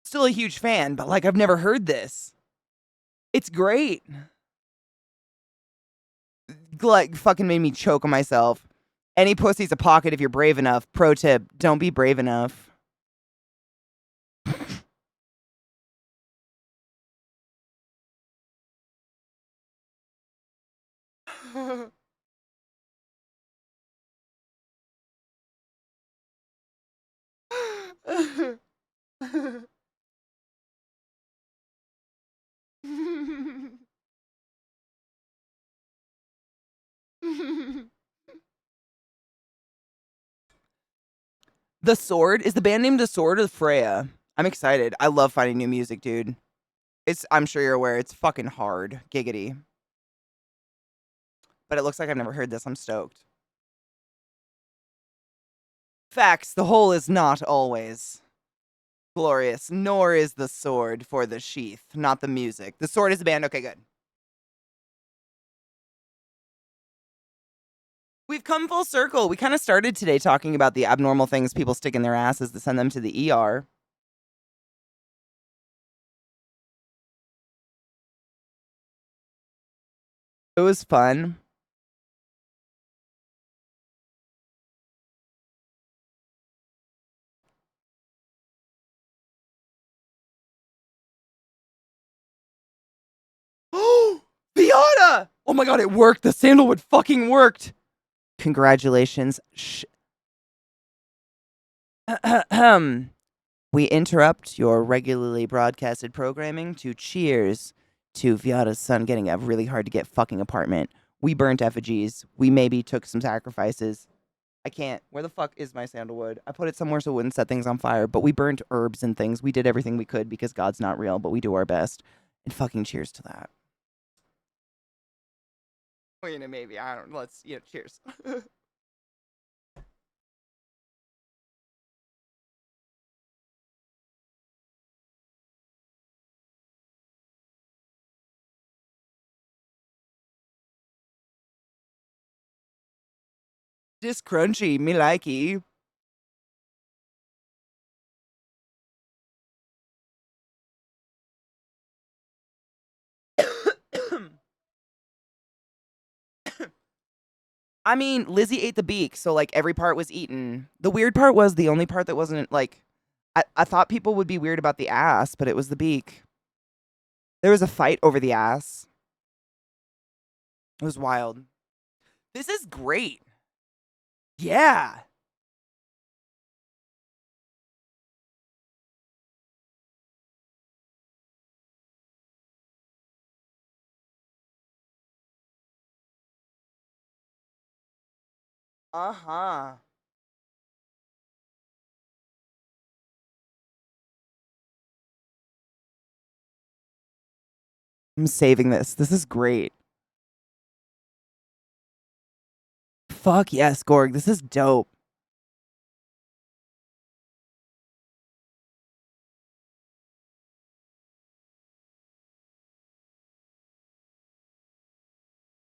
Still a huge fan, but like I've never heard this. It's great. Like fucking made me choke on myself. Any pussy's a pocket if you're brave enough. Pro tip, don't be brave enough. The Sword? Is the band named The Sword or Freya? I'm excited. I love finding new music, dude. I'm sure you're aware, it's fucking hard. Giggity. But it looks like I've never heard this. I'm stoked. Facts, the whole is not always glorious, nor is the sword for the sheath, not the music. The Sword is the band. Okay, good. We've come full circle. We kind of started today talking about the abnormal things people stick in their asses that send them to the ER. It was fun. Oh, Fiona! Oh my god, it worked. The sandalwood fucking worked. Congratulations. We interrupt your regularly broadcasted programming to cheers to Viada's son getting a really hard to get fucking apartment. We burnt effigies. We maybe took some sacrifices. I can't. Where the fuck is my sandalwood? I put it somewhere so it wouldn't set things on fire, but we burnt herbs and things. We did everything we could because God's not real, but we do our best. And fucking cheers to that. Well, maybe. I don't know. Let's, cheers. Just crunchy. Me likey. I mean, Lizzie ate the beak, so like every part was eaten. The weird part was the only part that wasn't like I thought people would be weird about the ass, but it was the beak. There was a fight over the ass. It was wild. This is great. Yeah. Uh-huh. I'm saving this. This is great. Fuck yes, Gorg. This is dope.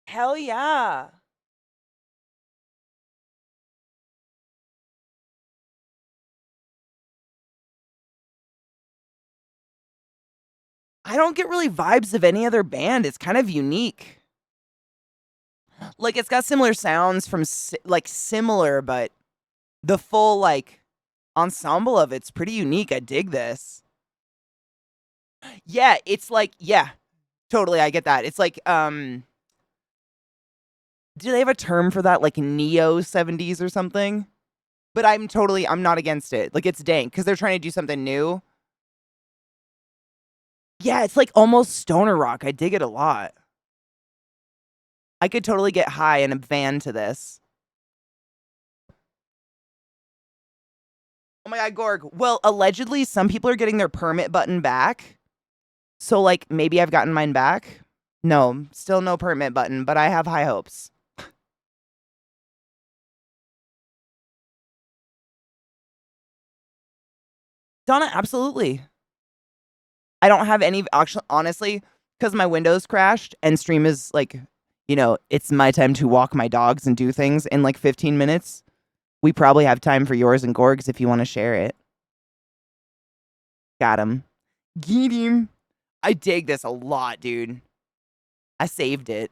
Hell yeah. I don't get really vibes of any other band. It's kind of unique. Like it's got similar sounds from like similar, but the full like ensemble of it's pretty unique. I dig this. Yeah, it's like totally I get that. It's like do they have a term for that like neo 70s or something? But I'm not against it. Like it's dank cuz they're trying to do something new. Yeah, it's like almost stoner rock. I dig it a lot. I could totally get high in a van to this. Oh my god, Gorg. Well, allegedly some people are getting their permit button back. So like maybe I've gotten mine back. No, still no permit button, but I have high hopes. Donna, absolutely. I don't have any actually honestly because my Windows crashed and stream is like, it's my time to walk my dogs and do things in like 15 minutes. We probably have time for yours and Gorg's if you want to share it. Got him. Get him. I dig this a lot, dude. I saved it.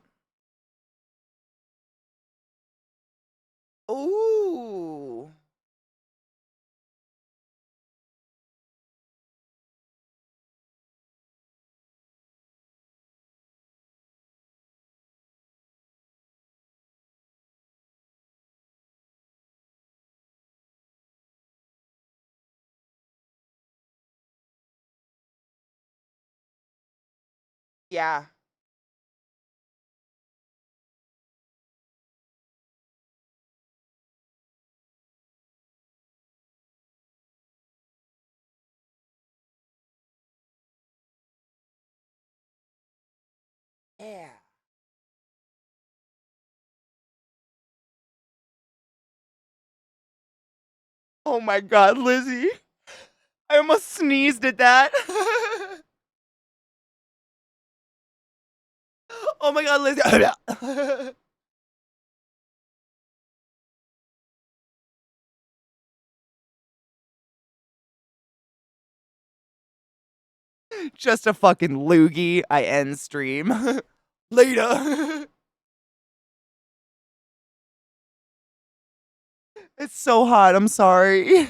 Ooh. Yeah. Yeah. Oh my God, Lizzie. I almost sneezed at that. Oh my God, Lizzie. Just a fucking loogie. I end stream. Later. It's so hot. I'm sorry.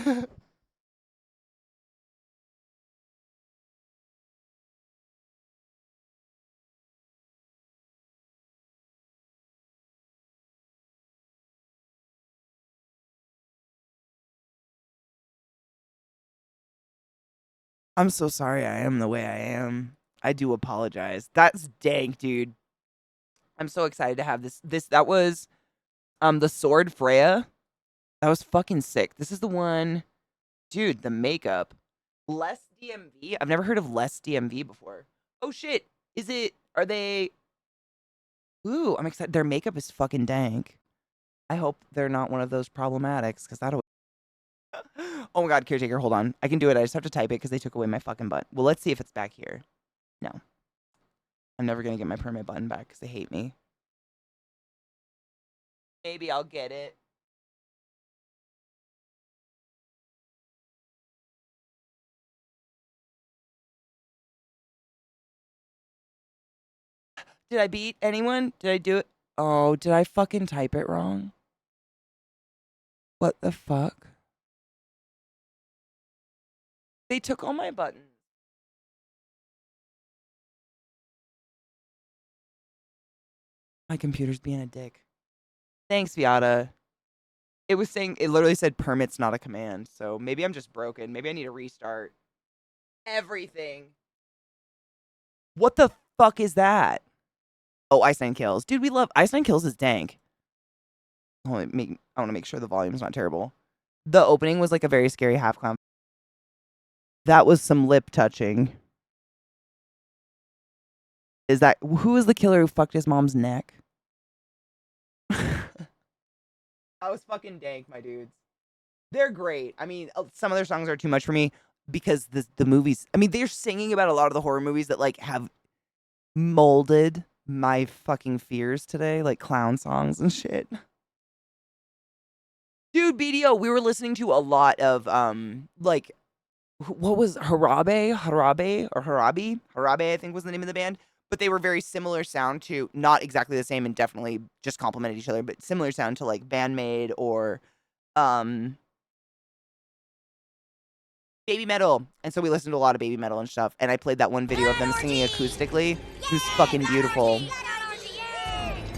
I'm so sorry I am the way I am. I do apologize. That's dank, dude. I'm so excited to have this that was the sword Freya. That was fucking sick. This is the one, dude, the makeup. Less DMV? I've never heard of Less DMV before. Oh shit. Are they Ooh, I'm excited. Their makeup is fucking dank. I hope they're not one of those problematics because that'll Oh my God, caretaker, hold on. I can do it. I just have to type it because they took away my fucking butt. Well, let's see if it's back here. No. I'm never going to get my permit button back because they hate me. Maybe I'll get it. Did I beat anyone? Did I do it? Oh, did I fucking type it wrong? What the fuck? They took all my buttons. My computer's being a dick. Thanks, Viata. It literally said permit's not a command. So maybe I'm just broken. Maybe I need to restart everything. What the fuck is that? Oh, Iceland Kills. Dude, we love Iceland Kills is dank. I want to make sure the volume's not terrible. The opening was like a very scary half clown. That was some lip touching. Who is the killer who fucked his mom's neck? That was fucking dank, my dudes. They're great. I mean, some of their songs are too much for me because the movies, I mean, they're singing about a lot of the horror movies that like have molded my fucking fears today, like clown songs and shit. Dude, BDO, we were listening to a lot of like what was Harabe, I think was the name of the band, but they were very similar sound to, not exactly the same and definitely just complemented each other, but similar sound to like Bandmade or Baby Metal. And so we listened to a lot of Baby Metal and stuff, and I played that one video of them singing acoustically. It was fucking beautiful.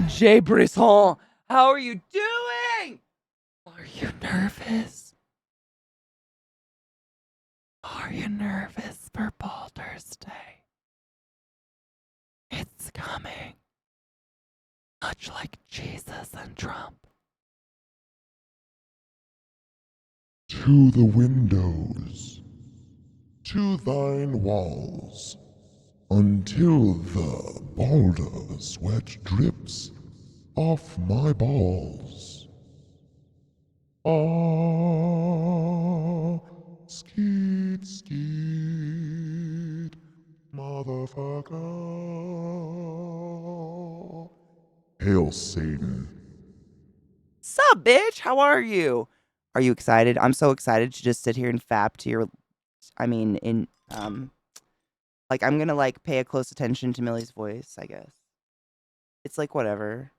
Jay Brisson, how are you doing? Are you nervous? Are you nervous for Baldur's Day? It's coming. Much like Jesus and Trump. To the windows, to thine walls, until the balder sweat drips off my balls. Ah, skeet, skeet, motherfucker. Hail Satan. Sup, bitch? How are you? Are you excited? I'm so excited to just sit here and fap to your, like I'm gonna like pay a close attention to Millie's voice, I guess. It's like whatever.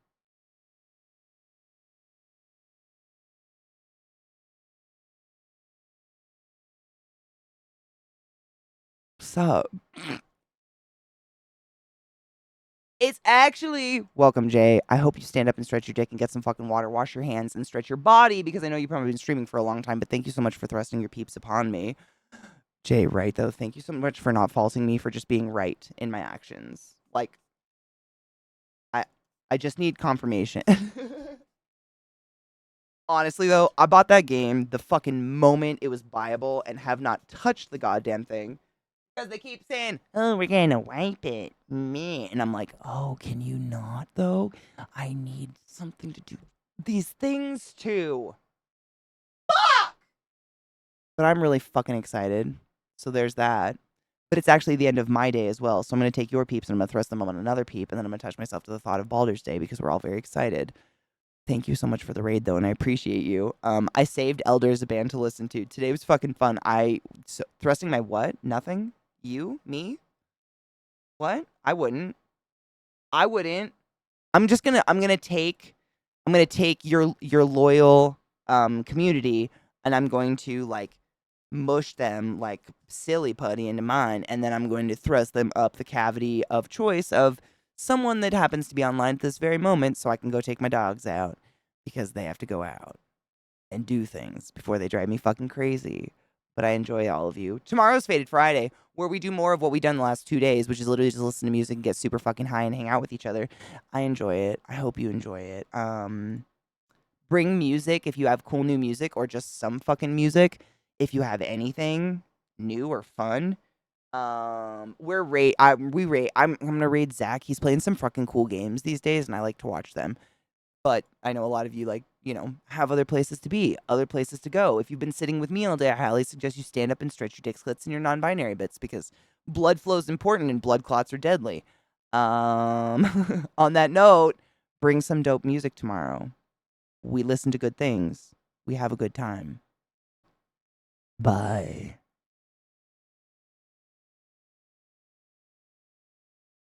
Sup? It's actually welcome, Jay. I hope you stand up and stretch your dick and get some fucking water, wash your hands, and stretch your body because I know you've probably been streaming for a long time. But thank you so much for thrusting your peeps upon me, Jay. Right though, thank you so much for not faulting me for just being right in my actions. Like, I just need confirmation. Honestly, though, I bought that game the fucking moment it was buyable and have not touched the goddamn thing. Because they keep saying, oh, we're gonna wipe it. Meh. And I'm like, oh, can you not, though? I need something to do these things to. Fuck! But I'm really fucking excited. So there's that. But it's actually the end of my day as well. So I'm going to take your peeps and I'm going to thrust them on another peep. And then I'm going to touch myself to the thought of Baldur's Day because we're all very excited. Thank you so much for the raid, though, and I appreciate you. I saved Elder as a band to listen to. Today was fucking fun. Thrusting my what? Nothing? You? Me? What? I wouldn't. I'm gonna take your loyal community and I'm going to like mush them like silly putty into mine, and then I'm going to thrust them up the cavity of choice of someone that happens to be online at this very moment so I can go take my dogs out because they have to go out and do things before they drive me fucking crazy. But I enjoy all of you. Tomorrow's Faded Friday, where we do more of what we've done the last 2 days, which is literally just listen to music and get super fucking high and hang out with each other. I enjoy it. I hope you enjoy it. Bring music if you have cool new music or just some fucking music. If you have anything new or fun. I'm gonna raid Zach. He's playing some fucking cool games these days, and I like to watch them. But I know a lot of you have other places to be, other places to go. If you've been sitting with me all day, I highly suggest you stand up and stretch your dick slits and your non-binary bits because blood flow is important and blood clots are deadly. On that note, bring some dope music tomorrow. We listen to good things. We have a good time. Bye.